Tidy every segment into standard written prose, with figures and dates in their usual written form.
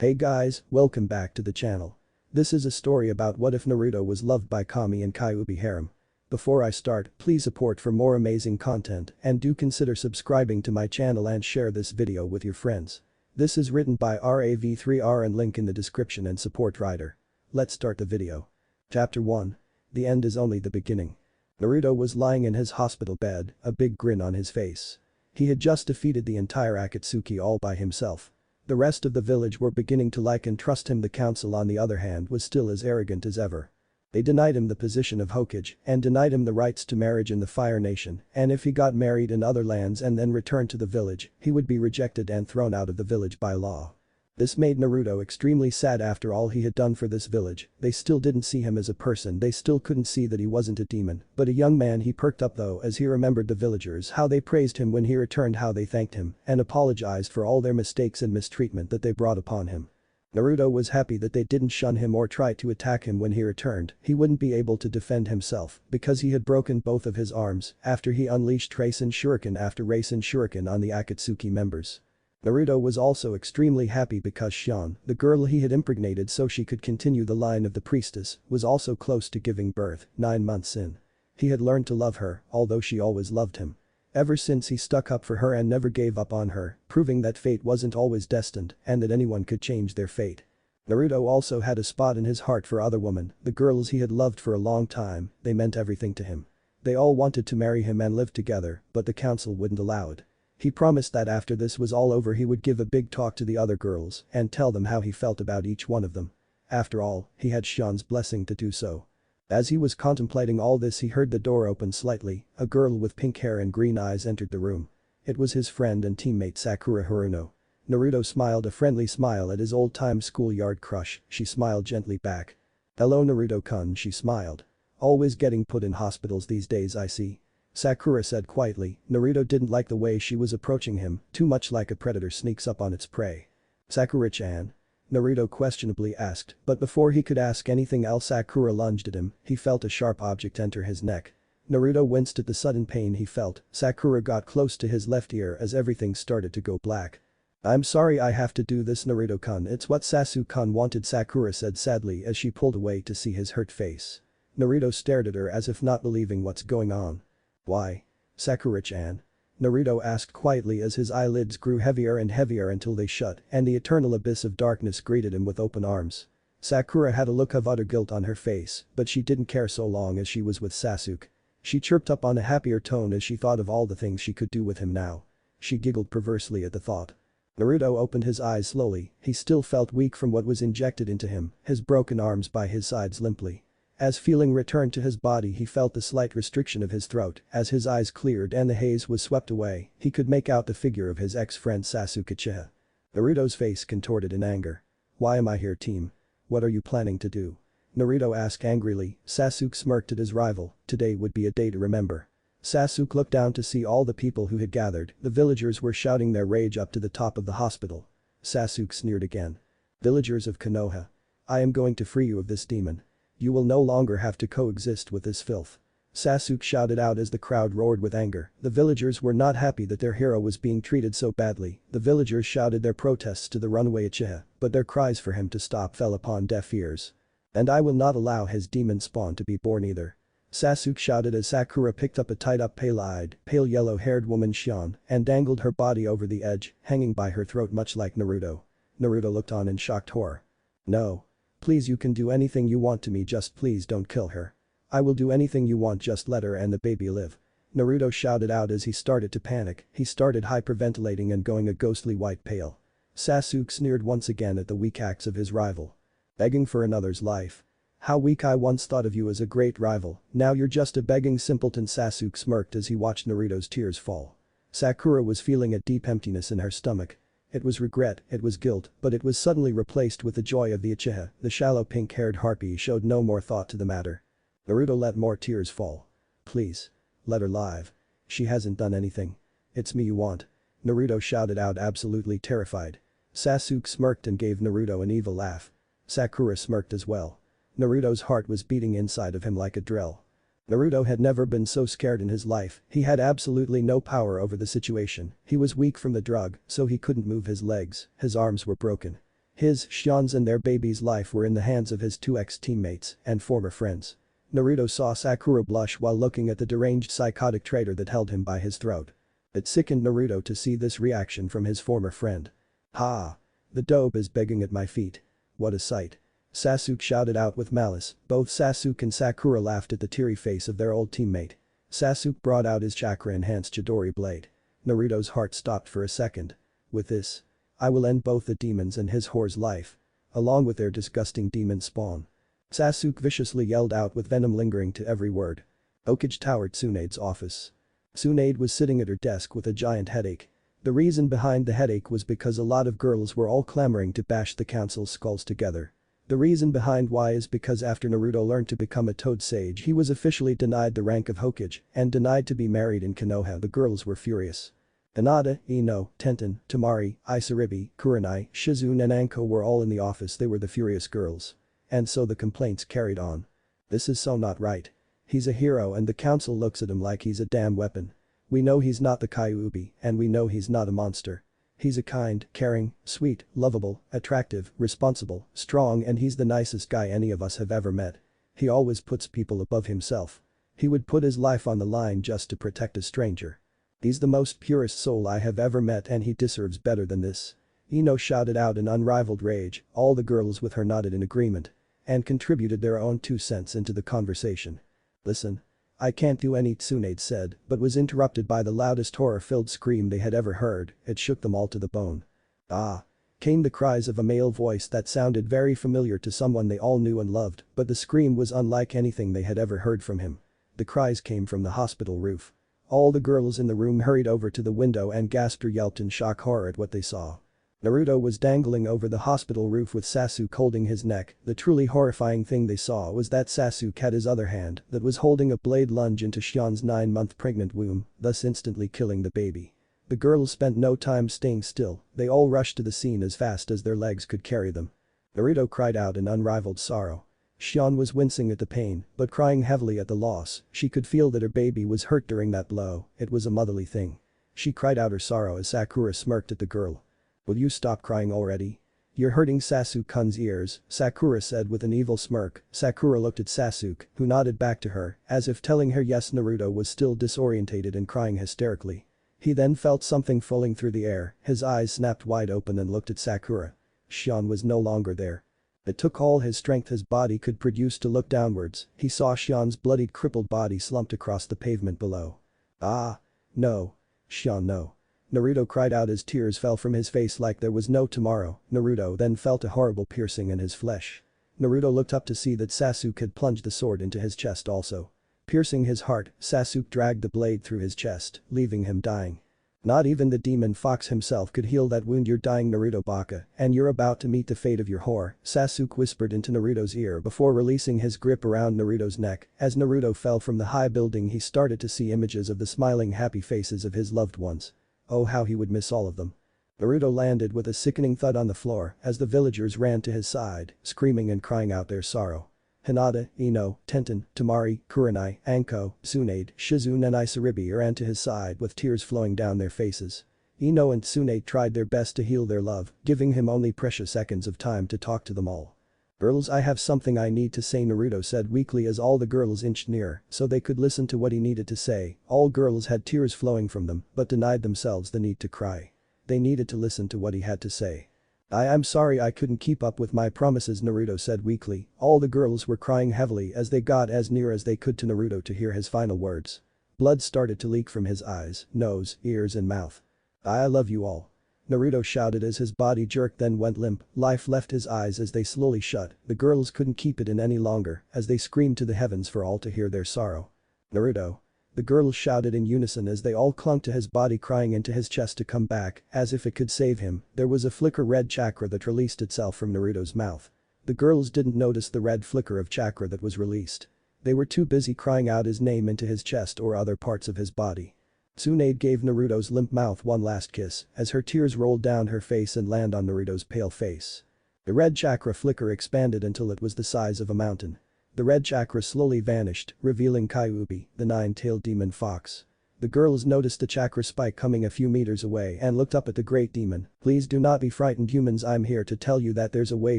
Hey guys, welcome back to the channel. This is a story about what if Naruto was loved by Kami and Kyuubi harem. Before I start, please support for more amazing content and do consider subscribing to my channel and share this video with your friends. This is written by RAV3R and link in the description and support writer. Let's start the video. Chapter 1. The end is only the beginning. Naruto was lying in his hospital bed, a big grin on his face. He had just defeated the entire Akatsuki all by himself. The rest of the village were beginning to like and trust him. The council on the other hand was still as arrogant as ever. They denied him the position of Hokage and denied him the rights to marriage in the Fire Nation, and if he got married in other lands and then returned to the village, he would be rejected and thrown out of the village by law. This made Naruto extremely sad. After all he had done for this village, they still didn't see him as a person. They still couldn't see that he wasn't a demon, but a young man. He perked up though as he remembered the villagers, how they praised him when he returned, how they thanked him and apologized for all their mistakes and mistreatment that they brought upon him. Naruto was happy that they didn't shun him or try to attack him when he returned. He wouldn't be able to defend himself because he had broken both of his arms after he unleashed Rasen Shuriken after Rasen Shuriken on the Akatsuki members. Naruto was also extremely happy because Shion, the girl he had impregnated so she could continue the line of the priestess, was also close to giving birth, 9 months in. He had learned to love her, although she always loved him. Ever since he stuck up for her and never gave up on her, proving that fate wasn't always destined and that anyone could change their fate. Naruto also had a spot in his heart for other women, the girls he had loved for a long time. They meant everything to him. They all wanted to marry him and live together, but the council wouldn't allow it. He promised that after this was all over he would give a big talk to the other girls and tell them how he felt about each one of them. After all, he had Shion's blessing to do so. As he was contemplating all this, he heard the door open slightly. A girl with pink hair and green eyes entered the room. It was his friend and teammate Sakura Haruno. Naruto smiled a friendly smile at his old-time schoolyard crush. She smiled gently back. "Hello Naruto-kun," she smiled. "Always getting put in hospitals these days I see." Sakura said quietly. Naruto didn't like the way she was approaching him, too much like a predator sneaks up on its prey. "Sakura-chan?" Naruto questionably asked, but before he could ask anything else Sakura lunged at him. He felt a sharp object enter his neck. Naruto winced at the sudden pain he felt. Sakura got close to his left ear as everything started to go black. "I'm sorry I have to do this Naruto-kun, it's what Sasuke-kun wanted," Sakura said sadly as she pulled away to see his hurt face. Naruto stared at her as if not believing what's going on. "Why? Sakura-chan?" Naruto asked quietly as his eyelids grew heavier and heavier until they shut and the eternal abyss of darkness greeted him with open arms. Sakura had a look of utter guilt on her face, but she didn't care so long as she was with Sasuke. She chirped up on a happier tone as she thought of all the things she could do with him now. She giggled perversely at the thought. Naruto opened his eyes slowly. He still felt weak from what was injected into him, his broken arms by his sides limply. As feeling returned to his body he felt the slight restriction of his throat. As his eyes cleared and the haze was swept away, he could make out the figure of his ex-friend Sasuke Uchiha. Naruto's face contorted in anger. "Why am I here, team? What are you planning to do?" Naruto asked angrily. Sasuke smirked at his rival. Today would be a day to remember. Sasuke looked down to see all the people who had gathered. The villagers were shouting their rage up to the top of the hospital. Sasuke sneered again. "Villagers of Konoha. I am going to free you of this demon. You will no longer have to coexist with this filth." Sasuke shouted out as the crowd roared with anger. The villagers were not happy that their hero was being treated so badly. The villagers shouted their protests to the runaway Uchiha, but their cries for him to stop fell upon deaf ears. "And I will not allow his demon spawn to be born either," Sasuke shouted as Sakura picked up a tied-up pale-eyed, pale yellow-haired woman Shion and dangled her body over the edge, hanging by her throat much like Naruto. Naruto looked on in shocked horror. "No. Please, you can do anything you want to me, just please don't kill her. I will do anything you want, just let her and the baby live." Naruto shouted out as he started to panic. He started hyperventilating and going a ghostly white pale. Sasuke sneered once again at the weak acts of his rival. "Begging for another's life. How weak, I once thought of you as a great rival, now you're just a begging simpleton." Sasuke smirked as he watched Naruto's tears fall. Sakura was feeling a deep emptiness in her stomach. It was regret, it was guilt, but it was suddenly replaced with the joy of the Uchiha. The shallow pink-haired harpy showed no more thought to the matter. Naruto let more tears fall. "Please. Let her live. She hasn't done anything. It's me you want." Naruto shouted out, absolutely terrified. Sasuke smirked and gave Naruto an evil laugh. Sakura smirked as well. Naruto's heart was beating inside of him like a drill. Naruto had never been so scared in his life. He had absolutely no power over the situation. He was weak from the drug, so he couldn't move his legs, his arms were broken. His, Xian's and their baby's life were in the hands of his two ex-teammates and former friends. Naruto saw Sakura blush while looking at the deranged psychotic traitor that held him by his throat. It sickened Naruto to see this reaction from his former friend. "Ha! The dope is begging at my feet. What a sight." Sasuke shouted out with malice. Both Sasuke and Sakura laughed at the teary face of their old teammate. Sasuke brought out his chakra-enhanced Chidori blade. Naruto's heart stopped for a second. With this, I will end both the demons and his whore's life. Along with their disgusting demon spawn. Sasuke viciously yelled out with venom lingering to every word. Hokage towered Tsunade's office. Tsunade was sitting at her desk with a giant headache. The reason behind the headache was because a lot of girls were all clamoring to bash the council's skulls together. The reason behind why is because after Naruto learned to become a Toad Sage he was officially denied the rank of Hokage and denied to be married in Konoha. The girls were furious. Hinata, Ino, Tenten, Temari, Isaribi, Kurenai, Shizune and Anko were all in the office. They were the furious girls. And so the complaints carried on. This is so not right. He's a hero and the council looks at him like he's a damn weapon. We know he's not the kyuubi and we know he's not a monster. He's a kind, caring, sweet, lovable, attractive, responsible, strong and he's the nicest guy any of us have ever met. He always puts people above himself. He would put his life on the line just to protect a stranger. He's the most purest soul I have ever met and he deserves better than this. Ino shouted out in unrivaled rage. All the girls with her nodded in agreement. And contributed their own 2 cents into the conversation. Listen. I can't do any, Tsunade said, but was interrupted by the loudest horror-filled scream they had ever heard. It shook them all to the bone. "Ah!" came the cries of a male voice that sounded very familiar to someone they all knew and loved, but the scream was unlike anything they had ever heard from him. The cries came from the hospital roof. All the girls in the room hurried over to the window and gasped or yelped in shock horror at what they saw. Naruto was dangling over the hospital roof with Sasuke holding his neck. The truly horrifying thing they saw was that Sasuke had his other hand that was holding a blade lunge into Xian's 9-month pregnant womb, thus instantly killing the baby. The girls spent no time staying still, they all rushed to the scene as fast as their legs could carry them. Naruto cried out in unrivaled sorrow. Xian was wincing at the pain, but crying heavily at the loss. She could feel that her baby was hurt during that blow. It was a motherly thing. She cried out her sorrow as Sakura smirked at the girl. "Will you stop crying already? You're hurting Sasuke-kun's ears," Sakura said with an evil smirk. Sakura looked at Sasuke, who nodded back to her, as if telling her yes. Naruto was still disorientated and crying hysterically. He then felt something falling through the air, his eyes snapped wide open and looked at Sakura. Xian was no longer there. It took all his strength his body could produce to look downwards. He saw Xian's bloodied crippled body slumped across the pavement below. "Ah! No! Xian, no!" Naruto cried out as tears fell from his face like there was no tomorrow. Naruto then felt a horrible piercing in his flesh. Naruto looked up to see that Sasuke had plunged the sword into his chest also. Piercing his heart, Sasuke dragged the blade through his chest, leaving him dying. Not even the demon fox himself could heal that wound. "You're dying, Naruto Baka, and you're about to meet the fate of your whore," Sasuke whispered into Naruto's ear before releasing his grip around Naruto's neck. As Naruto fell from the high building he started to see images of the smiling happy faces of his loved ones. Oh, how he would miss all of them. Naruto landed with a sickening thud on the floor as the villagers ran to his side, screaming and crying out their sorrow. Hinata, Ino, Tenten, Temari, Kurenai, Anko, Tsunade, Shizune and Isaribi ran to his side with tears flowing down their faces. Ino and Tsunade tried their best to heal their love, giving him only precious seconds of time to talk to them all. "Girls, I have something I need to say," Naruto said weakly as all the girls inched near so they could listen to what he needed to say. All girls had tears flowing from them but denied themselves the need to cry. They needed to listen to what he had to say. I'm sorry I couldn't keep up with my promises," Naruto said weakly. All the girls were crying heavily as they got as near as they could to Naruto to hear his final words. Blood started to leak from his eyes, nose, ears and mouth. "I love you all," Naruto shouted as his body jerked then went limp. Life left his eyes as they slowly shut. The girls couldn't keep it in any longer as they screamed to the heavens for all to hear their sorrow. "Naruto." The girls shouted in unison as they all clung to his body crying into his chest to come back, as if it could save him. There was a flicker red chakra that released itself from Naruto's mouth. The girls didn't notice the red flicker of chakra that was released. They were too busy crying out his name into his chest or other parts of his body. Tsunade gave Naruto's limp mouth one last kiss as her tears rolled down her face and landed on Naruto's pale face. The red chakra flicker expanded until it was the size of a mountain. The red chakra slowly vanished, revealing Kyuubi, the 9-tailed demon fox. The girls noticed a chakra spike coming a few meters away and looked up at the great demon. Please do not be frightened humans, I'm here to tell you that there's a way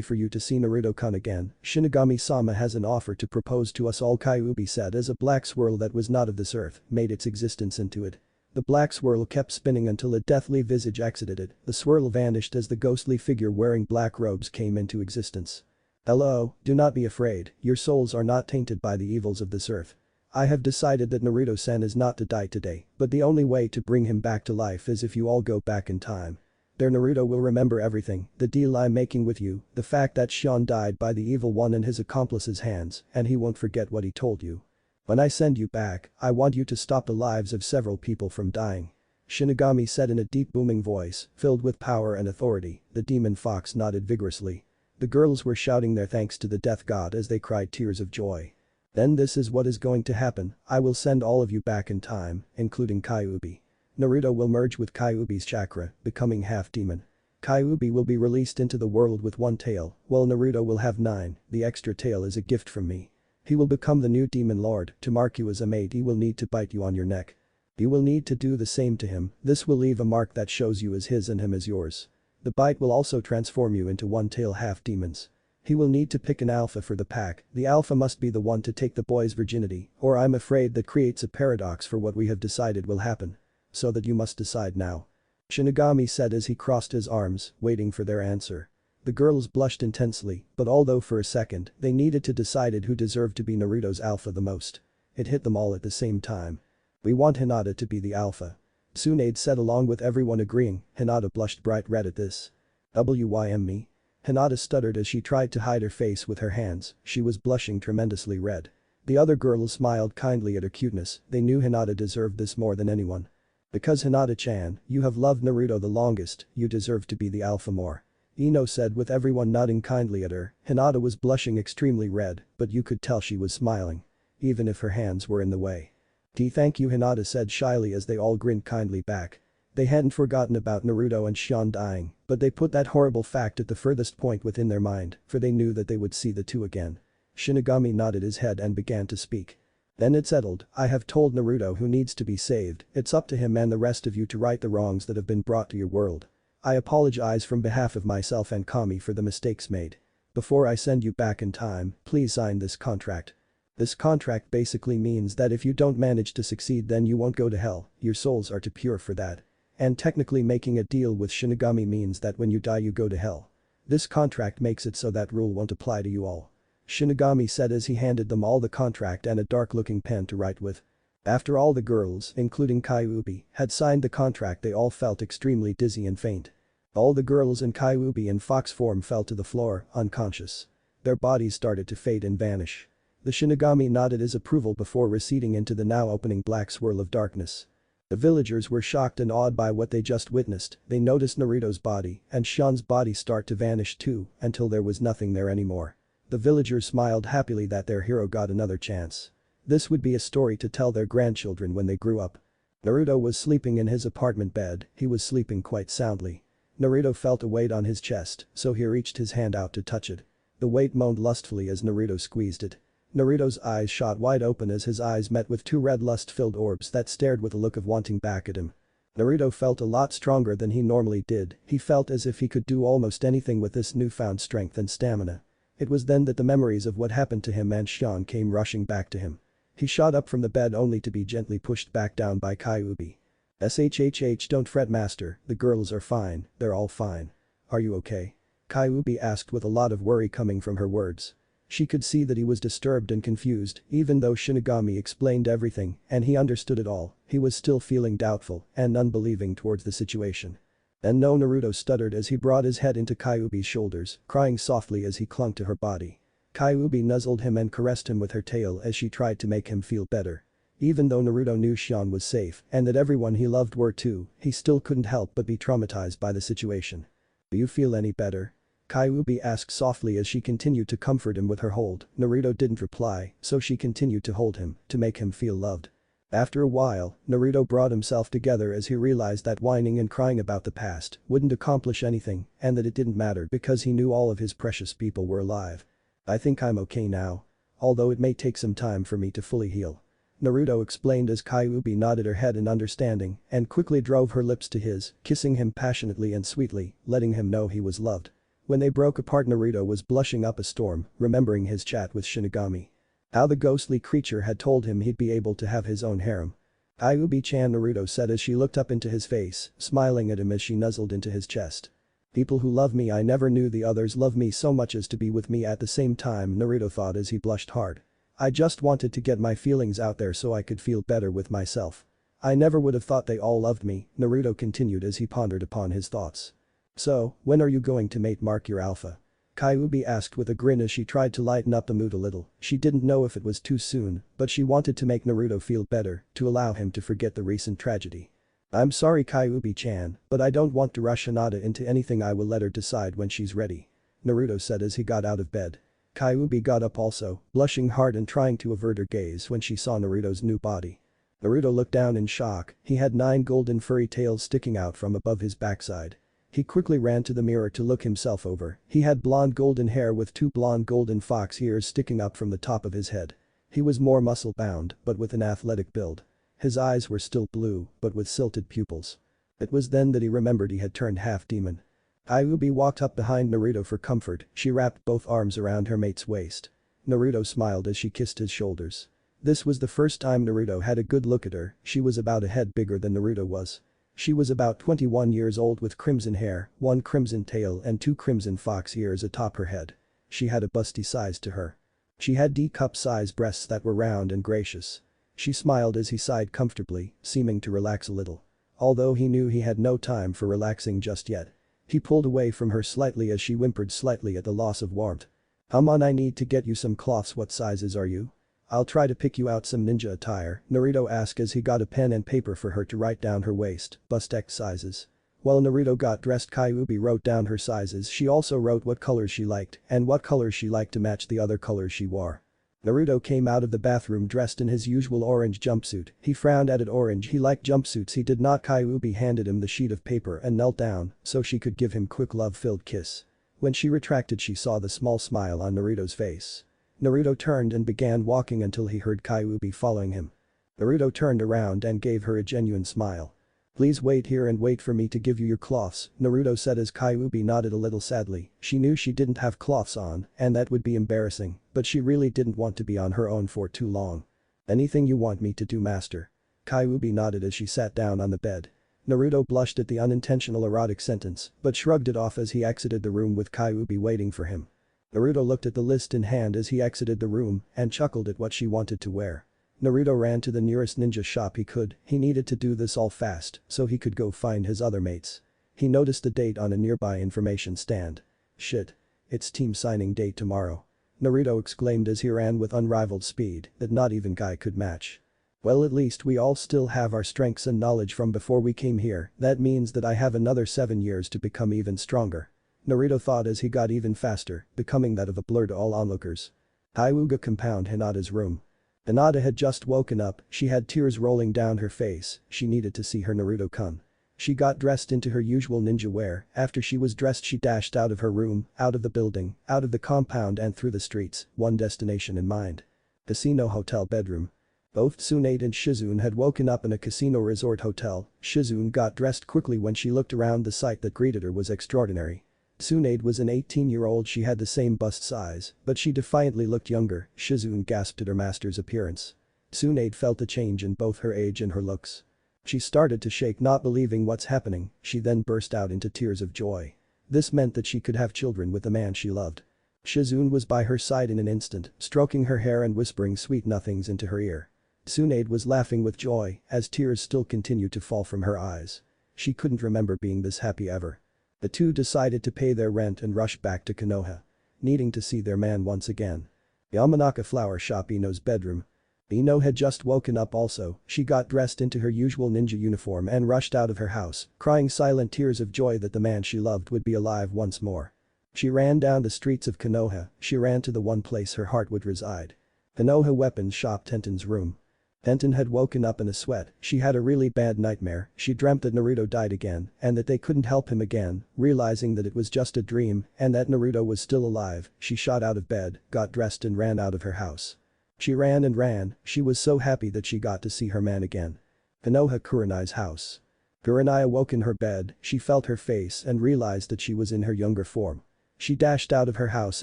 for you to see Naruto-kun again. Shinigami-sama has an offer to propose to us all, Kyuubi said as a black swirl that was not of this earth made its existence into it. The black swirl kept spinning until a deathly visage exited it. The swirl vanished as the ghostly figure wearing black robes came into existence. Hello, do not be afraid, your souls are not tainted by the evils of this earth. I have decided that Naruto-san is not to die today, but the only way to bring him back to life is if you all go back in time. There Naruto will remember everything, the deal I'm making with you, the fact that Shion died by the evil one in his accomplice's hands, and he won't forget what he told you. When I send you back, I want you to stop the lives of several people from dying. Shinigami said in a deep booming voice, filled with power and authority. The demon fox nodded vigorously. The girls were shouting their thanks to the death god as they cried tears of joy. Then this is what is going to happen, I will send all of you back in time, including Kyuubi. Naruto will merge with Kyuubi's chakra, becoming half demon. Kyuubi will be released into the world with one tail, while Naruto will have 9, the extra tail is a gift from me. He will become the new demon lord, to mark you as a mate he will need to bite you on your neck. You will need to do the same to him, this will leave a mark that shows you as his and him as yours. The bite will also transform you into one tail half demons. He will need to pick an alpha for the pack, the alpha must be the one to take the boy's virginity, or I'm afraid that creates a paradox for what we have decided will happen. So that you must decide now. Shinigami said as he crossed his arms, waiting for their answer. The girls blushed intensely, but although for a second, they needed to decide who deserved to be Naruto's alpha the most. It hit them all at the same time. We want Hinata to be the alpha. Tsunade said along with everyone agreeing. Hinata blushed bright red at this. Me? Hinata stuttered as she tried to hide her face with her hands, she was blushing tremendously red. The other girls smiled kindly at her cuteness, they knew Hinata deserved this more than anyone. Because Hinata-chan, you have loved Naruto the longest, you deserve to be the alpha more. Ino said with everyone nodding kindly at her. Hinata was blushing extremely red, but you could tell she was smiling. Even if her hands were in the way. Thank you, Hinata said shyly as they all grinned kindly back. They hadn't forgotten about Naruto and Shion dying, but they put that horrible fact at the furthest point within their mind, for they knew that they would see the two again. Shinigami nodded his head and began to speak. Then it settled, I have told Naruto who needs to be saved, it's up to him and the rest of you to right the wrongs that have been brought to your world. I apologize from behalf of myself and Kami for the mistakes made. Before I send you back in time, please sign this contract. This contract basically means that if you don't manage to succeed then you won't go to hell, your souls are too pure for that. And technically making a deal with Shinigami means that when you die you go to hell. This contract makes it so that rule won't apply to you all. Shinigami said as he handed them all the contract and a dark-looking pen to write with. After all the girls, including Kyuubi, had signed the contract they all felt extremely dizzy and faint. All the girls and Kyuubi in fox form fell to the floor, unconscious. Their bodies started to fade and vanish. The Shinigami nodded his approval before receding into the now opening black swirl of darkness. The villagers were shocked and awed by what they just witnessed, they noticed Naruto's body and Shion's body start to vanish too, until there was nothing there anymore. The villagers smiled happily that their hero got another chance. This would be a story to tell their grandchildren when they grew up. Naruto was sleeping in his apartment bed, he was sleeping quite soundly. Naruto felt a weight on his chest, so he reached his hand out to touch it. The weight moaned lustfully as Naruto squeezed it. Naruto's eyes shot wide open as his eyes met with two red lust-filled orbs that stared with a look of wanting back at him. Naruto felt a lot stronger than he normally did, he felt as if he could do almost anything with this newfound strength and stamina. It was then that the memories of what happened to him and Shion came rushing back to him. He shot up from the bed only to be gently pushed back down by Kyuubi. "Shhh, don't fret master, the girls are fine, they're all fine. Are you okay?" Kyuubi asked with a lot of worry coming from her words. She could see that he was disturbed and confused, even though Shinigami explained everything and he understood it all, he was still feeling doubtful and unbelieving towards the situation. "And no," Naruto stuttered as he brought his head into Kyuubi's shoulders, crying softly as he clung to her body. Kyuubi nuzzled him and caressed him with her tail as she tried to make him feel better. Even though Naruto knew Shion was safe and that everyone he loved were too, he still couldn't help but be traumatized by the situation. "Do you feel any better?" Kyuubi asked softly as she continued to comfort him with her hold. Naruto didn't reply, so she continued to hold him, to make him feel loved. After a while, Naruto brought himself together as he realized that whining and crying about the past wouldn't accomplish anything and that it didn't matter because he knew all of his precious people were alive. "I think I'm okay now. Although it may take some time for me to fully heal." Naruto explained as Kyuubi nodded her head in understanding and quickly drove her lips to his, kissing him passionately and sweetly, letting him know he was loved. When they broke apart, Naruto was blushing up a storm, remembering his chat with Shinigami. How the ghostly creature had told him he'd be able to have his own harem. Kyuubi-chan, Naruto said as she looked up into his face, smiling at him as she nuzzled into his chest. People who love me, I never knew the others love me so much as to be with me at the same time, Naruto thought as he blushed hard. I just wanted to get my feelings out there so I could feel better with myself. I never would have thought they all loved me, Naruto continued as he pondered upon his thoughts. So, when are you going to mate mark your alpha? Kyuubi asked with a grin as she tried to lighten up the mood a little. She didn't know if it was too soon, but she wanted to make Naruto feel better, to allow him to forget the recent tragedy. I'm sorry Kyuubi-chan, but I don't want to rush Hinata into anything. I will let her decide when she's ready. Naruto said as he got out of bed. Kyuubi got up also, blushing hard and trying to avert her gaze when she saw Naruto's new body. Naruto looked down in shock. He had 9 golden furry tails sticking out from above his backside. He quickly ran to the mirror to look himself over. He had blonde golden hair with 2 blonde golden fox ears sticking up from the top of his head. He was more muscle-bound, but with an athletic build. His eyes were still blue, but with silted pupils. It was then that he remembered he had turned half-demon. Kyuubi walked up behind Naruto for comfort. She wrapped both arms around her mate's waist. Naruto smiled as she kissed his shoulders. This was the first time Naruto had a good look at her. She was about a head bigger than Naruto was. She was about 21 years old with crimson hair, 1 crimson tail and 2 crimson fox ears atop her head. She had a busty size to her. She had D-cup size breasts that were round and gracious. She smiled as he sighed comfortably, seeming to relax a little. Although he knew he had no time for relaxing just yet. He pulled away from her slightly as she whimpered slightly at the loss of warmth. I need to get you some cloths. What sizes are you? I'll try to pick you out some ninja attire, Naruto asked as he got a pen and paper for her to write down her waist, bust X sizes. While Naruto got dressed, Kyuubi wrote down her sizes. She also wrote what colors she liked and what colors she liked to match the other colors she wore. Naruto came out of the bathroom dressed in his usual orange jumpsuit. He frowned at it. Orange, he liked jumpsuits. He did not. Kyuubi handed him the sheet of paper and knelt down so she could give him quick love-filled kiss. When she retracted, she saw the small smile on Naruto's face. Naruto turned and began walking until he heard Kyuubi following him. Naruto turned around and gave her a genuine smile. Please wait here and wait for me to give you your cloths, Naruto said as Kyuubi nodded a little sadly. She knew she didn't have cloths on and that would be embarrassing, but she really didn't want to be on her own for too long. Anything you want me to do, master? Kyuubi nodded as she sat down on the bed. Naruto blushed at the unintentional erotic sentence, but shrugged it off as he exited the room with Kyuubi waiting for him. Naruto looked at the list in hand as he exited the room and chuckled at what she wanted to wear. Naruto ran to the nearest ninja shop he could. He needed to do this all fast so he could go find his other mates. He noticed the date on a nearby information stand. Shit. It's team signing date tomorrow. Naruto exclaimed as he ran with unrivaled speed that not even Guy could match. Well, at least we all still have our strengths and knowledge from before we came here. That means that I have another 7 years to become even stronger. Naruto thought as he got even faster, becoming that of a blur to all onlookers. Hyuga compound, Hinata's room. Hinata had just woken up. She had tears rolling down her face. She needed to see her Naruto-kun. She got dressed into her usual ninja wear. After she was dressed, she dashed out of her room, out of the building, out of the compound and through the streets, one destination in mind. Casino hotel bedroom. Both Tsunade and Shizune had woken up in a casino resort hotel. Shizune got dressed quickly when she looked around. The sight that greeted her was extraordinary. Tsunade was an 18-year-old. She had the same bust size, but she defiantly looked younger. Shizune gasped at her master's appearance. Tsunade felt a change in both her age and her looks. She started to shake, not believing what's happening. She then burst out into tears of joy. This meant that she could have children with the man she loved. Shizune was by her side in an instant, stroking her hair and whispering sweet nothings into her ear. Tsunade was laughing with joy as tears still continued to fall from her eyes. She couldn't remember being this happy ever. The two decided to pay their rent and rush back to Konoha. Needing to see their man once again. Yamanaka flower shop. Ino's bedroom. Ino had just woken up also. She got dressed into her usual ninja uniform and rushed out of her house, crying silent tears of joy that the man she loved would be alive once more. She ran down the streets of Konoha. She ran to the one place her heart would reside. Konoha weapons shop. Tenten's room. Tenten had woken up in a sweat. She had a really bad nightmare. She dreamt that Naruto died again and that they couldn't help him again. Realizing that it was just a dream and that Naruto was still alive, she shot out of bed, got dressed and ran out of her house. She ran and ran, she was so happy that she got to see her man again. Konoha Kurenai's house. Kurenai awoke in her bed, she felt her face and realized that she was in her younger form. She dashed out of her house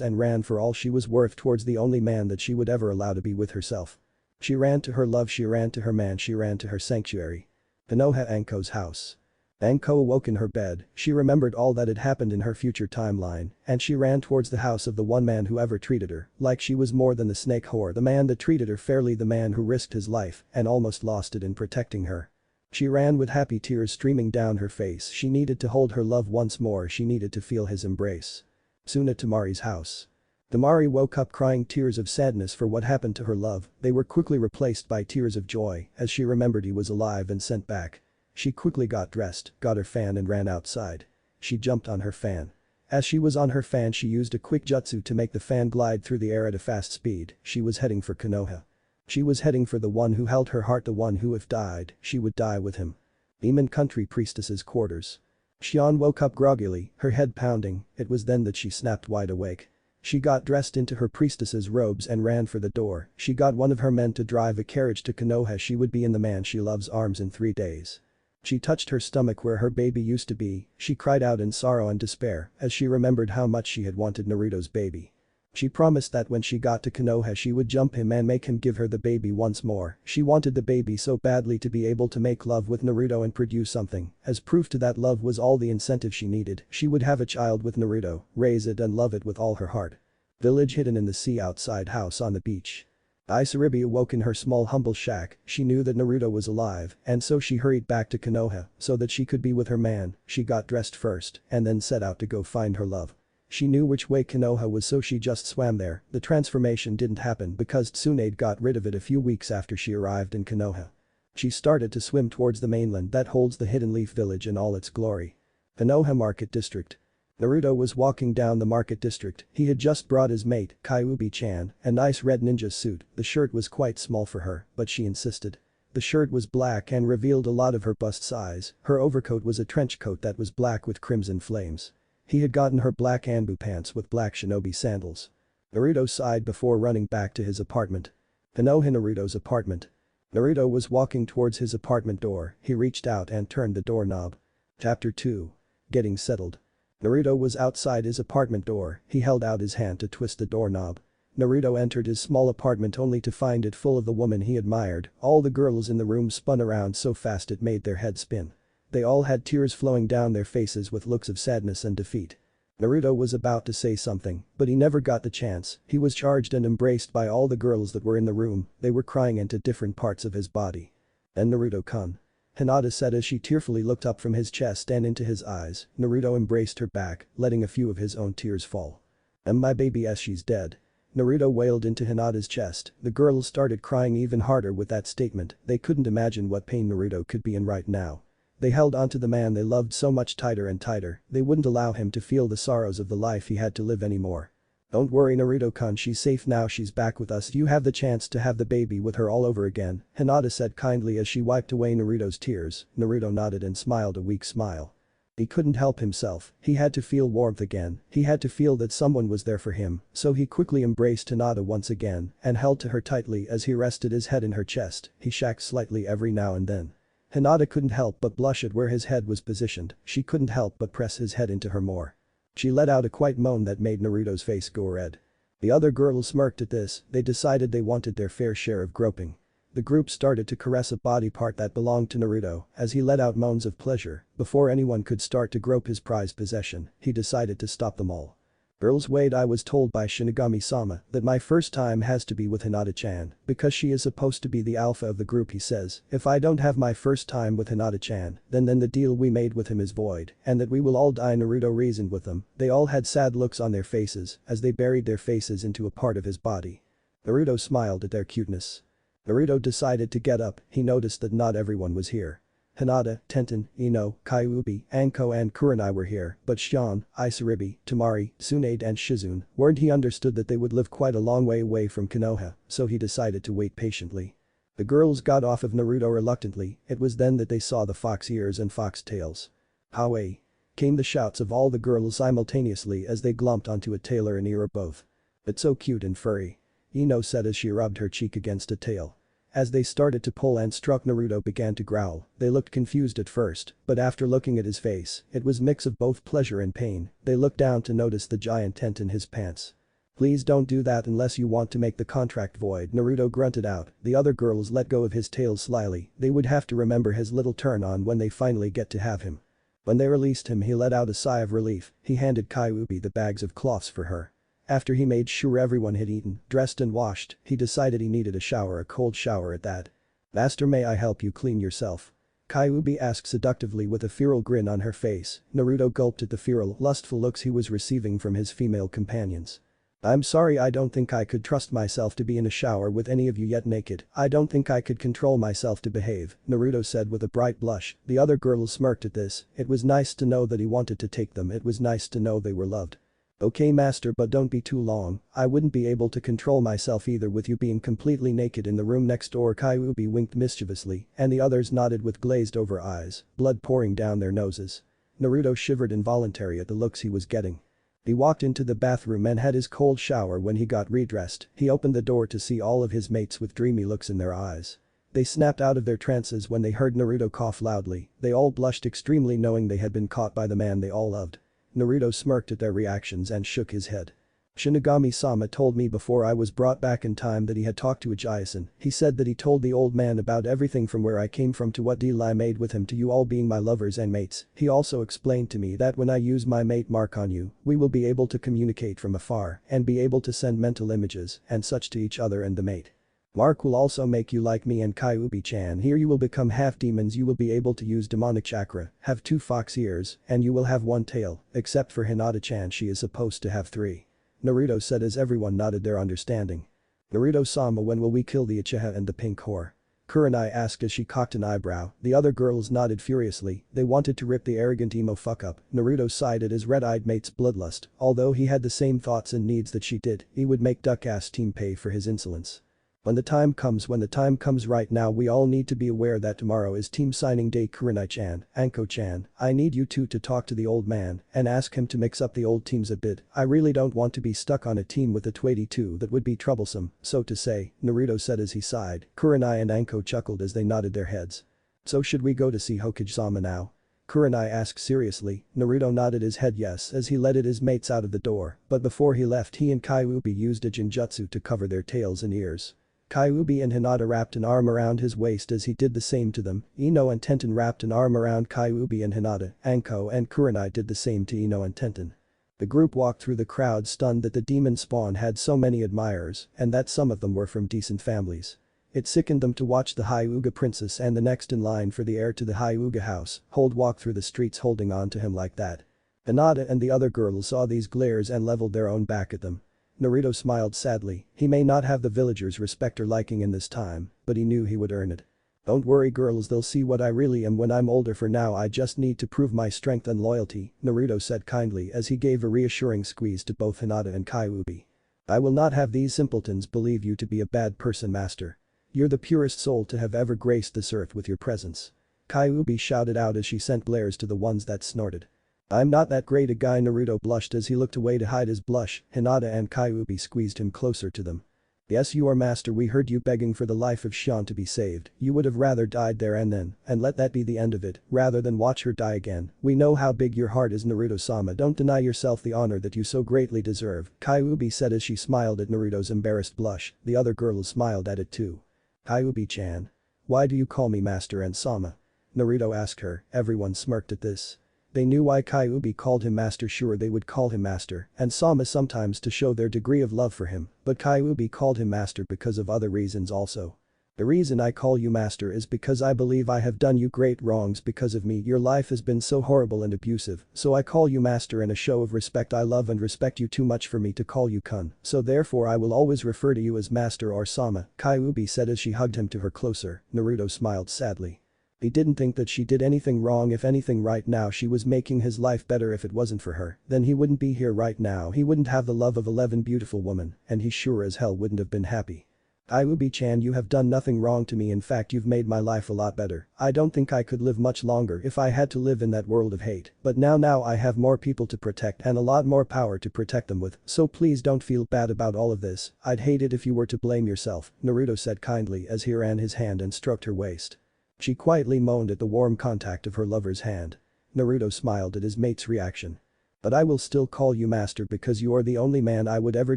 and ran for all she was worth towards the only man that she would ever allow to be with herself. She ran to her love, she ran to her man, she ran to her sanctuary. Konoha Anko's house. Anko awoke in her bed, she remembered all that had happened in her future timeline, and she ran towards the house of the one man who ever treated her like she was more than the snake whore, the man that treated her fairly, the man who risked his life and almost lost it in protecting her. She ran with happy tears streaming down her face, she needed to hold her love once more, she needed to feel his embrace. Suna Tamari's house. Tamari woke up crying tears of sadness for what happened to her love, they were quickly replaced by tears of joy as she remembered he was alive and sent back. She quickly got dressed, got her fan and ran outside. She jumped on her fan. As she was on her fan she used a quick jutsu to make the fan glide through the air at a fast speed, she was heading for Konoha. She was heading for the one who held her heart, the one who if died, she would die with him. Demon Country Priestess's quarters. Xian woke up groggily, her head pounding, it was then that she snapped wide awake. She got dressed into her priestess's robes and ran for the door, she got one of her men to drive a carriage to Konoha, she would be in the man she loves arms in 3 days. She touched her stomach where her baby used to be, she cried out in sorrow and despair as she remembered how much she had wanted Naruto's baby. She promised that when she got to Konoha she would jump him and make him give her the baby once more, she wanted the baby so badly to be able to make love with Naruto and produce something, as proof to that love was all the incentive she needed, she would have a child with Naruto, raise it and love it with all her heart. Village hidden in the sea outside house on the beach. Isaribi awoke in her small humble shack, she knew that Naruto was alive and so she hurried back to Konoha so that she could be with her man, she got dressed first and then set out to go find her love. She knew which way Konoha was so she just swam there, the transformation didn't happen because Tsunade got rid of it a few weeks after she arrived in Konoha. She started to swim towards the mainland that holds the Hidden Leaf Village in all its glory. Konoha Market District. Naruto was walking down the market district, he had just brought his mate, Kyuubi-chan, a nice red ninja suit, the shirt was quite small for her, but she insisted. The shirt was black and revealed a lot of her bust size, her overcoat was a trench coat that was black with crimson flames. He had gotten her black Anbu pants with black shinobi sandals. Naruto sighed before running back to his apartment. Konoha Naruto's apartment. Naruto was walking towards his apartment door, he reached out and turned the doorknob. Chapter 2. Getting settled. Naruto was outside his apartment door, he held out his hand to twist the doorknob. Naruto entered his small apartment only to find it full of the woman he admired, all the girls in the room spun around so fast it made their head spin. They all had tears flowing down their faces with looks of sadness and defeat. Naruto was about to say something, but he never got the chance, he was charged and embraced by all the girls that were in the room, they were crying into different parts of his body. And Naruto-kun. Hinata said as she tearfully looked up from his chest and into his eyes, Naruto embraced her back, letting a few of his own tears fall. And my baby as she's dead. Naruto wailed into Hinata's chest, the girls started crying even harder with that statement, they couldn't imagine what pain Naruto could be in right now. They held onto the man they loved so much tighter and tighter, they wouldn't allow him to feel the sorrows of the life he had to live anymore. Don't worry Naruto-kun, she's safe now, she's back with us, you have the chance to have the baby with her all over again, Hinata said kindly as she wiped away Naruto's tears, Naruto nodded and smiled a weak smile. He couldn't help himself, he had to feel warmth again, he had to feel that someone was there for him, so he quickly embraced Hinata once again and held to her tightly as he rested his head in her chest, he shacked slightly every now and then. Hinata couldn't help but blush at where his head was positioned, she couldn't help but press his head into her more. She let out a quiet moan that made Naruto's face go red. The other girls smirked at this, they decided they wanted their fair share of groping. The group started to caress a body part that belonged to Naruto as he let out moans of pleasure, before anyone could start to grope his prized possession, he decided to stop them all. Girls wait, I was told by Shinigami-sama that my first time has to be with Hinata-chan because she is supposed to be the alpha of the group, he says, if I don't have my first time with Hinata-chan then the deal we made with him is void and that we will all die. Naruto reasoned with them, they all had sad looks on their faces as they buried their faces into a part of his body. Naruto smiled at their cuteness. Naruto decided to get up, he noticed that not everyone was here. Hinata, Tenten, Ino, Kyuubi, Anko and Kurenai were here, but Shion, Isaribi, Tamari, Tsunade and Shizune weren't. He understood that they would live quite a long way away from Konoha, so he decided to wait patiently. The girls got off of Naruto reluctantly, it was then that they saw the fox ears and fox tails. Howe! Came the shouts of all the girls simultaneously as they glomped onto a tailor and ear both. It's so cute and furry. Ino said as she rubbed her cheek against a tail. As they started to pull and struck, Naruto began to growl. They looked confused at first, but after looking at his face, it was mix of both pleasure and pain. They looked down to notice the giant tent in his pants. Please don't do that unless you want to make the contract void, Naruto grunted out. The other girls let go of his tail slyly. They would have to remember his little turn on when they finally get to have him. When they released him, he let out a sigh of relief. He handed Kyuubi the bags of cloths for her. After he made sure everyone had eaten, dressed and washed, he decided he needed a cold shower at that. Master, may I help you clean yourself? Kyuubi asked seductively with a feral grin on her face. Naruto gulped at the feral, lustful looks he was receiving from his female companions. I'm sorry, I don't think I could trust myself to be in a shower with any of you yet naked. I don't think I could control myself to behave, Naruto said with a bright blush. The other girls smirked at this. It was nice to know that he wanted to take them. It was nice to know they were loved. Okay master, but don't be too long. I wouldn't be able to control myself either with you being completely naked in the room next door. Kyuubi winked mischievously, and the others nodded with glazed over eyes, blood pouring down their noses. Naruto shivered involuntarily at the looks he was getting. He walked into the bathroom and had his cold shower. When he got redressed, he opened the door to see all of his mates with dreamy looks in their eyes. They snapped out of their trances when they heard Naruto cough loudly. They all blushed extremely, knowing they had been caught by the man they all loved. Naruto smirked at their reactions and shook his head. Shinigami-sama told me before I was brought back in time that he had talked to Ajayi-san. He said that he told the old man about everything from where I came from to what deal I made with him to you all being my lovers and mates. He also explained to me that when I use my mate mark on you, we will be able to communicate from afar and be able to send mental images and such to each other and the mate. Mark will also make you like me and Kyuubi-chan. Here you will become half demons. You will be able to use demonic chakra, have 2 fox ears, and you will have 1 tail, except for Hinata-chan, she is supposed to have 3. Naruto said as everyone nodded their understanding. Naruto-sama, when will we kill the Uchiha and the pink whore? Kurenai asked as she cocked an eyebrow. The other girls nodded furiously. They wanted to rip the arrogant emo fuck up. Naruto sighed at his red-eyed mate's bloodlust. Although he had the same thoughts and needs that she did, he would make duck-ass team pay for his insolence. When the time comes right now, we all need to be aware that tomorrow is team signing day. Kurenai-chan, Anko-chan, I need you two to talk to the old man and ask him to mix up the old teams a bit. I really don't want to be stuck on a team with a 22. That would be troublesome, so to say, Naruto said as he sighed. Kurenai and Anko chuckled as they nodded their heads. So should we go to see Hokage-sama now? Kurenai asked seriously. Naruto nodded his head yes as he led his mates out of the door, but before he left, he and Kyuubi used a genjutsu to cover their tails and ears. Kyuubi and Hinata wrapped an arm around his waist as he did the same to them. Ino and Tenten wrapped an arm around Kyuubi and Hinata. Anko and Kurenai did the same to Ino and Tenten. The group walked through the crowd, stunned that the demon spawn had so many admirers and that some of them were from decent families. It sickened them to watch the Hyuga princess and the next in line for the heir to the Hyuga house walk through the streets holding on to him like that. Hinata and the other girls saw these glares and leveled their own back at them. Naruto smiled sadly. He may not have the villagers' respect or liking in this time, but he knew he would earn it. Don't worry girls, they'll see what I really am when I'm older. For now I just need to prove my strength and loyalty, Naruto said kindly as he gave a reassuring squeeze to both Hinata and Kyuubi. I will not have these simpletons believe you to be a bad person, master. You're the purest soul to have ever graced this earth with your presence. Kyuubi shouted out as she sent glares to the ones that snorted. I'm not that great a guy, Naruto blushed as he looked away to hide his blush. Hinata and Kyuubi squeezed him closer to them. Yes, you are master, we heard you begging for the life of Shion to be saved. You would have rather died there and then, and let that be the end of it, rather than watch her die again. We know how big your heart is, Naruto-sama, don't deny yourself the honor that you so greatly deserve, Kyuubi said as she smiled at Naruto's embarrassed blush. The other girls smiled at it too. Kyuubi-chan. Why do you call me master and sama? Naruto asked her. Everyone smirked at this. They knew why Kyuubi called him master. Sure, they would call him master and sama sometimes to show their degree of love for him, but Kyuubi called him master because of other reasons also. The reason I call you master is because I believe I have done you great wrongs because of me. Your life has been so horrible and abusive, so I call you master in a show of respect. I love and respect you too much for me to call you kun, so therefore I will always refer to you as master or sama, Kyuubi said as she hugged him to her closer. Naruto smiled sadly. He didn't think that she did anything wrong. If anything, right now she was making his life better. If it wasn't for her, then he wouldn't be here right now. He wouldn't have the love of 11 beautiful women, and he sure as hell wouldn't have been happy. Kyuubi-chan, you have done nothing wrong to me, in fact you've made my life a lot better. I don't think I could live much longer if I had to live in that world of hate, but now I have more people to protect and a lot more power to protect them with, so please don't feel bad about all of this. I'd hate it if you were to blame yourself, Naruto said kindly as he ran his hand and stroked her waist. She quietly moaned at the warm contact of her lover's hand. Naruto smiled at his mate's reaction. But I will still call you master because you are the only man I would ever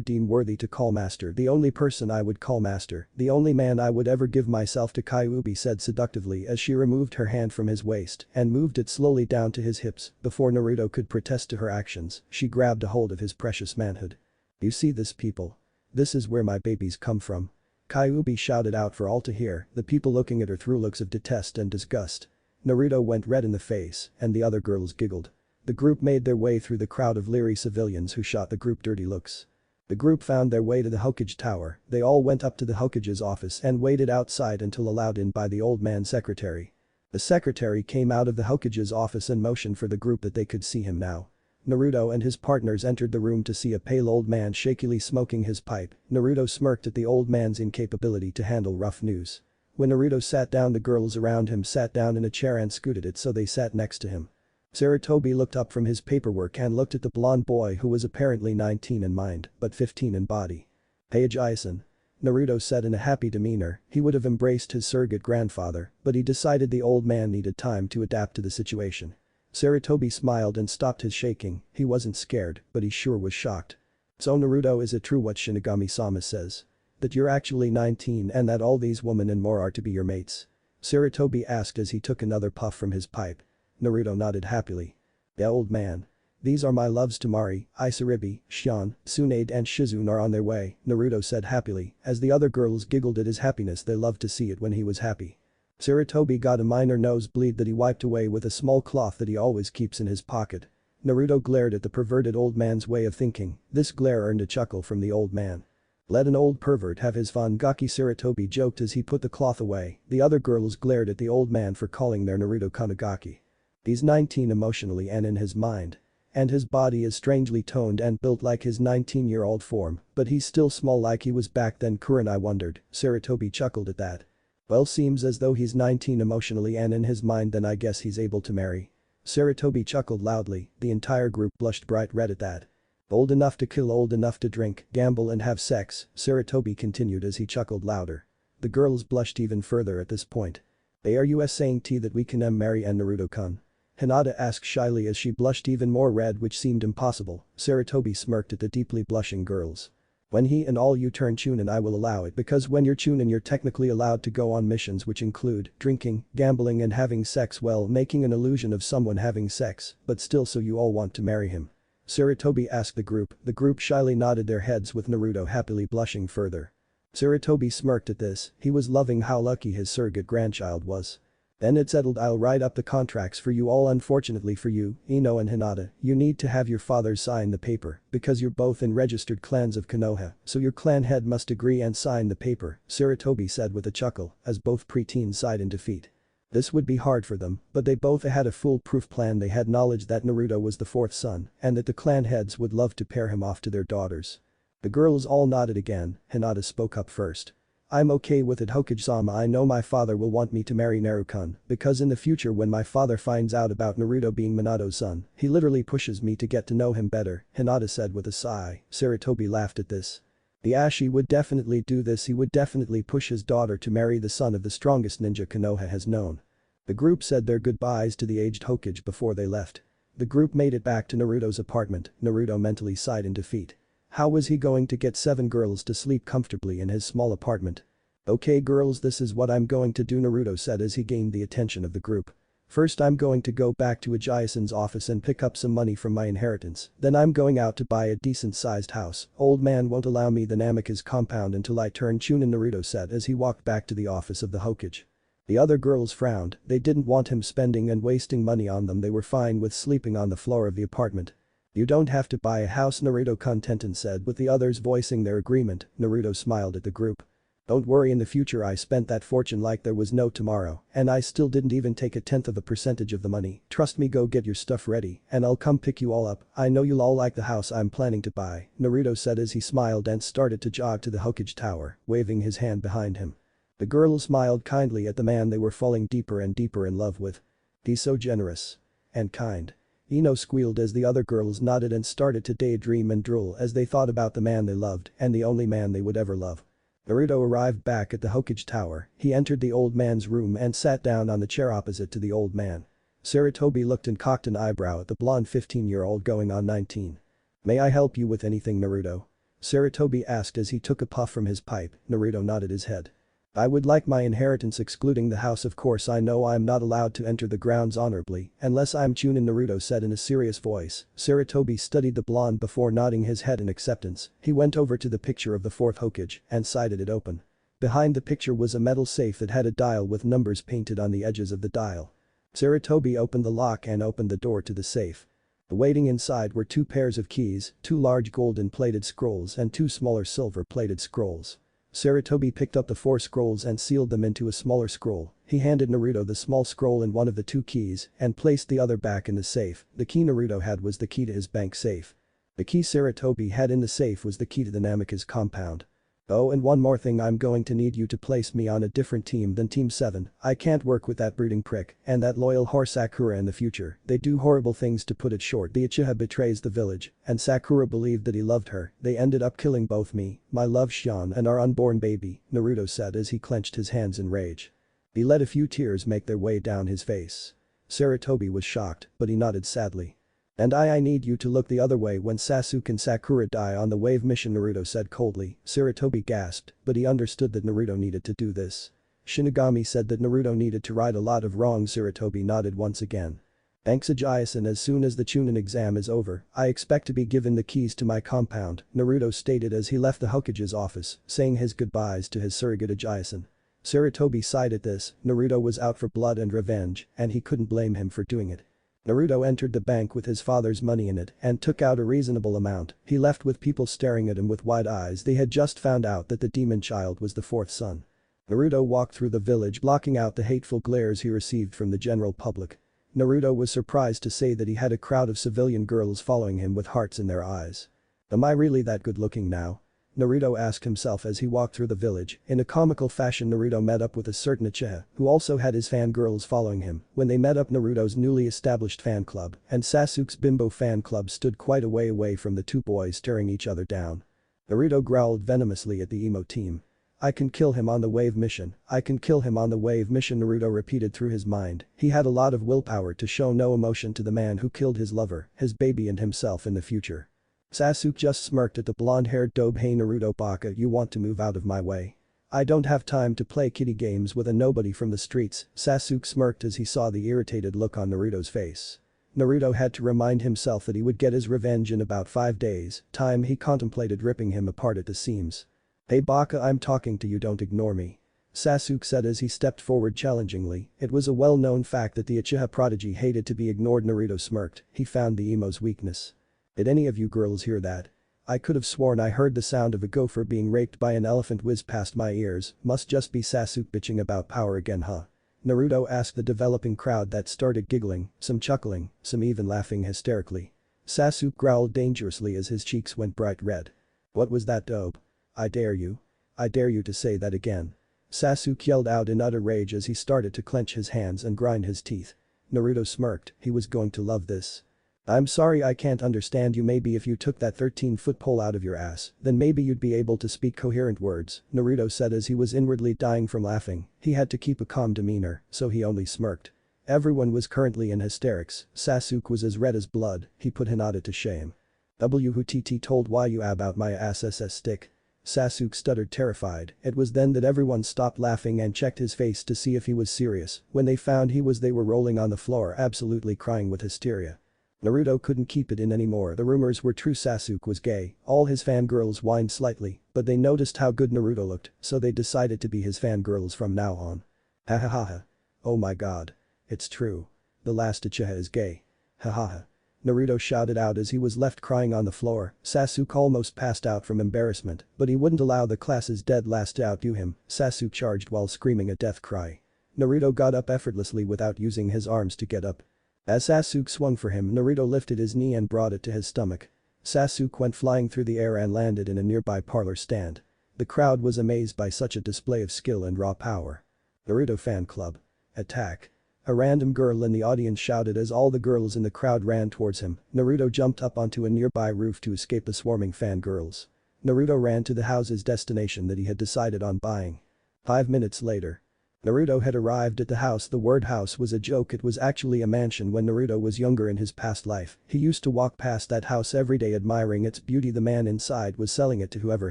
deem worthy to call master, the only person I would call master, the only man I would ever give myself to, Kyuubi said seductively as she removed her hand from his waist and moved it slowly down to his hips. Before Naruto could protest to her actions, she grabbed a hold of his precious manhood. You see this, people? This is where my babies come from. Kyuubi shouted out for all to hear, the people looking at her threw looks of detest and disgust. Naruto went red in the face and the other girls giggled. The group made their way through the crowd of leery civilians who shot the group dirty looks. The group found their way to the Hokage tower. They all went up to the Hokage's office and waited outside until allowed in by the old man secretary. The secretary came out of the Hokage's office and motioned for the group that they could see him now. Naruto and his partners entered the room to see a pale old man shakily smoking his pipe. Naruto smirked at the old man's incapability to handle rough news. When Naruto sat down, the girls around him sat down in a chair and scooted it so they sat next to him. Sarutobi looked up from his paperwork and looked at the blonde boy who was apparently 19 in mind, but 15 in body. "Hey Ajaisen," Naruto said in a happy demeanor. He would have embraced his surrogate grandfather, but he decided the old man needed time to adapt to the situation. Sarutobi smiled and stopped his shaking. He wasn't scared, but he sure was shocked. "So Naruto, is it true what Shinigami-sama says? That you're actually 19 and that all these women and more are to be your mates?" Sarutobi asked as he took another puff from his pipe. Naruto nodded happily. "Yeah, old man. These are my loves Temari, Isaribi, Shion, Tsunade and Shizune are on their way," Naruto said happily. As the other girls giggled at his happiness, they loved to see it when he was happy. Sarutobi got a minor nosebleed that he wiped away with a small cloth that he always keeps in his pocket. Naruto glared at the perverted old man's way of thinking. This glare earned a chuckle from the old man. "Let an old pervert have his fun," Sarutobi joked as he put the cloth away. The other girls glared at the old man for calling their Naruto Kanagaki. He's 19 emotionally and in his mind. And his body is strangely toned and built like his 19-year-old form, but he's still small like he was back then. I wondered. Sarutobi chuckled at that. "Well, seems as though he's 19 emotionally and in his mind, then I guess he's able to marry." Sarutobi chuckled loudly. The entire group blushed bright red at that. "Old enough to kill, old enough to drink, gamble and have sex," Sarutobi continued as he chuckled louder. The girls blushed even further at this point. "Are you saying that we can marry and Naruto-kun?" Hinata asked shyly as she blushed even more red, which seemed impossible. Sarutobi smirked at the deeply blushing girls. "When he and all you turn Chunin, I will allow it, because when you're Chunin you're technically allowed to go on missions which include drinking, gambling and having sex, well, making an illusion of someone having sex, but still, so you all want to marry him?" Sarutobi asked the group. The group shyly nodded their heads with Naruto happily blushing further. Sarutobi smirked at this. He was loving how lucky his surrogate grandchild was. "Then it's settled, I'll write up the contracts for you all. Unfortunately for you, Ino and Hinata, you need to have your father sign the paper, because you're both in registered clans of Konoha, so your clan head must agree and sign the paper," Sarutobi said with a chuckle, as both preteens sighed in defeat. This would be hard for them, but they both had a foolproof plan. They had knowledge that Naruto was the fourth son, and that the clan heads would love to pair him off to their daughters. The girls all nodded again. Hinata spoke up first. "I'm okay with it, Hokage-sama. I know my father will want me to marry Naruto-kun, because in the future when my father finds out about Naruto being Minato's son, he literally pushes me to get to know him better," Hinata said with a sigh. Sarutobi laughed at this. "The Ashi would definitely do this. He would definitely push his daughter to marry the son of the strongest ninja Konoha has known." The group said their goodbyes to the aged Hokage before they left. The group made it back to Naruto's apartment. Naruto mentally sighed in defeat. How was he going to get 7 girls to sleep comfortably in his small apartment? "Okay girls, this is what I'm going to do," Naruto said as he gained the attention of the group. "First I'm going to go back to Ajaisen's office and pick up some money from my inheritance. Then I'm going out to buy a decent-sized house. Old man won't allow me the Namikaze compound until I turn Chunin," Naruto said as he walked back to the office of the Hokage. The other girls frowned. They didn't want him spending and wasting money on them. They were fine with sleeping on the floor of the apartment. "You don't have to buy a house," Naruto Tenten said, with the others voicing their agreement. Naruto smiled at the group. Don't worry, in the future I spent that fortune like there was no tomorrow, and I still didn't even take a tenth of a percentage of the money. Trust me, go get your stuff ready, and I'll come pick you all up. I know you'll all like the house I'm planning to buy," Naruto said as he smiled and started to jog to the Hokage Tower, waving his hand behind him. The girls smiled kindly at the man they were falling deeper and deeper in love with. "He's so generous. And kind." Ino squealed as the other girls nodded and started to daydream and drool as they thought about the man they loved and the only man they would ever love. Naruto arrived back at the Hokage Tower. He entered the old man's room and sat down on the chair opposite to the old man. Sarutobi looked and cocked an eyebrow at the blonde 15-year-old going on 19. "May I help you with anything, Naruto?" Sarutobi asked as he took a puff from his pipe. Naruto nodded his head. "I would like my inheritance excluding the house. Of course I know I'm not allowed to enter the grounds honorably unless I'm Chunin," Naruto said in a serious voice. Sarutobi studied the blonde before nodding his head in acceptance. He went over to the picture of the fourth Hokage and sighted it open. Behind the picture was a metal safe that had a dial with numbers painted on the edges of the dial. Sarutobi opened the lock and opened the door to the safe. Waiting inside were 2 pairs of keys, 2 large golden-plated scrolls and 2 smaller silver-plated scrolls. Sarutobi picked up the 4 scrolls and sealed them into a smaller scroll. He handed Naruto the small scroll and one of the 2 keys and placed the other back in the safe. The key Naruto had was the key to his bank safe. The key Sarutobi had in the safe was the key to the Namikaze compound. "Oh, and one more thing, I'm going to need you to place me on a different team than Team 7. I can't work with that brooding prick and that loyal whore Sakura in the future. They do horrible things. To put it short, the Uchiha betrays the village and Sakura believed that he loved her. They ended up killing both me, my love Shion, and our unborn baby," Naruto said as he clenched his hands in rage. He let a few tears make their way down his face. Sarutobi was shocked, but he nodded sadly. "And I need you to look the other way when Sasuke and Sakura die on the wave mission," Naruto said coldly. Sarutobi gasped, but he understood that Naruto needed to do this. Shinigami said that Naruto needed to right a lot of wrongs. Sarutobi nodded once again. "Thanks, Ajayasen. As soon as the Chunin exam is over, I expect to be given the keys to my compound," Naruto stated as he left the Hokage's office, saying his goodbyes to his surrogate Ajayasen. Sarutobi sighed at this. Naruto was out for blood and revenge, and he couldn't blame him for doing it. Naruto entered the bank with his father's money in it and took out a reasonable amount. He left with people staring at him with wide eyes. They had just found out that the demon child was the 4th son. Naruto walked through the village, blocking out the hateful glares he received from the general public. Naruto was surprised to say that he had a crowd of civilian girls following him with hearts in their eyes. "Am I really that good looking now?" Naruto asked himself as he walked through the village. In a comical fashion, Naruto met up with a certain Uchiha who also had his fangirls following him. When they met up, Naruto's newly established fan club and Sasuke's bimbo fan club stood quite a way away from the 2 boys, staring each other down. Naruto growled venomously at the emo team. "I can kill him on the wave mission. I can kill him on the wave mission," Naruto repeated through his mind. He had a lot of willpower to show no emotion to the man who killed his lover, his baby and himself in the future. Sasuke just smirked at the blonde-haired dobe. "Hey Naruto baka, you want to move out of my way? I don't have time to play kiddie games with a nobody from the streets." Sasuke smirked as he saw the irritated look on Naruto's face. Naruto had to remind himself that he would get his revenge in about 5 days. Time he contemplated ripping him apart at the seams. "Hey baka, I'm talking to you, don't ignore me," Sasuke said as he stepped forward challengingly. It was a well-known fact that the Uchiha prodigy hated to be ignored. Naruto smirked. He found the emo's weakness. "Did any of you girls hear that? I could have sworn I heard the sound of a gopher being raped by an elephant whiz past my ears. Must just be Sasuke bitching about power again, huh?" Naruto asked the developing crowd that started giggling, some chuckling, some even laughing hysterically. Sasuke growled dangerously as his cheeks went bright red. "What was that, dope? I dare you. I dare you to say that again." Sasuke yelled out in utter rage as he started to clench his hands and grind his teeth. Naruto smirked. He was going to love this. "I'm sorry I can't understand you. Maybe if you took that 13-foot pole out of your ass, then maybe you'd be able to speak coherent words," Naruto said as he was inwardly dying from laughing. He had to keep a calm demeanor, so he only smirked. Everyone was currently in hysterics. Sasuke was as red as blood. He put Hinata to shame. "Who told you about my SSS stick?" Sasuke stuttered, terrified. It was then that everyone stopped laughing and checked his face to see if he was serious. When they found they were rolling on the floor, absolutely crying with hysteria. Naruto couldn't keep it in anymore. The rumors were true. Sasuke was gay. All his fangirls whined slightly, but they noticed how good Naruto looked, so they decided to be his fangirls from now on. Ha ha ha ha. Oh my god. It's true. The last Uchiha is gay. Ha ha ha. Naruto shouted out as he was left crying on the floor. Sasuke almost passed out from embarrassment, but he wouldn't allow the class's dead last to outdo him. Sasuke charged while screaming a death cry. Naruto got up effortlessly without using his arms to get up. As Sasuke swung for him, Naruto lifted his knee and brought it to his stomach. Sasuke went flying through the air and landed in a nearby parlor stand. The crowd was amazed by such a display of skill and raw power. Naruto Fan Club. Attack. A random girl in the audience shouted as all the girls in the crowd ran towards him. Naruto jumped up onto a nearby roof to escape the swarming fangirls. Naruto ran to the house's destination that he had decided on buying. 5 minutes later. Naruto had arrived at the house. The word house was a joke. It was actually a mansion. When Naruto was younger in his past life, he used to walk past that house every day admiring its beauty. The man inside was selling it to whoever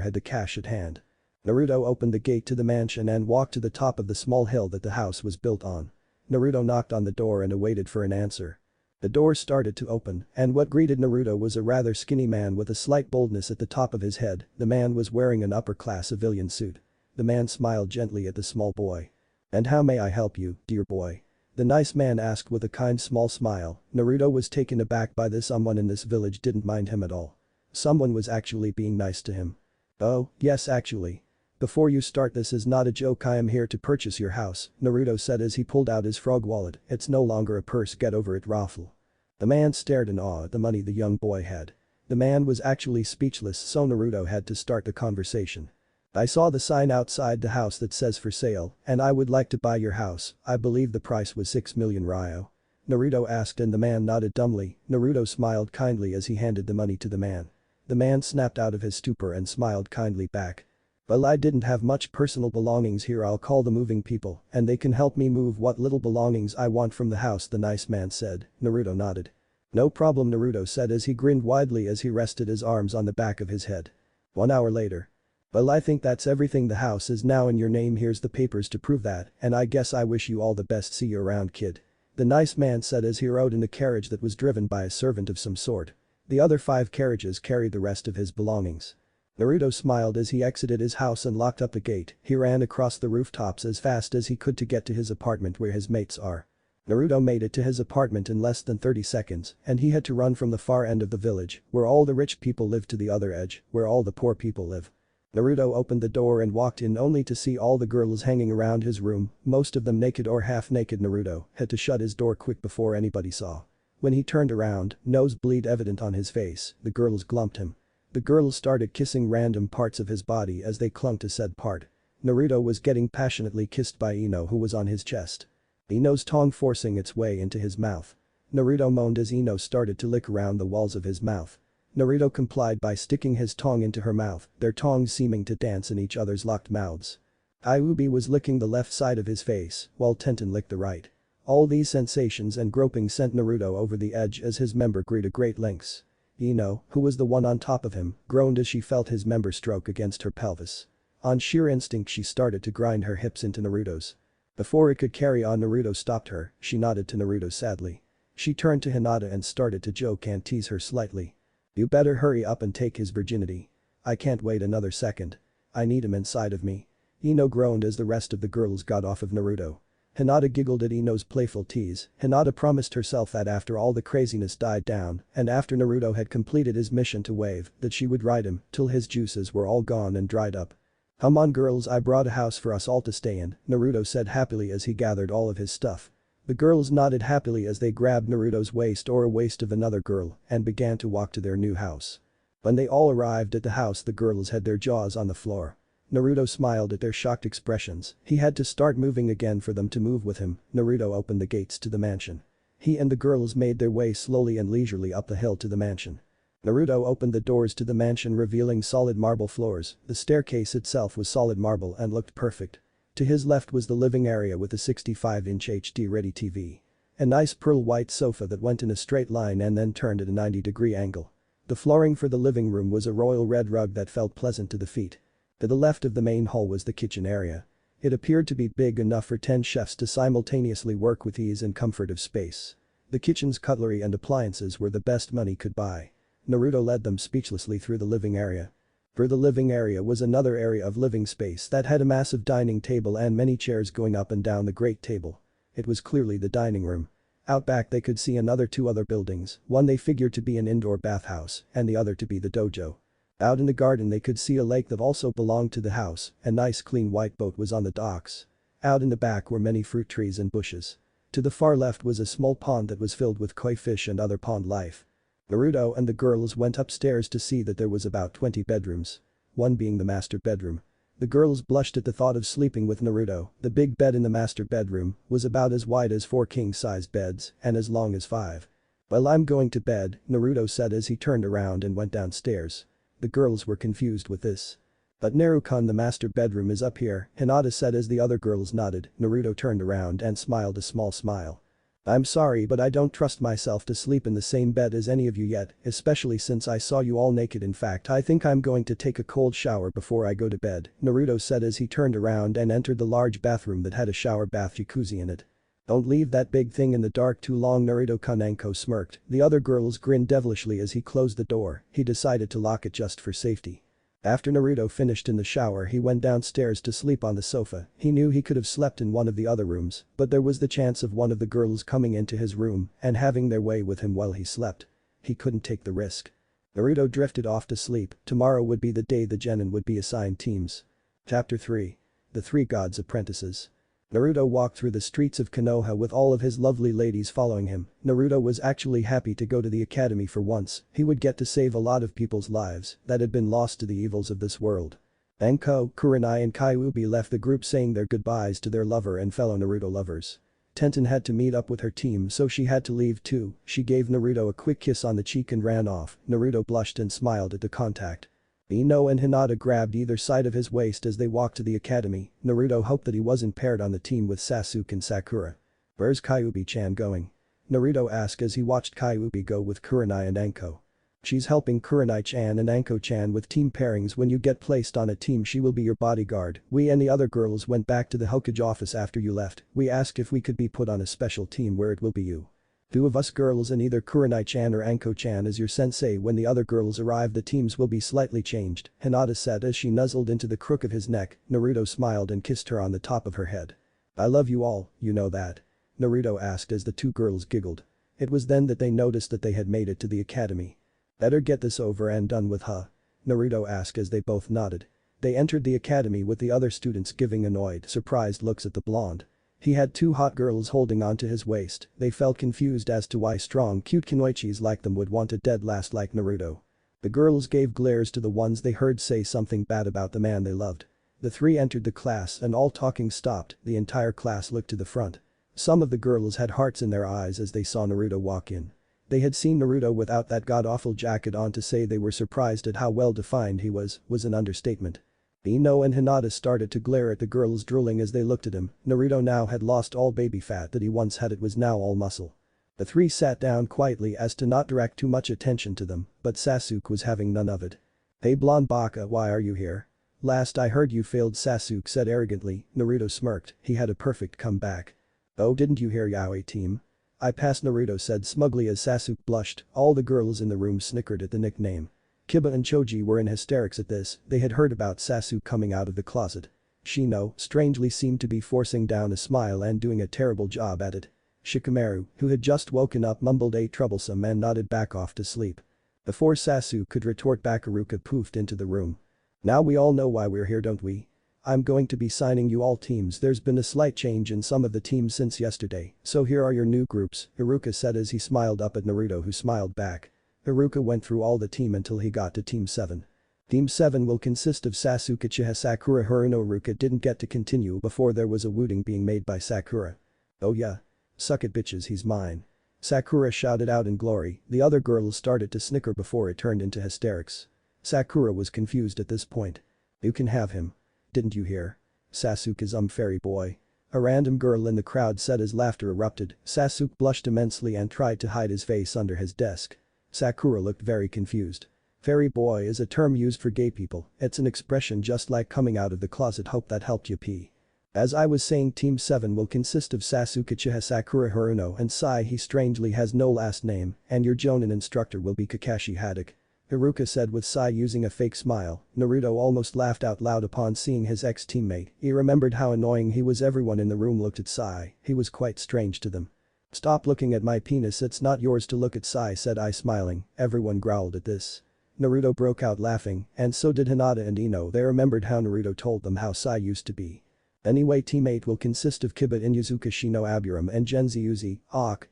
had the cash at hand. Naruto opened the gate to the mansion and walked to the top of the small hill that the house was built on. Naruto knocked on the door and awaited for an answer. The door started to open, and what greeted Naruto was a rather skinny man with a slight baldness at the top of his head. The man was wearing an upper-class civilian suit. The man smiled gently at the small boy. "And how may I help you, dear boy?" The nice man asked with a kind small smile. Naruto was taken aback by this. Someone in this village didn't mind him at all. Someone was actually being nice to him. "Oh, yes actually. Before you start, this is not a joke. I am here to purchase your house," Naruto said as he pulled out his frog wallet. "It's no longer a purse, get over it, Raffle." The man stared in awe at the money the young boy had. The man was actually speechless, so Naruto had to start the conversation. "I saw the sign outside the house that says for sale, and I would like to buy your house. I believe the price was 6 million ryo." Naruto asked and the man nodded dumbly. Naruto smiled kindly as he handed the money to the man. The man snapped out of his stupor and smiled kindly back. "Well, I didn't have much personal belongings here. I'll call the moving people and they can help me move what little belongings I want from the house," the nice man said. Naruto nodded. "No problem," Naruto said as he grinned widely as he rested his arms on the back of his head. 1 hour later. "Well, I think that's everything. The house is now in your name. Here's the papers to prove that, and I guess I wish you all the best. See you around, kid," the nice man said as he rode in a carriage that was driven by a servant of some sort. The other 5 carriages carried the rest of his belongings. Naruto smiled as he exited his house and locked up the gate. He ran across the rooftops as fast as he could to get to his apartment where his mates are. Naruto made it to his apartment in less than 30 seconds, and he had to run from the far end of the village, where all the rich people live, to the other edge, where all the poor people live. Naruto opened the door and walked in only to see all the girls hanging around his room, most of them naked or half naked. Naruto had to shut his door quick before anybody saw. When he turned around, nosebleed evident on his face, the girls glumped him. The girls started kissing random parts of his body as they clung to said part. Naruto was getting passionately kissed by Ino, who was on his chest. Ino's tongue forcing its way into his mouth. Naruto moaned as Ino started to lick around the walls of his mouth. Naruto complied by sticking his tongue into her mouth, their tongues seeming to dance in each other's locked mouths. Kyuubi was licking the left side of his face, while Tenten licked the right. All these sensations and groping sent Naruto over the edge as his member grew to great lengths. Ino, who was the one on top of him, groaned as she felt his member stroke against her pelvis. On sheer instinct she started to grind her hips into Naruto's. Before it could carry on, Naruto stopped her. She nodded to Naruto sadly. She turned to Hinata and started to joke and tease her slightly. "You better hurry up and take his virginity. I can't wait another second. I need him inside of me." Ino groaned as the rest of the girls got off of Naruto. Hinata giggled at Ino's playful tease. Hinata promised herself that after all the craziness died down and after Naruto had completed his mission to wave, that she would ride him till his juices were all gone and dried up. "Come on girls, I brought a house for us all to stay in," Naruto said happily as he gathered all of his stuff. The girls nodded happily as they grabbed Naruto's waist or a waist of another girl and began to walk to their new house. When they all arrived at the house, the girls had their jaws on the floor. Naruto smiled at their shocked expressions. He had to start moving again for them to move with him. Naruto opened the gates to the mansion. He and the girls made their way slowly and leisurely up the hill to the mansion. Naruto opened the doors to the mansion, revealing solid marble floors. The staircase itself was solid marble and looked perfect. To his left was the living area with a 65-inch HD-ready TV. A nice pearl white sofa that went in a straight line and then turned at a 90-degree angle. The flooring for the living room was a royal red rug that felt pleasant to the feet. To the left of the main hall was the kitchen area. It appeared to be big enough for 10 chefs to simultaneously work with ease and comfort of space. The kitchen's cutlery and appliances were the best money could buy. Naruto led them speechlessly through the living area. Through the living area was another area of living space that had a massive dining table and many chairs going up and down the great table. It was clearly the dining room. Out back they could see another two other buildings, one they figured to be an indoor bathhouse and the other to be the dojo. Out in the garden they could see a lake that also belonged to the house, a nice clean white boat was on the docks. Out in the back were many fruit trees and bushes. To the far left was a small pond that was filled with koi fish and other pond life. Naruto and the girls went upstairs to see that there was about 20 bedrooms. One being the master bedroom. The girls blushed at the thought of sleeping with Naruto. The big bed in the master bedroom was about as wide as 4 king-sized beds and as long as 5. "Well, I'm going to bed," Naruto said as he turned around and went downstairs. The girls were confused with this. "But Naruto-kun, the master bedroom is up here," Hinata said as the other girls nodded. Naruto turned around and smiled a small smile. "I'm sorry but I don't trust myself to sleep in the same bed as any of you yet, especially since I saw you all naked. In fact, I think I'm going to take a cold shower before I go to bed," Naruto said as he turned around and entered the large bathroom that had a shower bath jacuzzi in it. "Don't leave that big thing in the dark too long, Naruto-kun," Anko smirked. The other girls grinned devilishly as he closed the door. He decided to lock it just for safety. After Naruto finished in the shower he went downstairs to sleep on the sofa. He knew he could have slept in one of the other rooms, but there was the chance of one of the girls coming into his room and having their way with him while he slept. He couldn't take the risk. Naruto drifted off to sleep. Tomorrow would be the day the genin would be assigned teams. Chapter 3. The Three Gods' Apprentices. Naruto walked through the streets of Konoha with all of his lovely ladies following him. Naruto was actually happy to go to the academy for once. He would get to save a lot of people's lives that had been lost to the evils of this world. Anko, Kurenai and Kyuubi left the group saying their goodbyes to their lover and fellow Naruto lovers. Tenten had to meet up with her team so she had to leave too. She gave Naruto a quick kiss on the cheek and ran off. Naruto blushed and smiled at the contact. Ino and Hinata grabbed either side of his waist as they walked to the academy. Naruto hoped that he wasn't paired on the team with Sasuke and Sakura. "Where's Kyuubi-chan going?" Naruto asked as he watched Kyuubi go with Kurenai and Anko. "She's helping Kurenai-chan and Anko-chan with team pairings. When you get placed on a team she will be your bodyguard. We and the other girls went back to the Hokage office after you left. We asked if we could be put on a special team where it will be you. 2 of us girls and either Kurenai-chan or Anko-chan as your sensei. When the other girls arrive the teams will be slightly changed," Hinata said as she nuzzled into the crook of his neck. Naruto smiled and kissed her on the top of her head. "I love you all, you know that?" Naruto asked as the 2 girls giggled. It was then that they noticed that they had made it to the academy. "Better get this over and done with, huh?" Naruto asked as they both nodded. They entered the academy with the other students giving annoyed, surprised looks at the blonde. He had 2 hot girls holding onto his waist. They felt confused as to why strong cute kunoichis like them would want a dead last like Naruto. The girls gave glares to the ones they heard say something bad about the man they loved. The 3 entered the class and all talking stopped. The entire class looked to the front. Some of the girls had hearts in their eyes as they saw Naruto walk in. They had seen Naruto without that god-awful jacket on. To say they were surprised at how well defined he was an understatement. Ino and Hinata started to glare at the girls drooling as they looked at him. Naruto now had lost all baby fat that he once had, it was now all muscle. The 3 sat down quietly as to not direct too much attention to them, but Sasuke was having none of it. "Hey blonde baka, why are you here? Last I heard you failed," Sasuke said arrogantly. Naruto smirked, he had a perfect comeback. "Oh, didn't you hear, Yaoi team? I passed," Naruto said smugly as Sasuke blushed. All the girls in the room snickered at the nickname. Kiba and Choji were in hysterics at this. They had heard about Sasuke coming out of the closet. Shino, strangely, seemed to be forcing down a smile and doing a terrible job at it. Shikamaru, who had just woken up, mumbled a troublesome and nodded back off to sleep. Before Sasuke could retort back, Iruka poofed into the room. "Now we all know why we're here, don't we? I'm going to be signing you all teams. There's been a slight change in some of the teams since yesterday, so here are your new groups," Iruka said as he smiled up at Naruto, who smiled back. Iruka went through all the team until he got to Team 7. Team 7 will consist of Sasuke, Uchiha, Sakura, Haruno. Iruka didn't get to continue before there was a wooing being made by Sakura. "Oh yeah? Suck it bitches, he's mine." Sakura shouted out in glory. The other girls started to snicker before it turned into hysterics. Sakura was confused at this point. "You can have him. Didn't you hear? Sasuke is fairy boy." A random girl in the crowd said as laughter erupted. Sasuke blushed immensely and tried to hide his face under his desk. Sakura looked very confused. "Fairy boy is a term used for gay people. It's an expression just like coming out of the closet. Hope that helped you pee. As I was saying, Team 7 will consist of Sasuke, Uchiha, Sakura, Haruno and Sai. He strangely has no last name, and your Jonin instructor will be Kakashi Haddock," Iruka said with Sai using a fake smile. Naruto almost laughed out loud upon seeing his ex-teammate. He remembered how annoying he was. Everyone in the room looked at Sai. He was quite strange to them. Stop looking at my penis, it's not yours to look at, Sai said I smiling. Everyone growled at this. Naruto broke out laughing, and so did Hinata and Ino. They remembered how Naruto told them how Sai used to be. Anyway, team 8 will consist of Kiba Inuzuka Shino Aburam and Genzi Uzi.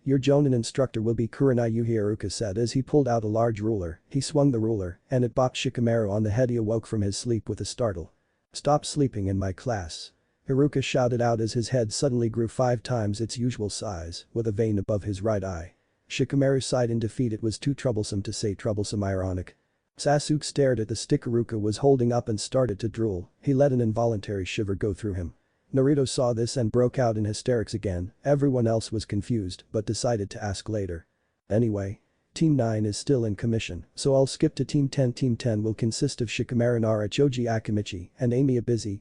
Your Jonin instructor will be Kurenai Yuhi Iruka said as he pulled out a large ruler. He swung the ruler, and it bopped Shikamaru on the head. He awoke from his sleep with a startle. Stop sleeping in my class. Iruka shouted out as his head suddenly grew 5 times its usual size, with a vein above his right eye. Shikamaru sighed in defeat. It was too troublesome to say troublesome ironic. Sasuke stared at the stick Iruka was holding up and started to drool. He let an involuntary shiver go through him. Naruto saw this and broke out in hysterics again. Everyone else was confused but decided to ask later. Anyway. Team 9 is still in commission, so I'll skip to Team 10. Team 10 will consist of Shikamaru Nara Choji Akimichi and Amy Abizi.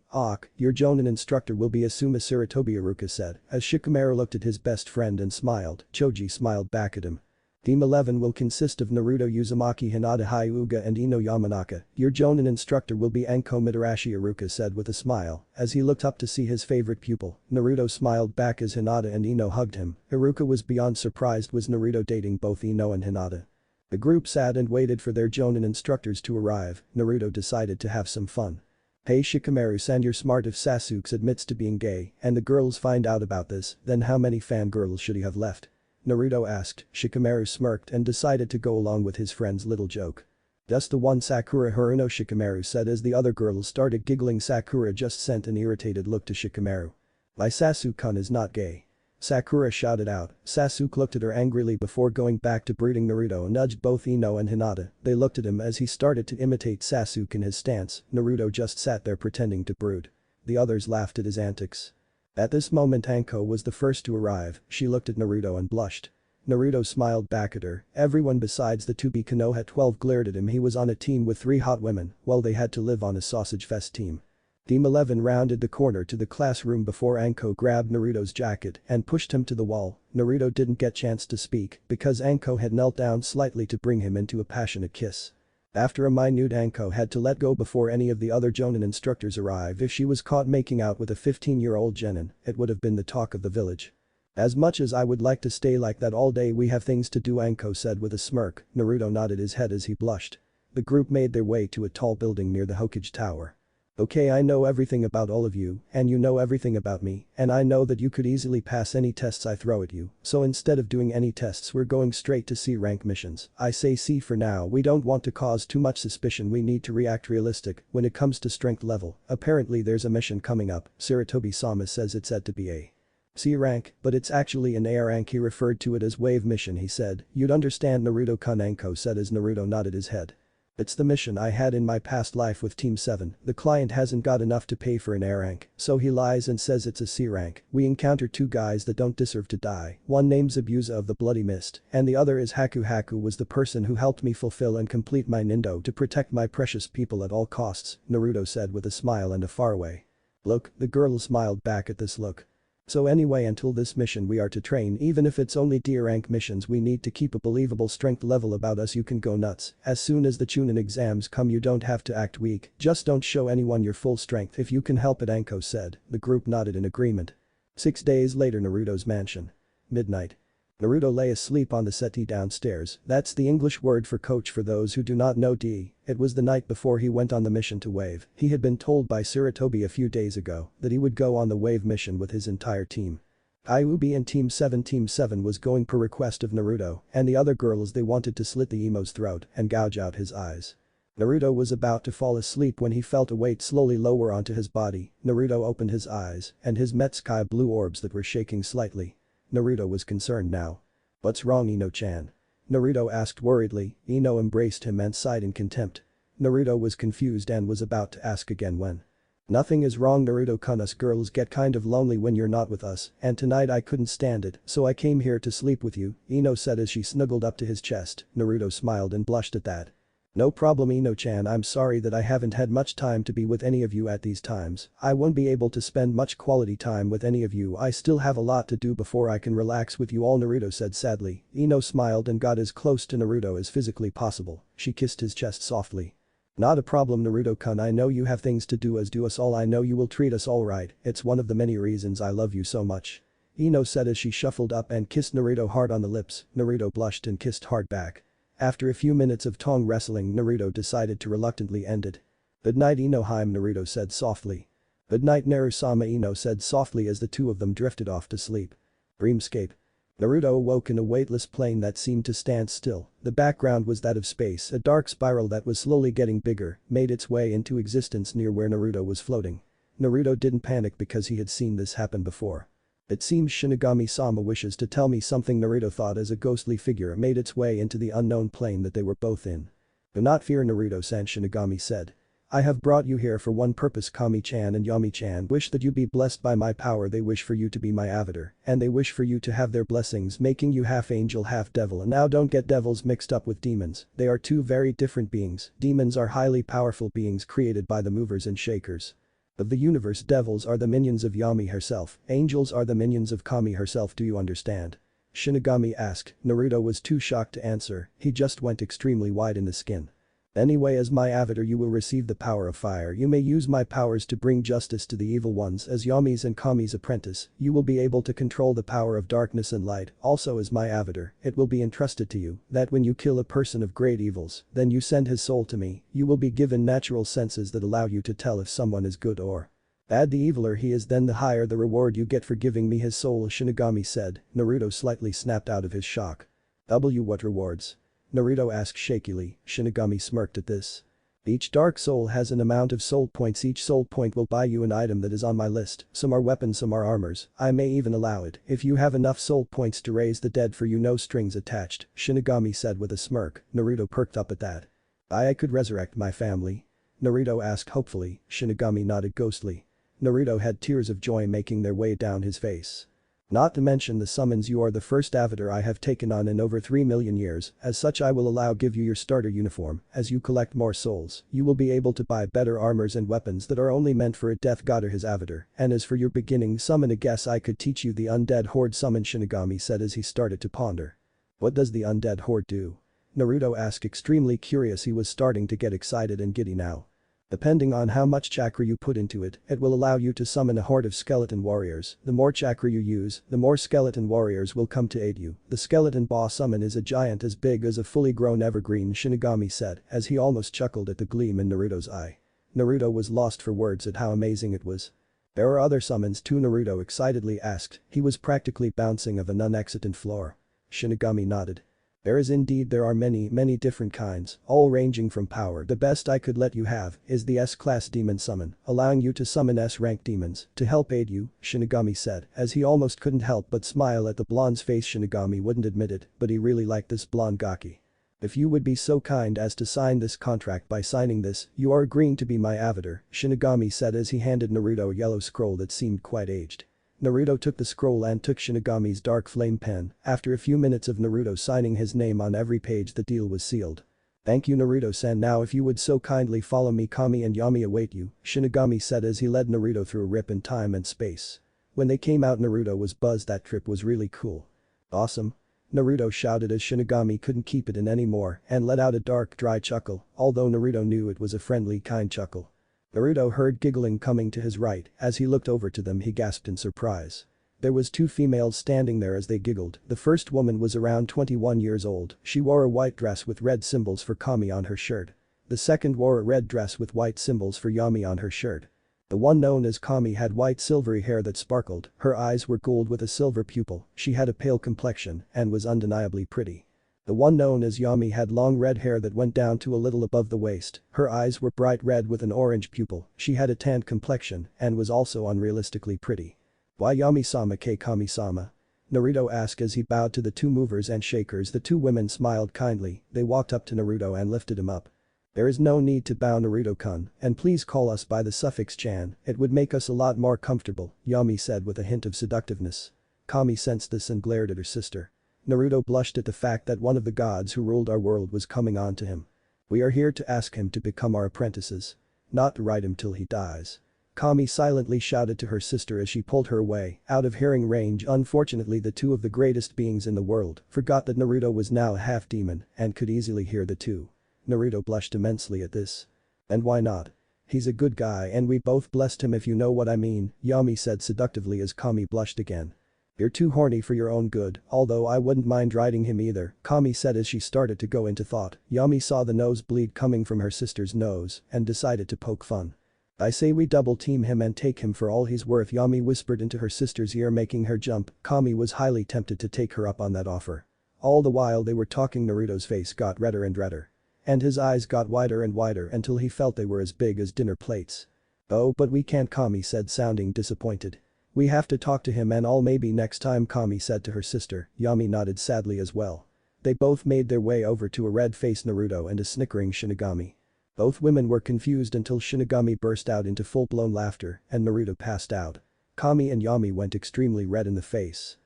Your Jonin instructor will be Asuma Sarutobi Iruka said as Shikamaru looked at his best friend and smiled. Choji smiled back at him. Team 11 will consist of Naruto Uzumaki Hinata Hyuga and Ino Yamanaka. Your Jonin instructor will be Anko Mitarashi Iruka said with a smile as he looked up to see his favorite pupil. Naruto smiled back as Hinata and Ino hugged him. Iruka was beyond surprised. Was Naruto dating both Ino and Hinata? The group sat and waited for their Jonin instructors to arrive. Naruto decided to have some fun. Hey Shikamaru-san, you're smart. If Sasuke admits to being gay and the girls find out about this, then how many fangirls should he have left? Naruto asked. Shikamaru smirked and decided to go along with his friend's little joke. Just the one, Sakura Haruno, Shikamaru said as the other girls started giggling. Sakura just sent an irritated look to Shikamaru. My Sasuke-kun is not gay. Sakura shouted out. Sasuke looked at her angrily before going back to brooding. Naruto nudged both Ino and Hinata. They looked at him as he started to imitate Sasuke in his stance. Naruto just sat there pretending to brood. The others laughed at his antics. At this moment Anko was the first to arrive. She looked at Naruto and blushed. Naruto smiled back at her. Everyone besides the 2B Konoha 12 glared at him. He was on a team with 3 hot women, while they had to live on a sausage fest team. Team 11 rounded the corner to the classroom before Anko grabbed Naruto's jacket and pushed him to the wall. Naruto didn't get chance to speak because Anko had knelt down slightly to bring him into a passionate kiss. After a minute, Anko had to let go before any of the other Jonin instructors arrived. If she was caught making out with a 15-year-old genin, it would have been the talk of the village. As much as I would like to stay like that all day, we have things to do, Anko said with a smirk. Naruto nodded his head as he blushed. The group made their way to a tall building near the Hokage Tower. Okay, I know everything about all of you, and you know everything about me, and I know that you could easily pass any tests I throw at you, so instead of doing any tests we're going straight to C rank missions. I say C for now. We don't want to cause too much suspicion. We need to react realistic when it comes to strength level. Apparently there's a mission coming up. Sarutobi-sama says it's said to be a C rank, but it's actually an A rank. He referred to it as wave mission. He said, you'd understand, Naruto-kun, Anko said as Naruto nodded his head. It's the mission I had in my past life with Team 7. The client hasn't got enough to pay for an A rank, so he lies and says it's a C rank. We encounter 2 guys that don't deserve to die. One name's Abusa of the Bloody Mist, and the other is Haku. Haku was the person who helped me fulfill and complete my Nindo to protect my precious people at all costs, Naruto said with a smile and a faraway look. The girl smiled back at this look. So anyway, until this mission we are to train. Even if it's only D rank missions, we need to keep a believable strength level about us. You can go nuts. As soon as the Chunin exams come, you don't have to act weak, just don't show anyone your full strength if you can help it, Anko said. The group nodded in agreement. 6 days later, Naruto's mansion. Midnight. Naruto lay asleep on the settee downstairs. That's the English word for coach for those who do not know. It was the night before he went on the mission to Wave. He had been told by Sarutobi a few days ago that he would go on the Wave mission with his entire team. Kyuubi and Team 7. Team 7 was going per request of Naruto and the other girls. They wanted to slit the emo's throat and gouge out his eyes. Naruto was about to fall asleep when he felt a weight slowly lower onto his body. Naruto opened his eyes and his met sky blue orbs that were shaking slightly. Naruto was concerned now. What's wrong, Ino-chan? Naruto asked worriedly. Ino embraced him and sighed in contempt. Naruto was confused and was about to ask again when. Nothing is wrong, Naruto-kun. Us girls get kind of lonely when you're not with us, and tonight I couldn't stand it, so I came here to sleep with you, Ino said as she snuggled up to his chest. Naruto smiled and blushed at that. No problem, Ino-chan. I'm sorry that I haven't had much time to be with any of you at these times. I won't be able to spend much quality time with any of you. I still have a lot to do before I can relax with you all, Naruto said sadly. Ino smiled and got as close to Naruto as physically possible. She kissed his chest softly. Not a problem, Naruto-kun. I know you have things to do, as do us all. I know you will treat us all right. It's one of the many reasons I love you so much. Ino said as she shuffled up and kissed Naruto hard on the lips. Naruto blushed and kissed hard back. After a few minutes of tongue wrestling, Naruto decided to reluctantly end it. "Good night Inoheim," Naruto said softly. "Good night Naru-sama," Ino said softly as the two of them drifted off to sleep. Dreamscape. Naruto awoke in a weightless plane that seemed to stand still. The background was that of space, a dark spiral that was slowly getting bigger, made its way into existence near where Naruto was floating. Naruto didn't panic because he had seen this happen before. "It seems Shinigami-sama wishes to tell me something," Naruto thought as a ghostly figure made its way into the unknown plane that they were both in. "Do not fear Naruto-san," Shinigami said. "I have brought you here for one purpose. Kami-chan and Yami-chan wish that you be blessed by my power. They wish for you to be my avatar, and they wish for you to have their blessings, making you half angel half devil. And now don't get devils mixed up with demons, they are two very different beings. Demons are highly powerful beings created by the movers and shakers of the universe. Devils are the minions of Yami herself, angels are the minions of Kami herself. Do you understand?" Shinigami asked. Naruto was too shocked to answer, he just went extremely white in the skin. "Anyway, as my avatar you will receive the power of fire. You may use my powers to bring justice to the evil ones. As Yami's and Kami's apprentice, you will be able to control the power of darkness and light. Also as my avatar, it will be entrusted to you that when you kill a person of great evils, then you send his soul to me. You will be given natural senses that allow you to tell if someone is good or bad. The eviler he is, then the higher the reward you get for giving me his soul," Shinigami said. Naruto slightly snapped out of his shock. What rewards?" Naruto asked shakily. Shinigami smirked at this. "Each dark soul has an amount of soul points. Each soul point will buy you an item that is on my list. Some are weapons, some are armors. I may even allow it if you have enough soul points to raise the dead for you. No strings attached," Shinigami said with a smirk. Naruto perked up at that. I could resurrect my family?" Naruto asked hopefully. Shinigami nodded ghostly. Naruto had tears of joy making their way down his face. "Not to mention the summons. You are the first avatar I have taken on in over 3 million years, as such I will give you your starter uniform. As you collect more souls, you will be able to buy better armors and weapons that are only meant for a death god or his avatar. And as for your beginning summon, I guess I could teach you the undead horde summon," Shinigami said as he started to ponder. "What does the undead horde do?" Naruto asked, extremely curious. He was starting to get excited and giddy now. "Depending on how much chakra you put into it, it will allow you to summon a horde of skeleton warriors. The more chakra you use, the more skeleton warriors will come to aid you. The skeleton boss summon is a giant as big as a fully grown evergreen," Shinigami said as he almost chuckled at the gleam in Naruto's eye. Naruto was lost for words at how amazing it was. "There are other summons too?" Naruto excitedly asked. He was practically bouncing of an unexcitant floor. Shinigami nodded. There are many different kinds, all ranging from power. The best I could let you have is the S-class demon summon, allowing you to summon S-rank demons to help aid you," Shinigami said as he almost couldn't help but smile at the blonde's face. Shinigami wouldn't admit it, but he really liked this blonde gaki. "If you would be so kind as to sign this contract. By signing this, you are agreeing to be my avatar," Shinigami said as he handed Naruto a yellow scroll that seemed quite aged. Naruto took the scroll and took Shinigami's dark flame pen. After a few minutes of Naruto signing his name on every page, the deal was sealed. "Thank you Naruto-san. Now if you would so kindly follow me, Kami and Yami await you," Shinigami said as he led Naruto through a rip in time and space. When they came out, Naruto was buzzed. That trip was really cool. "Awesome," Naruto shouted as Shinigami couldn't keep it in anymore and let out a dark dry chuckle, although Naruto knew it was a friendly kind chuckle. Naruto heard giggling coming to his right. As he looked over to them, he gasped in surprise. There was 2 females standing there as they giggled. The first woman was around 21 years old. She wore a white dress with red symbols for Kami on her shirt. The second wore a red dress with white symbols for Yami on her shirt. The one known as Kami had white silvery hair that sparkled, her eyes were gold with a silver pupil, she had a pale complexion and was undeniably pretty. The one known as Yami had long red hair that went down to a little above the waist, her eyes were bright red with an orange pupil, she had a tanned complexion and was also unrealistically pretty. "Why Yami-sama K Kami-sama?" Naruto asked as he bowed to the 2 movers and shakers. The 2 women smiled kindly, they walked up to Naruto and lifted him up. "There is no need to bow Naruto-kun, and please call us by the suffix chan, it would make us a lot more comfortable," Yami said with a hint of seductiveness. Kami sensed this and glared at her sister. Naruto blushed at the fact that one of the gods who ruled our world was coming on to him. "We are here to ask him to become our apprentices. Not to ride him till he dies," Kami silently shouted to her sister as she pulled her away, out of hearing range. Unfortunately, the 2 of the greatest beings in the world forgot that Naruto was now a half-demon and could easily hear the 2. Naruto blushed immensely at this. "And why not? He's a good guy and we both blessed him, if you know what I mean," Yami said seductively as Kami blushed again. You're too horny for your own good, although I wouldn't mind riding him either, Kami said as she started to go into thought. Yami saw the nosebleed coming from her sister's nose and decided to poke fun. I say we double team him and take him for all he's worth, Yami whispered into her sister's ear, making her jump. Kami was highly tempted to take her up on that offer. All the while they were talking, Naruto's face got redder and redder. And his eyes got wider and wider until he felt they were as big as dinner plates. Oh, but we can't, Kami said, sounding disappointed. We have to talk to him and all, maybe next time, Kami said to her sister. Yami nodded sadly as well. They both made their way over to a red-faced Naruto and a snickering Shinigami. Both women were confused until Shinigami burst out into full-blown laughter and Naruto passed out. Kami and Yami went extremely red in the face.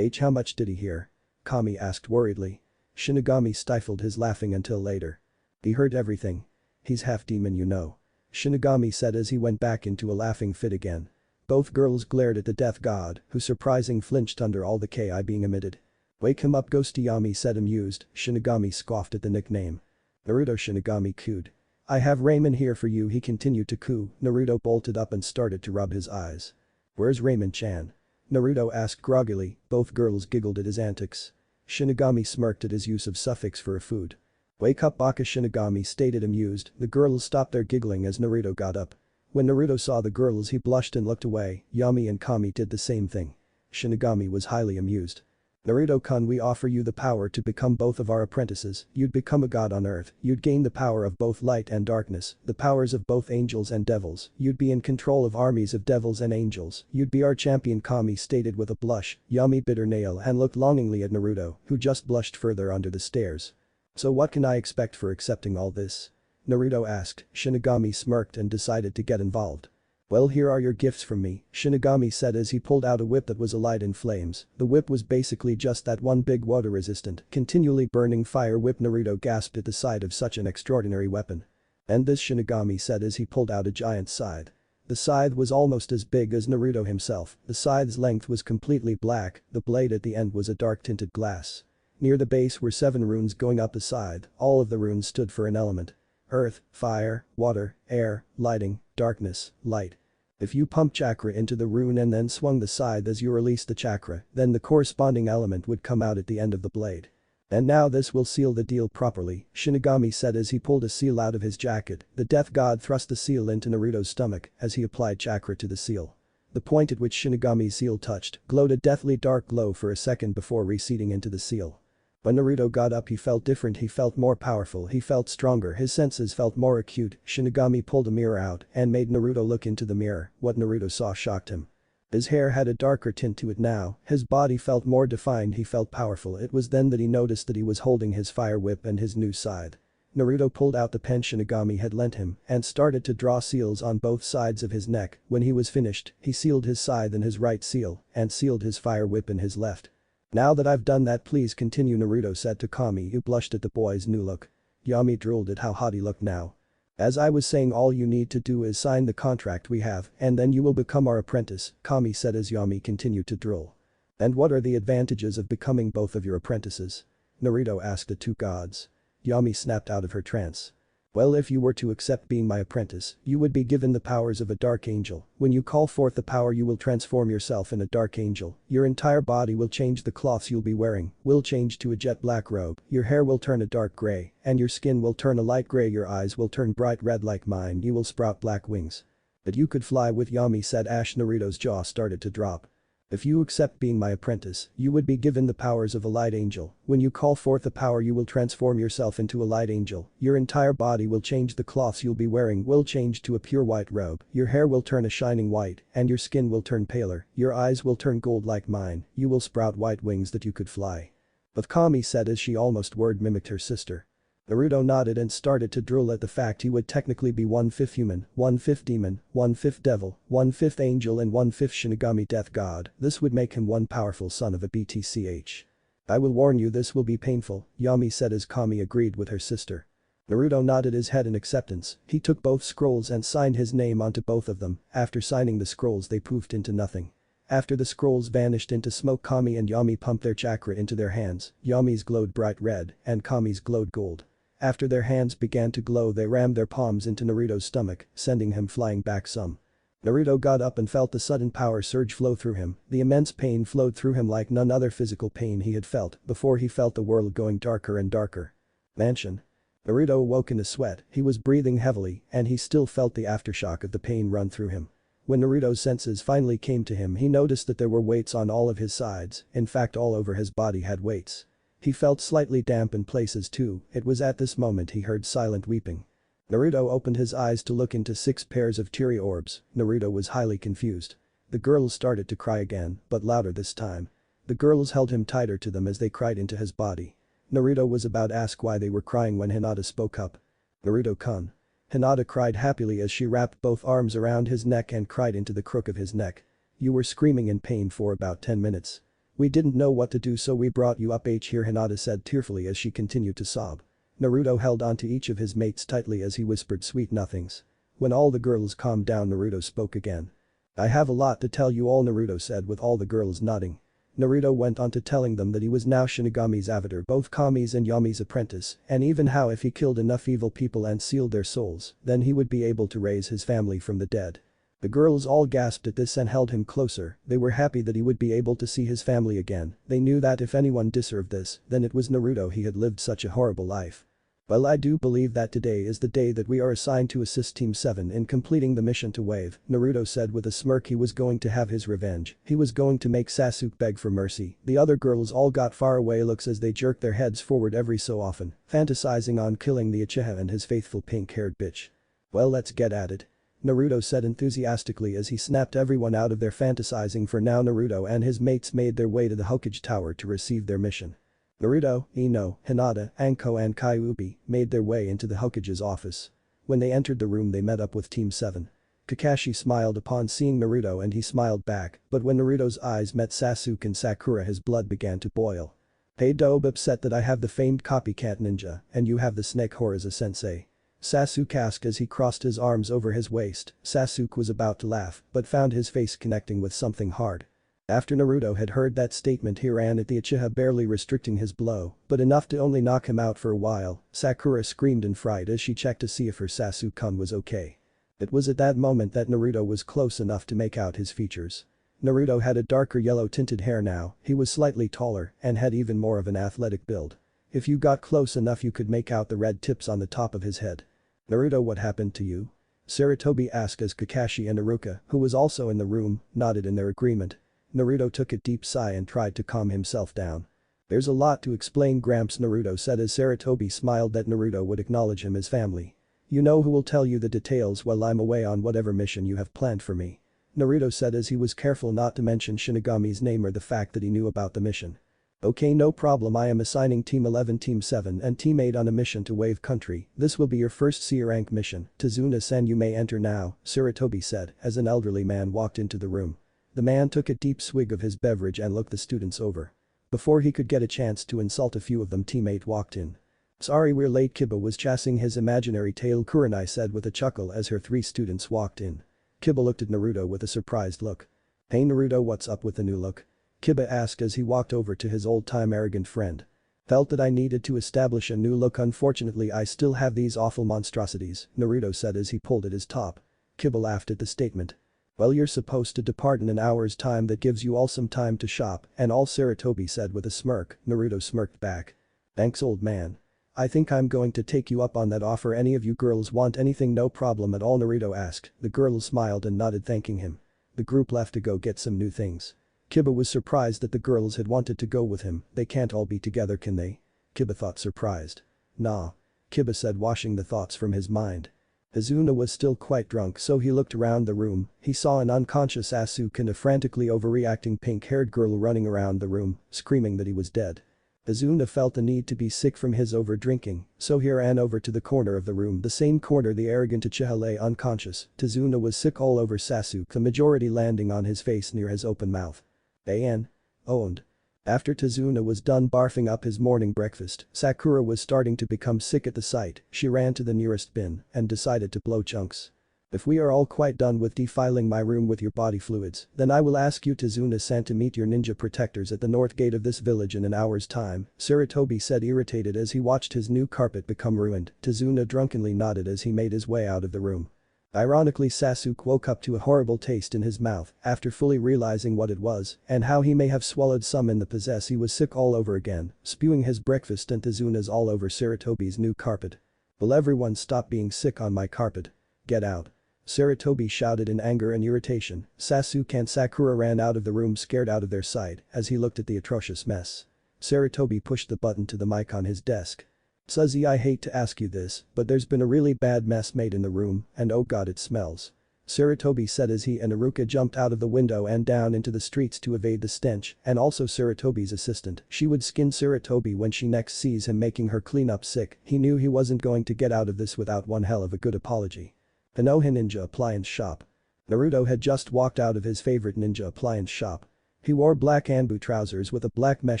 How much did he hear? Kami asked worriedly. Shinigami stifled his laughing until later. He heard everything. He's half demon, you know. Shinigami said as he went back into a laughing fit again. Both girls glared at the death god, who surprisingly flinched under all the ki being emitted. Wake him up, Ghosty, Yami said amused. Shinigami scoffed at the nickname. Naruto, Shinigami cooed. I have Raymond here for you, he continued to coo. Naruto bolted up and started to rub his eyes. Where's Raymond-chan? Naruto asked groggily. Both girls giggled at his antics. Shinigami smirked at his use of suffix for a food. Wake up, Baka, Shinigami stated amused. The girls stopped their giggling as Naruto got up. When Naruto saw the girls, he blushed and looked away. Yami and Kami did the same thing. Shinigami was highly amused. Naruto-kun, we offer you the power to become both of our apprentices. You'd become a god on earth. You'd gain the power of both light and darkness, the powers of both angels and devils. You'd be in control of armies of devils and angels. You'd be our champion, Kami stated with a blush. Yami bit her nail and looked longingly at Naruto, who just blushed further under the stairs. So what can I expect for accepting all this? Naruto asked. Shinigami smirked and decided to get involved. Well, here are your gifts from me, Shinigami said as he pulled out a whip that was alight in flames. The whip was basically just that one big water-resistant, continually burning fire whip. Naruto gasped at the sight of such an extraordinary weapon. And this, Shinigami said as he pulled out a giant scythe. The scythe was almost as big as Naruto himself. The scythe's length was completely black, the blade at the end was a dark-tinted glass. Near the base were 7 runes going up the scythe. All of the runes stood for an element. Earth, fire, water, air, lighting, darkness, light. If you pump chakra into the rune and then swung the scythe as you released the chakra, then the corresponding element would come out at the end of the blade. And now this will seal the deal properly, Shinigami said as he pulled a seal out of his jacket. The death god thrust the seal into Naruto's stomach as he applied chakra to the seal. The point at which Shinigami's seal touched glowed a deathly dark glow for a second before receding into the seal. When Naruto got up, he felt different, he felt more powerful, he felt stronger, his senses felt more acute. Shinigami pulled a mirror out and made Naruto look into the mirror. What Naruto saw shocked him. His hair had a darker tint to it now, his body felt more defined, he felt powerful. It was then that he noticed that he was holding his fire whip and his new scythe. Naruto pulled out the pen Shinigami had lent him and started to draw seals on both sides of his neck. When he was finished, he sealed his scythe in his right seal and sealed his fire whip in his left. Now that I've done that, please continue, Naruto said to Kami, who blushed at the boy's new look. Yami drooled at how hot he looked now. As I was saying, all you need to do is sign the contract we have and then you will become our apprentice, Kami said as Yami continued to drool. And what are the advantages of becoming both of your apprentices? Naruto asked the two gods. Yami snapped out of her trance. Well, if you were to accept being my apprentice, you would be given the powers of a dark angel. When you call forth the power, you will transform yourself in a dark angel. Your entire body will change, the cloths you'll be wearing will change to a jet black robe, your hair will turn a dark gray, and your skin will turn a light gray, your eyes will turn bright red like mine, you will sprout black wings. But you could fly with, Yami said. Naruto's jaw started to drop. If you accept being my apprentice, you would be given the powers of a light angel. When you call forth the power, you will transform yourself into a light angel. Your entire body will change, the cloths you'll be wearing will change to a pure white robe, your hair will turn a shining white, and your skin will turn paler, your eyes will turn gold like mine, you will sprout white wings that you could fly. But Kami said as she almost word mimicked her sister. Naruto nodded and started to drool at the fact he would technically be 1/5 human, 1/5 demon, 1/5 devil, 1/5 angel and 1/5 Shinigami death god. This would make him one powerful son of a BTCH. I will warn you, this will be painful, Yami said as Kami agreed with her sister. Naruto nodded his head in acceptance. He took both scrolls and signed his name onto both of them. After signing the scrolls, they poofed into nothing. After the scrolls vanished into smoke, Kami and Yami pumped their chakra into their hands. Yami's glowed bright red and Kami's glowed gold. After their hands began to glow, they rammed their palms into Naruto's stomach, sending him flying back some. Naruto got up and felt the sudden power surge flow through him, the immense pain flowed through him like none other physical pain he had felt before he felt the world going darker and darker. Mansion. Naruto awoke in a sweat, he was breathing heavily and he still felt the aftershock of the pain run through him. When Naruto's senses finally came to him he noticed that there were weights on all of his sides, in fact all over his body had weights. He felt slightly damp in places too, it was at this moment he heard silent weeping. Naruto opened his eyes to look into 6 pairs of teary orbs, Naruto was highly confused. The girls started to cry again, but louder this time. The girls held him tighter to them as they cried into his body. Naruto was about to ask why they were crying when Hinata spoke up. Naruto-kun. Hinata cried happily as she wrapped both arms around his neck and cried into the crook of his neck. You were screaming in pain for about 10 minutes. We didn't know what to do so we brought you up here Hinata said tearfully as she continued to sob. Naruto held onto each of his mates tightly as he whispered sweet nothings. When all the girls calmed down Naruto spoke again. I have a lot to tell you all Naruto said with all the girls nodding. Naruto went on to telling them that he was now Shinigami's avatar both Kami's and Yami's apprentice and even how if he killed enough evil people and sealed their souls, then he would be able to raise his family from the dead. The girls all gasped at this and held him closer, they were happy that he would be able to see his family again, they knew that if anyone deserved this, then it was Naruto he had lived such a horrible life. Well I do believe that today is the day that we are assigned to assist Team 7 in completing the mission to Wave, Naruto said with a smirk he was going to have his revenge, he was going to make Sasuke beg for mercy, the other girls all got faraway looks as they jerked their heads forward every so often, fantasizing on killing the Uchiha and his faithful pink-haired bitch. Well let's get at it. Naruto said enthusiastically as he snapped everyone out of their fantasizing for now Naruto and his mates made their way to the Hokage Tower to receive their mission. Naruto, Ino, Hinata, Anko and Kyuubi made their way into the Hokage's office. When they entered the room they met up with Team 7. Kakashi smiled upon seeing Naruto and he smiled back, but when Naruto's eyes met Sasuke and Sakura his blood began to boil. Hey Dobe upset that I have the famed copycat ninja and you have the snake whore as a sensei. Sasuke asked as he crossed his arms over his waist, Sasuke was about to laugh but found his face connecting with something hard. After Naruto had heard that statement he ran at the Uchiha barely restricting his blow, but enough to only knock him out for a while, Sakura screamed in fright as she checked to see if her Sasuke-kun was okay. It was at that moment that Naruto was close enough to make out his features. Naruto had a darker yellow tinted hair now, he was slightly taller and had even more of an athletic build. If you got close enough you could make out the red tips on the top of his head. Naruto, what happened to you? Sarutobi asked as Kakashi and Iruka, who was also in the room, nodded in their agreement. Naruto took a deep sigh and tried to calm himself down. There's a lot to explain Gramps Naruto said as Sarutobi smiled that Naruto would acknowledge him as family. You know who will tell you the details while I'm away on whatever mission you have planned for me. Naruto said as he was careful not to mention Shinigami's name or the fact that he knew about the mission. Okay no problem I am assigning Team 11 Team 7 and Team 8 on a mission to Wave Country, this will be your first C rank mission, Tazuna-san you may enter now, Sarutobi said as an elderly man walked into the room. The man took a deep swig of his beverage and looked the students over. Before he could get a chance to insult a few of them teammate walked in. Sorry we're late Kiba was chasing his imaginary tail Kurenai said with a chuckle as her 3 students walked in. Kiba looked at Naruto with a surprised look. Hey Naruto what's up with the new look? Kiba asked as he walked over to his old-time arrogant friend. Felt that I needed to establish a new look unfortunately I still have these awful monstrosities, Naruto said as he pulled at his top. Kiba laughed at the statement. Well you're supposed to depart in an hour's time that gives you all some time to shop and all Sarutobi said with a smirk, Naruto smirked back. Thanks old man. I think I'm going to take you up on that offer any of you girls want anything no problem at all Naruto asked, the girls smiled and nodded thanking him. The group left to go get some new things. Kiba was surprised that the girls had wanted to go with him, they can't all be together can they? Kiba thought surprised. Nah. Kiba said washing the thoughts from his mind. Izuna was still quite drunk so he looked around the room, he saw an unconscious Sasuke and a frantically overreacting pink-haired girl running around the room, screaming that he was dead. Izuna felt the need to be sick from his over-drinking, so he ran over to the corner of the room the same corner the arrogant Uchiha lay unconscious, Izuna was sick all over Sasuke the majority landing on his face near his open mouth. An. Owned. After Tazuna was done barfing up his morning breakfast, Sakura was starting to become sick at the sight, she ran to the nearest bin and decided to blow chunks. If we are all quite done with defiling my room with your body fluids, then I will ask you Tazuna-san to meet your ninja protectors at the north gate of this village in an hour's time, Sarutobi said irritated as he watched his new carpet become ruined, Tazuna drunkenly nodded as he made his way out of the room. Ironically, Sasuke woke up to a horrible taste in his mouth after fully realizing what it was and how he may have swallowed some in the process. He was sick all over again, spewing his breakfast and Tizunas all over Sarutobi's new carpet. "Will everyone stop being sick on my carpet? Get out." Sarutobi shouted in anger and irritation. Sasuke and Sakura ran out of the room scared out of their sight as he looked at the atrocious mess. Sarutobi pushed the button to the mic on his desk. "Suzy, I hate to ask you this, but there's been a really bad mess made in the room, and oh god it smells." Sarutobi said as he and Iruka jumped out of the window and down into the streets to evade the stench, and also Sarutobi's assistant. She would skin Sarutobi when she next sees him making her clean up sick. He knew he wasn't going to get out of this without one hell of a good apology. Konoha Ninja Appliance Shop. Naruto had just walked out of his favorite ninja appliance shop. He wore black Anbu trousers with a black mesh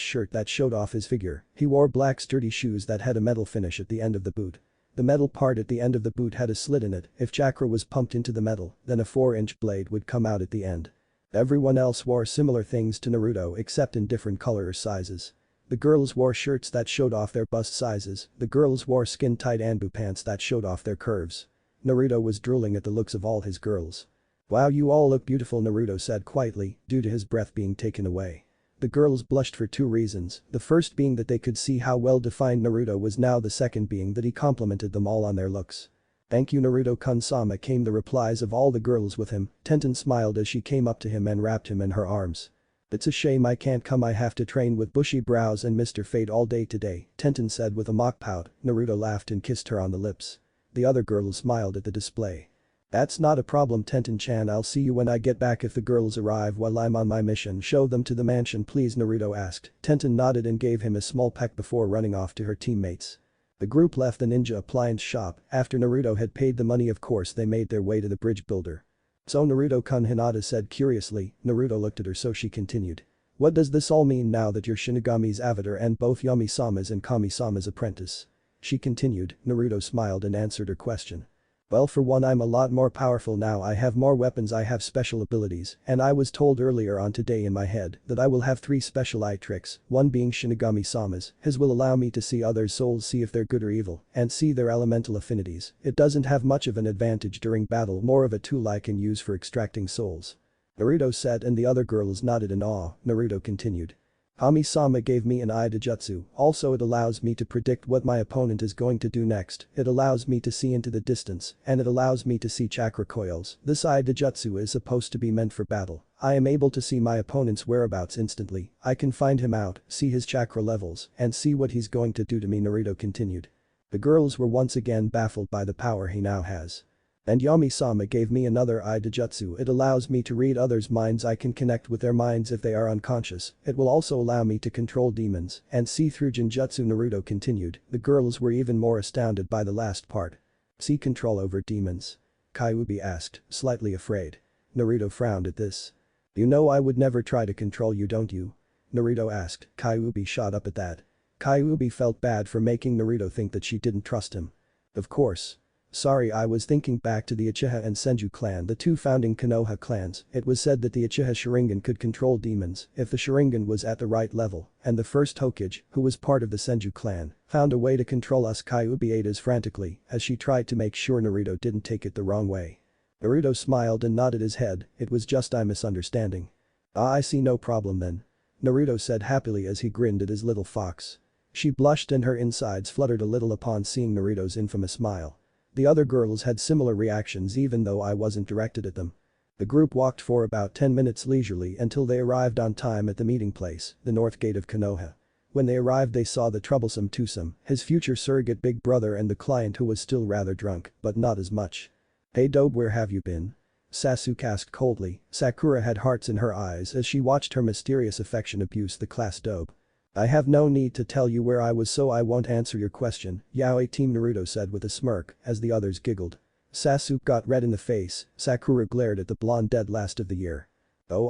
shirt that showed off his figure. He wore black sturdy shoes that had a metal finish at the end of the boot. The metal part at the end of the boot had a slit in it. If chakra was pumped into the metal, then a 4-inch blade would come out at the end. Everyone else wore similar things to Naruto except in different color or sizes. The girls wore shirts that showed off their bust sizes. The girls wore skin-tight Anbu pants that showed off their curves. Naruto was drooling at the looks of all his girls. "Wow, you all look beautiful," Naruto said quietly, due to his breath being taken away. The girls blushed for two reasons, the first being that they could see how well-defined Naruto was now, the second being that he complimented them all on their looks. "Thank you Naruto-kun-sama," came the replies of all the girls with him. Tenten smiled as she came up to him and wrapped him in her arms. "It's a shame I can't come, I have to train with bushy brows and Mr. Fate all day today," Tenten said with a mock pout. Naruto laughed and kissed her on the lips. The other girls smiled at the display. "That's not a problem Tenten-chan, I'll see you when I get back if the girls arrive while I'm on my mission. Show them to the mansion please," Naruto asked. Tenten nodded and gave him a small peck before running off to her teammates. The group left the ninja appliance shop. After Naruto had paid the money, of course, they made their way to the bridge builder. "So Naruto-kun," Hinata said curiously. Naruto looked at her, so she continued. "What does this all mean now that you're Shinigami's avatar and both Yami-sama's and Kami-sama's apprentice?" She continued. Naruto smiled and answered her question. "Well, for one, I'm a lot more powerful now. I have more weapons, I have special abilities, and I was told earlier on today in my head that I will have 3 special eye tricks, one being Shinigami-sama's. His will allow me to see others' souls, see if they're good or evil, and see their elemental affinities. It doesn't have much of an advantage during battle, more of a tool I can use for extracting souls." Naruto said, and the other girls nodded in awe. Naruto continued. "Kami-sama gave me an eye jutsu, also it allows me to predict what my opponent is going to do next, it allows me to see into the distance, and it allows me to see chakra coils. This eye jutsu is supposed to be meant for battle. I am able to see my opponent's whereabouts instantly, I can find him out, see his chakra levels, and see what he's going to do to me," Naruto continued. The girls were once again baffled by the power he now has. "And Yami-sama gave me another eye jutsu. It allows me to read others' minds, I can connect with their minds if they are unconscious. It will also allow me to control demons and see through genjutsu," Naruto continued. The girls were even more astounded by the last part. "See control over demons?" Kyuubi asked, slightly afraid. Naruto frowned at this. "You know I would never try to control you, don't you?" Naruto asked. Kyuubi shot up at that. Kyuubi felt bad for making Naruto think that she didn't trust him. "Of course. Sorry, I was thinking back to the Uchiha and Senju clan, the 2 founding Konoha clans. It was said that the Uchiha Sharingan could control demons if the Sharingan was at the right level, and the first Hokage, who was part of the Senju clan, found a way to control us." Kyuubi ate as frantically as she tried to make sure Naruto didn't take it the wrong way. Naruto smiled and nodded his head. "It was just a misunderstanding." "Ah, I see, no problem then," Naruto said happily as he grinned at his little fox. She blushed and her insides fluttered a little upon seeing Naruto's infamous smile. The other girls had similar reactions even though I wasn't directed at them. The group walked for about 10 minutes leisurely until they arrived on time at the meeting place, the north gate of Konoha. When they arrived they saw the troublesome twosome, his future surrogate big brother, and the client, who was still rather drunk, but not as much. "Hey Dobe, where have you been?" Sasuke asked coldly. Sakura had hearts in her eyes as she watched her mysterious affection abuse the class Dobe. "I have no need to tell you where I was, so I won't answer your question, Yaoi team," Naruto said with a smirk as the others giggled. Sasuke got red in the face. Sakura glared at the blonde dead last of the year. "Oh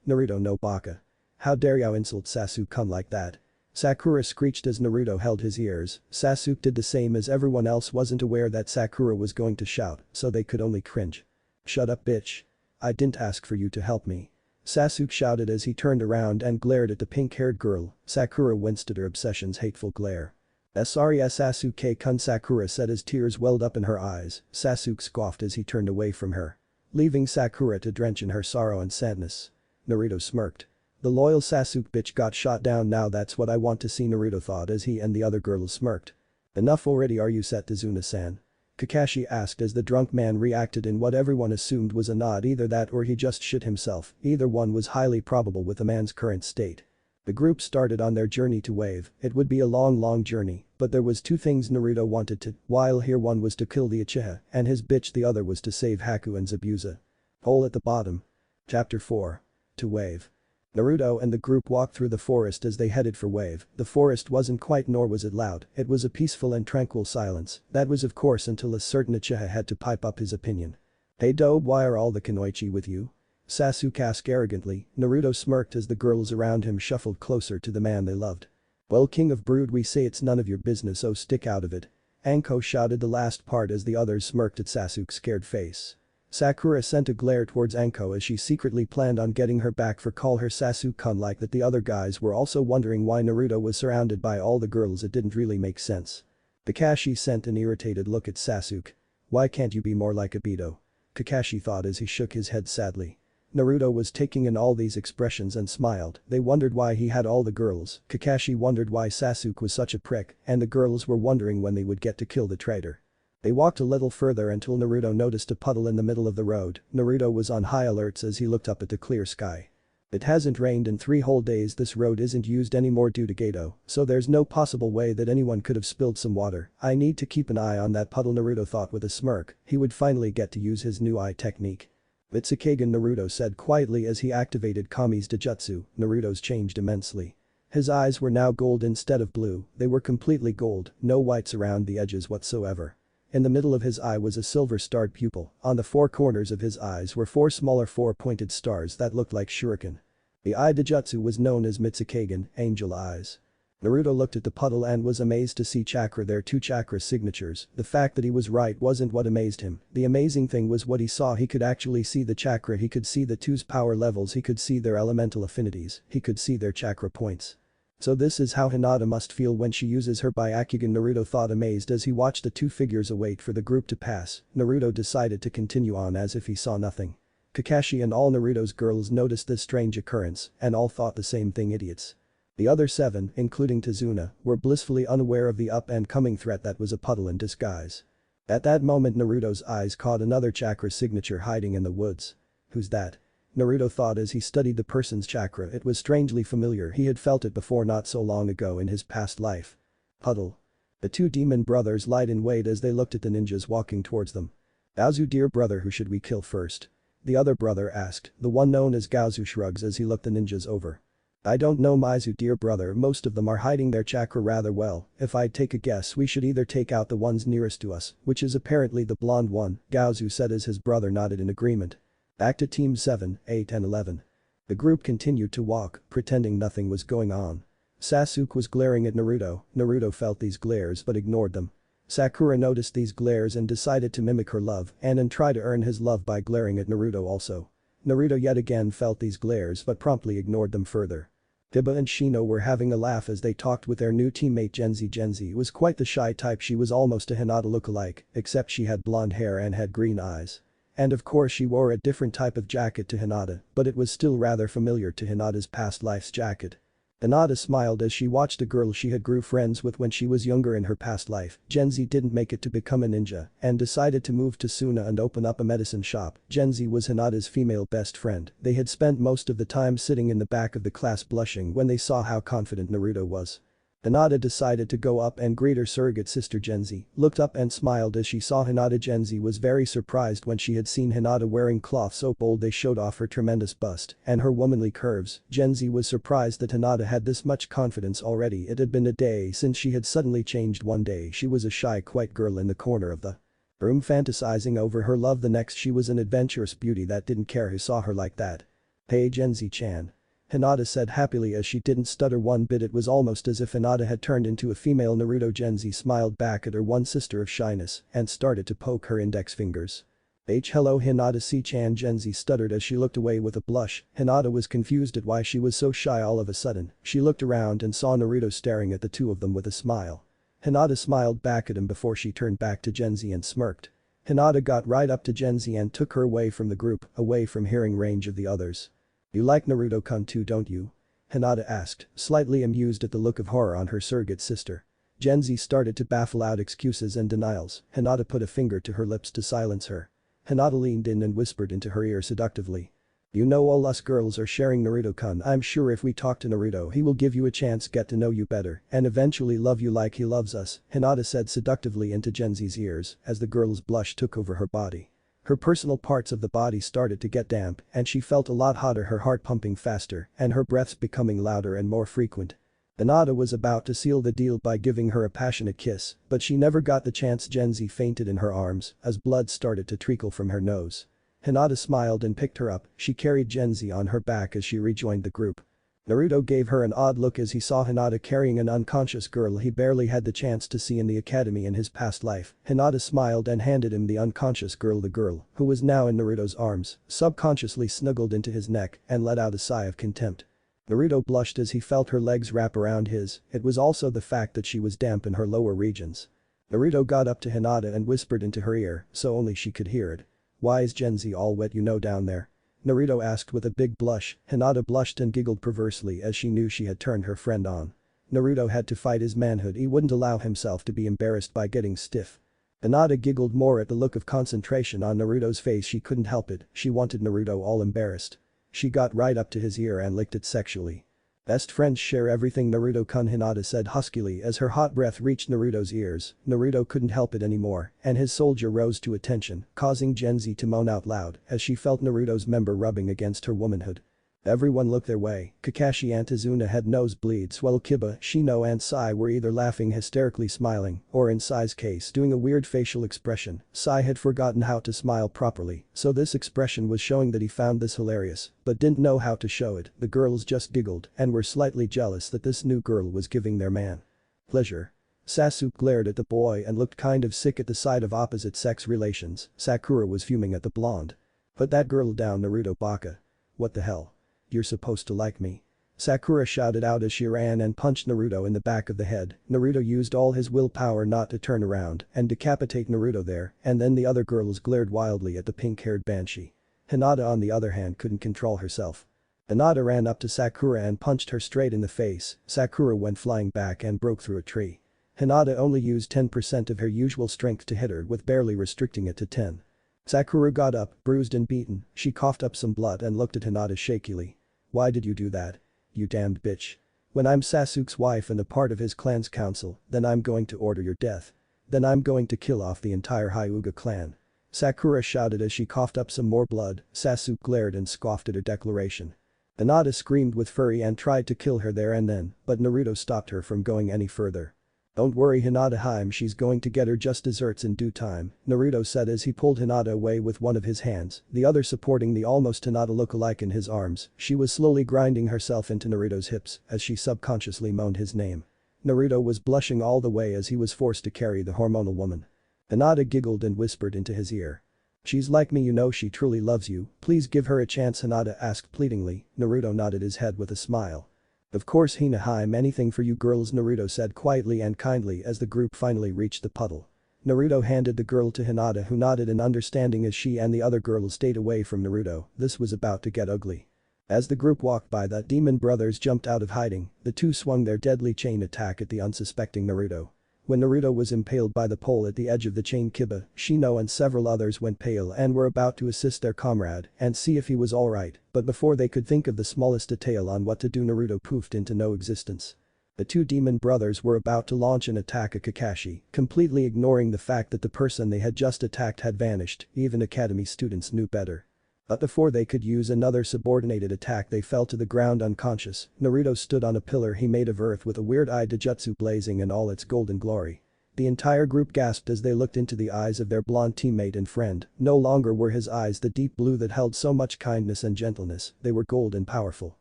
Naruto no baka. How dare you insult Sasuke-kun like that?" Sakura screeched as Naruto held his ears. Sasuke did the same as everyone else wasn't aware that Sakura was going to shout, so they could only cringe. "Shut up bitch. I didn't ask for you to help me," Sasuke shouted as he turned around and glared at the pink-haired girl. Sakura winced at her obsession's hateful glare. Sorry Sasuke-kun, Sakura said as tears welled up in her eyes. Sasuke scoffed as he turned away from her, leaving Sakura to drench in her sorrow and sadness. Naruto smirked. The loyal Sasuke bitch got shot down, now that's what I want to see, Naruto thought as he and the other girls smirked. Enough already, are you set, Tazuna-san? Kakashi asked as the drunk man reacted in what everyone assumed was a nod, either that or he just shit himself, either one was highly probable with the man's current state. The group started on their journey to Wave. It would be a long journey, but there was two things Naruto wanted to, while here one was to kill the Uchiha and his bitch, the other was to save Haku and Zabuza. Hole at the bottom. Chapter 4. To Wave. Naruto and the group walked through the forest as they headed for Wave. The forest wasn't quiet nor was it loud, it was a peaceful and tranquil silence. That was of course until a certain Uchiha had to pipe up his opinion. Hey Dobe, why are all the Kunoichi with you? Sasuke asked arrogantly. Naruto smirked as the girls around him shuffled closer to the man they loved. Well, King of Brood, we say it's none of your business, so stick out of it. Anko shouted the last part as the others smirked at Sasuke's scared face. Sakura sent a glare towards Anko as she secretly planned on getting her back for call her Sasuke-kun like that. The other guys were also wondering why Naruto was surrounded by all the girls, it didn't really make sense. Kakashi sent an irritated look at Sasuke. Why can't you be more like Obito? Kakashi thought as he shook his head sadly. Naruto was taking in all these expressions and smiled. They wondered why he had all the girls, Kakashi wondered why Sasuke was such a prick, and the girls were wondering when they would get to kill the traitor. They walked a little further until Naruto noticed a puddle in the middle of the road. Naruto was on high alerts as he looked up at the clear sky. It hasn't rained in 3 whole days, this road isn't used anymore due to Geto, so there's no possible way that anyone could have spilled some water. I need to keep an eye on that puddle, Naruto thought with a smirk. He would finally get to use his new eye technique. Mitsukagen, Naruto said quietly as he activated Kami's Dojutsu. Naruto's changed immensely. His eyes were now gold instead of blue, they were completely gold, no whites around the edges whatsoever. In the middle of his eye was a silver-starred pupil, on the 4 corners of his eyes were 4 smaller 4-pointed stars that looked like shuriken. The eye Dojutsu was known as Mitsukagen, angel eyes. Naruto looked at the puddle and was amazed to see chakra there, 2 chakra signatures. The fact that he was right wasn't what amazed him, the amazing thing was what he saw. He could actually see the chakra, he could see the 2's power levels, he could see their elemental affinities, he could see their chakra points. So this is how Hinata must feel when she uses her Byakugan, Naruto thought amazed as he watched the 2 figures await for the group to pass. Naruto decided to continue on as if he saw nothing. Kakashi and all Naruto's girls noticed this strange occurrence and all thought the same thing, idiots. The other 7, including Tazuna, were blissfully unaware of the up and coming threat that was a puddle in disguise. At that moment Naruto's eyes caught another chakra signature hiding in the woods. Who's that? Naruto thought as he studied the person's chakra. It was strangely familiar, he had felt it before not so long ago in his past life. Puddle. The 2 demon brothers lied in wait as they looked at the ninjas walking towards them. Gaozu, dear brother, who should we kill first? The other brother asked, the one known as Gaozu shrugs as he looked the ninjas over. I don't know, Maizu, dear brother, most of them are hiding their chakra rather well. If I'd take a guess, we should either take out the ones nearest to us, which is apparently the blonde one, Gaozu said as his brother nodded in agreement. Back to Team 7, 8 and 11. The group continued to walk, pretending nothing was going on. Sasuke was glaring at Naruto. Naruto felt these glares but ignored them. Sakura noticed these glares and decided to mimic her love and try to earn his love by glaring at Naruto also. Naruto yet again felt these glares but promptly ignored them further. Hiba and Shino were having a laugh as they talked with their new teammate Genzi. Genzi was quite the shy type, she was almost a Hinata lookalike, except she had blonde hair and had green eyes. And of course she wore a different type of jacket to Hinata, but it was still rather familiar to Hinata's past life's jacket. Hinata smiled as she watched a girl she had grew friends with when she was younger in her past life. Genzi didn't make it to become a ninja and decided to move to Suna and open up a medicine shop. Genzi was Hinata's female best friend. They had spent most of the time sitting in the back of the class blushing when they saw how confident Naruto was. Hinata decided to go up and greet her surrogate sister Genzi, looked up and smiled as she saw Hinata. Genzi was very surprised when she had seen Hinata wearing cloth so bold they showed off her tremendous bust and her womanly curves. Genzi was surprised that Hinata had this much confidence already. It had been a day since she had suddenly changed. One day she was a shy quiet girl in the corner of the room fantasizing over her love, the next she was an adventurous beauty that didn't care who saw her like that. Hey Genzi-chan. Hinata said happily as she didn't stutter one bit. It was almost as if Hinata had turned into a female Naruto. Genzi smiled back at her one sister of shyness and started to poke her index fingers. Hello Hinata-chan, Genzi stuttered as she looked away with a blush. Hinata was confused at why she was so shy all of a sudden. She looked around and saw Naruto staring at the 2 of them with a smile. Hinata smiled back at him before she turned back to Genzi and smirked. Hinata got right up to Genzi and took her away from the group, away from hearing range of the others. "You like Naruto-kun too, don't you?" Hinata asked, slightly amused at the look of horror on her surrogate sister. Genzi started to baffle out excuses and denials. Hinata put a finger to her lips to silence her. Hinata leaned in and whispered into her ear seductively. "You know all us girls are sharing Naruto-kun. I'm sure if we talk to Naruto he will give you a chance get to know you better and eventually love you like he loves us," Hinata said seductively into Genzi's ears as the girl's blush took over her body. Her personal parts of the body started to get damp and she felt a lot hotter, her heart pumping faster and her breaths becoming louder and more frequent. Hinata was about to seal the deal by giving her a passionate kiss, but she never got the chance. Genzi fainted in her arms as blood started to trickle from her nose. Hinata smiled and picked her up. She carried Genzi on her back as she rejoined the group. Naruto gave her an odd look as he saw Hinata carrying an unconscious girl he barely had the chance to see in the academy in his past life. Hinata smiled and handed him the unconscious girl. The girl, who was now in Naruto's arms, subconsciously snuggled into his neck and let out a sigh of contempt. Naruto blushed as he felt her legs wrap around his. It was also the fact that she was damp in her lower regions. Naruto got up to Hinata and whispered into her ear so only she could hear it. "Why is Genzi all wet down there?" Naruto asked with a big blush. Hinata blushed and giggled perversely as she knew she had turned her friend on. Naruto had to fight his manhood. He wouldn't allow himself to be embarrassed by getting stiff. Hinata giggled more at the look of concentration on Naruto's face. She couldn't help it, she wanted Naruto all embarrassed. She got right up to his ear and licked it sexually. "Best friends share everything, Naruto-kun," Hinata said huskily as her hot breath reached Naruto's ears. Naruto couldn't help it anymore and his soldier rose to attention, causing Genzi to moan out loud as she felt Naruto's member rubbing against her womanhood. Everyone looked their way. Kakashi and Izuna had nosebleeds while Kiba, Shino and Sai were either laughing hysterically smiling or in Sai's case doing a weird facial expression. Sai had forgotten how to smile properly, so this expression was showing that he found this hilarious but didn't know how to show it. The girls just giggled and were slightly jealous that this new girl was giving their man pleasure. Sasuke glared at the boy and looked kind of sick at the sight of opposite sex relations. Sakura was fuming at the blonde. "Put that girl down, Naruto Baka. What the hell? You're supposed to like me." Sakura shouted out as she ran and punched Naruto in the back of the head. Naruto used all his willpower not to turn around and decapitate Naruto there, and then the other girls glared wildly at the pink-haired banshee. Hinata on the other hand couldn't control herself. Hinata ran up to Sakura and punched her straight in the face. Sakura went flying back and broke through a tree. Hinata only used 10% of her usual strength to hit her, with barely restricting it to 10. Sakura got up, bruised and beaten. She coughed up some blood and looked at Hinata shakily. "Why did you do that? You damned bitch. When I'm Sasuke's wife and a part of his clan's council, then I'm going to order your death. Then I'm going to kill off the entire Hyuga clan." Sakura shouted as she coughed up some more blood. Sasuke glared and scoffed at her declaration. Hinata screamed with fury and tried to kill her there and then, but Naruto stopped her from going any further. "Don't worry, Hinata, she's going to get her just desserts in due time," Naruto said as he pulled Hinata away with one of his hands, the other supporting the almost Hinata look-alike in his arms. She was slowly grinding herself into Naruto's hips as she subconsciously moaned his name. Naruto was blushing all the way as he was forced to carry the hormonal woman. Hinata giggled and whispered into his ear. "She's like me, she truly loves you, please give her a chance," Hinata asked pleadingly. Naruto nodded his head with a smile. "Of course Hina, anything for you girls," Naruto said quietly and kindly as the group finally reached the puddle. Naruto handed the girl to Hinata, who nodded in understanding as she and the other girls stayed away from Naruto. This was about to get ugly. As the group walked by, the demon brothers jumped out of hiding. The two swung their deadly chain attack at the unsuspecting Naruto. When Naruto was impaled by the pole at the edge of the chain, Kiba, Shino and several others went pale and were about to assist their comrade and see if he was alright, but before they could think of the smallest detail on what to do, Naruto poofed into no existence. The two demon brothers were about to launch an attack at Kakashi, completely ignoring the fact that the person they had just attacked had vanished. Even academy students knew better. But before they could use another subordinated attack, they fell to the ground unconscious. Naruto stood on a pillar he made of earth with a weird-eyed Dojutsu blazing in all its golden glory. The entire group gasped as they looked into the eyes of their blonde teammate and friend. No longer were his eyes the deep blue that held so much kindness and gentleness, they were gold and powerful.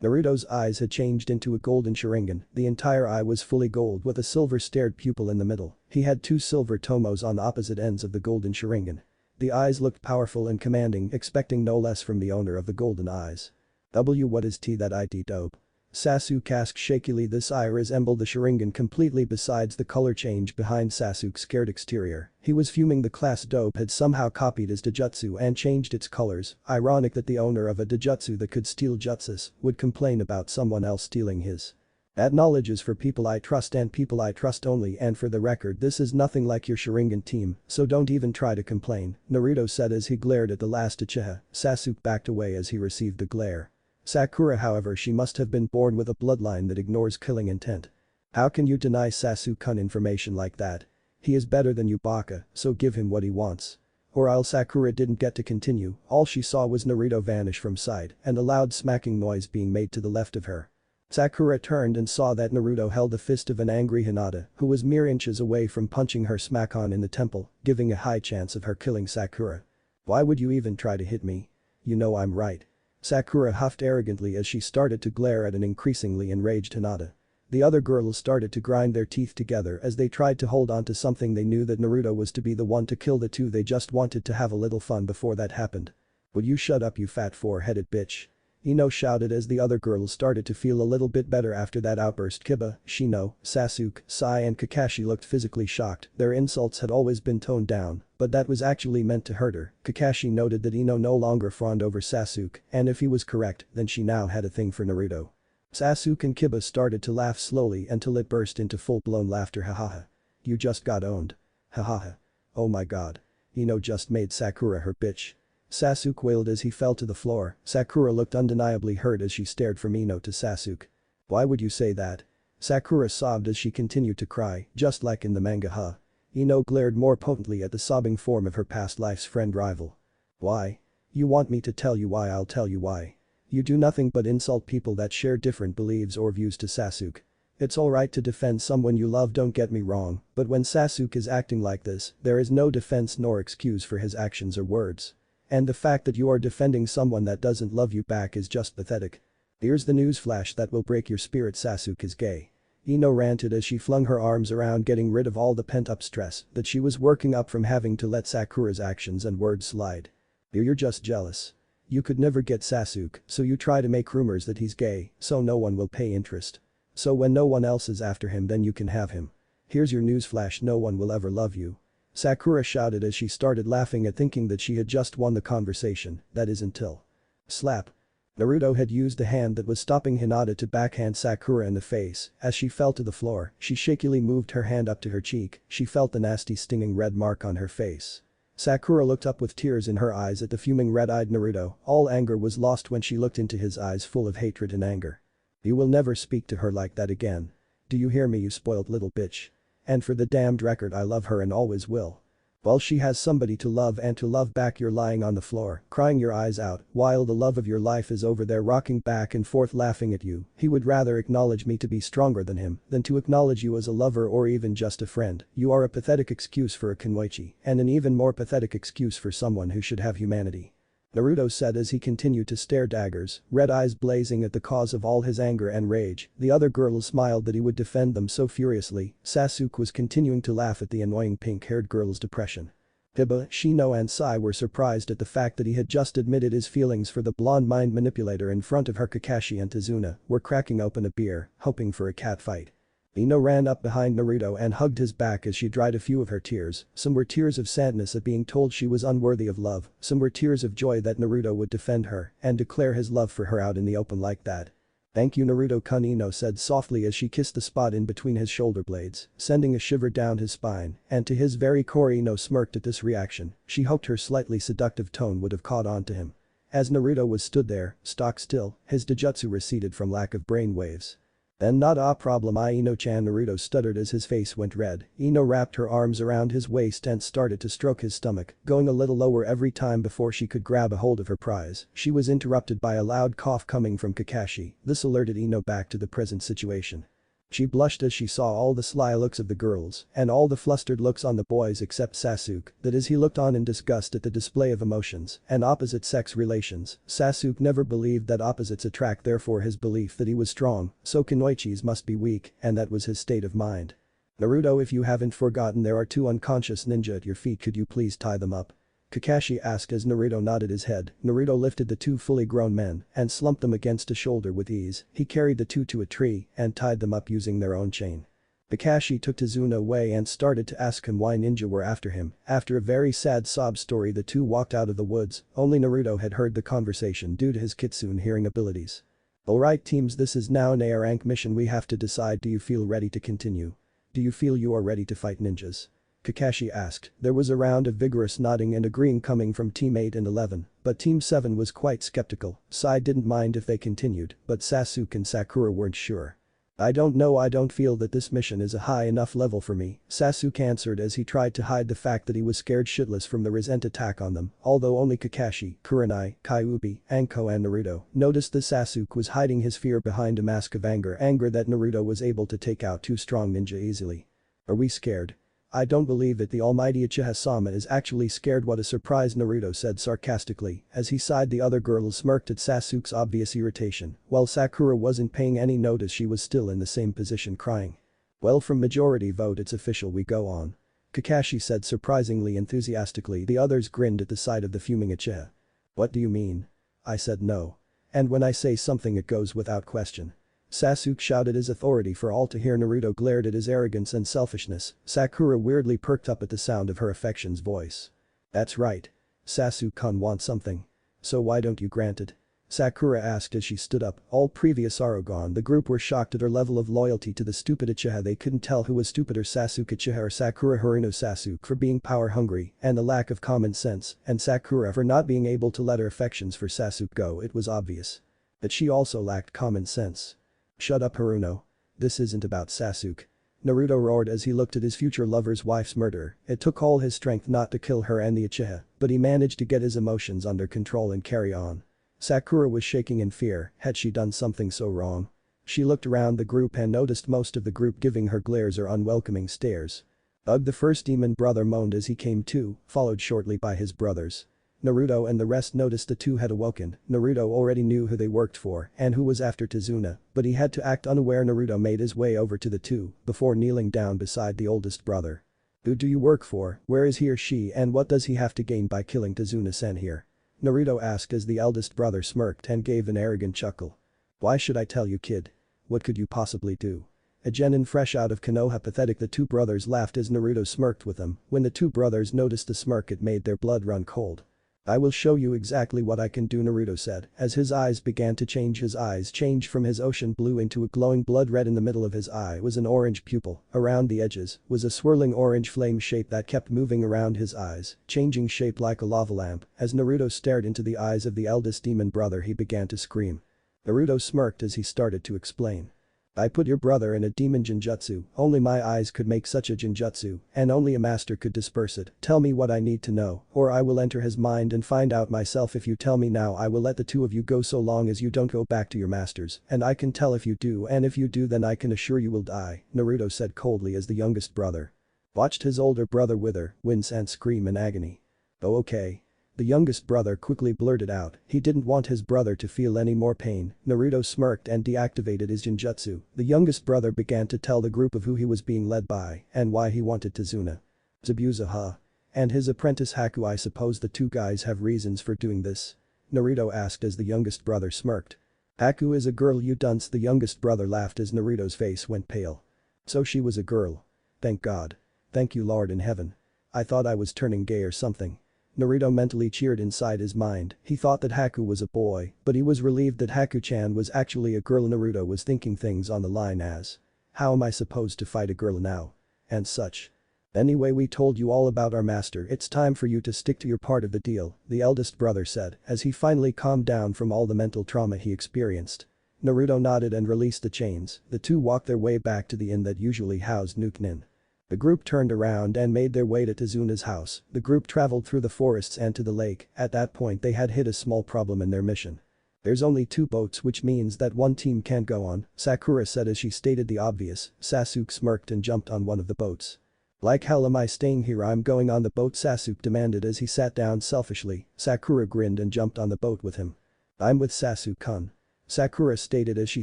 Naruto's eyes had changed into a golden Sharingan. The entire eye was fully gold with a silver-starred pupil in the middle. He had two silver tomos on opposite ends of the golden Sharingan. The eyes looked powerful and commanding, expecting no less from the owner of the golden eyes. What is that it dope? Sasuke asked shakily. This eye resembled the Sharingan completely besides the color change behind Sasuke's scared exterior. He was fuming. The class dope had somehow copied his Dojutsu and changed its colors. Ironic that the owner of a Dojutsu that could steal jutsus would complain about someone else stealing his. That knowledge is for people I trust and people I trust only, and for the record this is nothing like your Sharingan team, so don't even try to complain, Naruto said as he glared at the last Uchiha. Sasuke backed away as he received the glare. Sakura, however, she must have been born with a bloodline that ignores killing intent. How can you deny Sasuke information like that? He is better than you, Baka, so give him what he wants. Or else. Sakura didn't get to continue. All she saw was Naruto vanish from sight and a loud smacking noise being made to the left of her. Sakura turned and saw that Naruto held the fist of an angry Hinata, who was mere inches away from punching her smack on in the temple, giving a high chance of her killing Sakura. Why would you even try to hit me? You know I'm right. Sakura huffed arrogantly as she started to glare at an increasingly enraged Hinata. The other girls started to grind their teeth together as they tried to hold on to something. They knew that Naruto was to be the one to kill the two. They just wanted to have a little fun before that happened. Would you shut up, you fat four-headed bitch? Ino shouted as the other girls started to feel a little bit better after that outburst. Kiba, Shino, Sasuke, Sai and Kakashi looked physically shocked. Their insults had always been toned down, but that was actually meant to hurt her. Kakashi noted that Ino no longer fawned over Sasuke, and if he was correct, then she now had a thing for Naruto. Sasuke and Kiba started to laugh slowly until it burst into full-blown laughter. Hahaha. You just got owned. Hahaha. Oh my god. Ino just made Sakura her bitch. Sasuke wailed as he fell to the floor. Sakura looked undeniably hurt as she stared from Ino to Sasuke. Why would you say that? Sakura sobbed as she continued to cry, just like in the manga. Ino glared more potently at the sobbing form of her past life's friend rival. Why? You want me to tell you why? I'll tell you why. You do nothing but insult people that share different beliefs or views. To Sasuke. It's alright to defend someone you love, don't get me wrong, but when Sasuke is acting like this, there is no defense nor excuse for his actions or words. And the fact that you are defending someone that doesn't love you back is just pathetic. Here's the newsflash that will break your spirit. Sasuke is gay. Ino ranted as she flung her arms around, getting rid of all the pent-up stress that she was working up from having to let Sakura's actions and words slide. You're just jealous. You could never get Sasuke, so you try to make rumors that he's gay, so no one will pay interest. So when no one else is after him, then you can have him. Here's your newsflash: no one will ever love you. Sakura shouted as she started laughing at thinking that she had just won the conversation, that is until. Slap. Naruto had used the hand that was stopping Hinata to backhand Sakura in the face. As she fell to the floor, she shakily moved her hand up to her cheek. She felt the nasty stinging red mark on her face. Sakura looked up with tears in her eyes at the fuming red-eyed Naruto. All anger was lost when she looked into his eyes full of hatred and anger. You will never speak to her like that again. Do you hear me, you spoiled little bitch? And for the damned record, I love her and always will. Well, she has somebody to love and to love back. You're lying on the floor, crying your eyes out, while the love of your life is over there rocking back and forth laughing at you. He would rather acknowledge me to be stronger than him than to acknowledge you as a lover or even just a friend. You are a pathetic excuse for a Kunoichi, and an even more pathetic excuse for someone who should have humanity. Naruto said as he continued to stare daggers, red eyes blazing at the cause of all his anger and rage. The other girls smiled that he would defend them so furiously. Sasuke was continuing to laugh at the annoying pink-haired girl's depression. Hiba, Shino and Sai were surprised at the fact that he had just admitted his feelings for the blonde mind manipulator in front of her. Kakashi and Tazuna were cracking open a beer, hoping for a cat fight. Ino ran up behind Naruto and hugged his back as she dried a few of her tears. Some were tears of sadness at being told she was unworthy of love, some were tears of joy that Naruto would defend her and declare his love for her out in the open like that. Thank you, Naruto-kun, Ino said softly as she kissed the spot in between his shoulder blades, sending a shiver down his spine, and to his very core Ino smirked at this reaction. She hoped her slightly seductive tone would have caught on to him. As Naruto was stood there, stock still, his Dojutsu receded from lack of brain waves. Then not a problem, Ino-chan, Naruto stuttered as his face went red. Ino wrapped her arms around his waist and started to stroke his stomach, going a little lower every time before she could grab a hold of her prize. She was interrupted by a loud cough coming from Kakashi. This alerted Ino back to the present situation. She blushed as she saw all the sly looks of the girls and all the flustered looks on the boys except Sasuke, that is, he looked on in disgust at the display of emotions and opposite-sex relations. Sasuke never believed that opposites attract, therefore his belief that he was strong, so kunoichis must be weak, and that was his state of mind. Naruto, if you haven't forgotten, there are two unconscious ninja at your feet, could you please tie them up? Kakashi asked as Naruto nodded his head. Naruto lifted the two fully grown men and slumped them against a shoulder with ease. He carried the two to a tree and tied them up using their own chain. Kakashi took Tazuna away and started to ask him why ninja were after him. After a very sad sob story, the two walked out of the woods. Only Naruto had heard the conversation due to his kitsune hearing abilities. Alright teams, this is now an A rank mission. We have to decide, do you feel ready to continue? Do you feel you are ready to fight ninjas? Kakashi asked. There was a round of vigorous nodding and agreeing coming from Team 8 and 11, but Team 7 was quite skeptical. Sai didn't mind if they continued, but Sasuke and Sakura weren't sure. I don't know, I don't feel that this mission is a high enough level for me, Sasuke answered as he tried to hide the fact that he was scared shitless from the resent attack on them, although only Kakashi, Kurenai, Kyuubi, Anko and Naruto noticed that Sasuke was hiding his fear behind a mask of anger that Naruto was able to take out two strong ninja easily. Are we scared? I don't believe that the almighty Uchiha-sama is actually scared. What a surprise, Naruto said sarcastically as he sighed. The other girls smirked at Sasuke's obvious irritation, while Sakura wasn't paying any notice. She was still in the same position crying. Well, from majority vote it's official, we go on. Kakashi said surprisingly enthusiastically. The others grinned at the sight of the fuming Uchiha. What do you mean? I said no. And when I say something it goes without question. Sasuke shouted his authority for all to hear. Naruto glared at his arrogance and selfishness. Sakura weirdly perked up at the sound of her affection's voice. That's right. Sasuke-kun wants something. So why don't you grant it? Sakura asked as she stood up. All previous are gone. The group were shocked at her level of loyalty to the stupid Uchiha. They couldn't tell who was stupider, Sasuke Uchiha or Sakura. Haruno, Sasuke for being power hungry and the lack of common sense, and Sakura for not being able to let her affections for Sasuke go. It was obvious that she also lacked common sense. Shut up, Haruno. This isn't about Sasuke. Naruto roared as he looked at his future lover's wife's murder. It took all his strength not to kill her and the Uchiha, but he managed to get his emotions under control and carry on. Sakura was shaking in fear. Had she done something so wrong? She looked around the group and noticed most of the group giving her glares or unwelcoming stares. Ugh, the first demon brother moaned as he came to, followed shortly by his brothers. Naruto and the rest noticed the two had awoken. Naruto already knew who they worked for and who was after Tazuna, but he had to act unaware. Naruto made his way over to the two before kneeling down beside the oldest brother. Who do you work for, where is he or she, and what does he have to gain by killing Tazuna-san here? Naruto asked as the eldest brother smirked and gave an arrogant chuckle. Why should I tell you, kid? What could you possibly do? A genin fresh out of Konoha, pathetic. The two brothers laughed as Naruto smirked with them. When the two brothers noticed the smirk, it made their blood run cold. I will show you exactly what I can do, Naruto said as his eyes began to change. His eyes changed from his ocean blue into a glowing blood red. In the middle of his eye was an orange pupil. Around the edges was a swirling orange flame shape that kept moving around his eyes, changing shape like a lava lamp. As Naruto stared into the eyes of the eldest demon brother, he began to scream. Naruto smirked as he started to explain. I put your brother in a demon genjutsu. Only my eyes could make such a genjutsu, and only a master could disperse it. Tell me what I need to know, or I will enter his mind and find out myself. If you tell me now, I will let the two of you go so long as you don't go back to your masters, and I can tell if you do, and if you do then I can assure you will die, Naruto said coldly as the youngest brother watched his older brother wither, wince and scream in agony. Oh, okay. The youngest brother quickly blurted out. He didn't want his brother to feel any more pain. Naruto smirked and deactivated his genjutsu. The youngest brother began to tell the group of who he was being led by and why he wanted Tazuna. Zabuza, huh? And his apprentice Haku. I suppose the two guys have reasons for doing this? Naruto asked as the youngest brother smirked. Haku is a girl, you dunce. The youngest brother laughed as Naruto's face went pale. So she was a girl. Thank God. Thank you, Lord in heaven. I thought I was turning gay or something. Naruto mentally cheered inside his mind. He thought that Haku was a boy, but he was relieved that Haku-chan was actually a girl. Naruto was thinking things on the line as, how am I supposed to fight a girl now? And such. Anyway, we told you all about our master. It's time for you to stick to your part of the deal, the eldest brother said as he finally calmed down from all the mental trauma he experienced. Naruto nodded and released the chains. The two walked their way back to the inn that usually housed Nuke-nin. The group turned around and made their way to Tazuna's house. The group traveled through the forests and to the lake. At that point they had hit a small problem in their mission. There's only two boats, which means that one team can't go on, Sakura said as she stated the obvious. Sasuke smirked and jumped on one of the boats. Like hell am I staying here? I'm going on the boat, Sasuke demanded as he sat down selfishly. Sakura grinned and jumped on the boat with him. I'm with Sasuke-kun. Sakura stated as she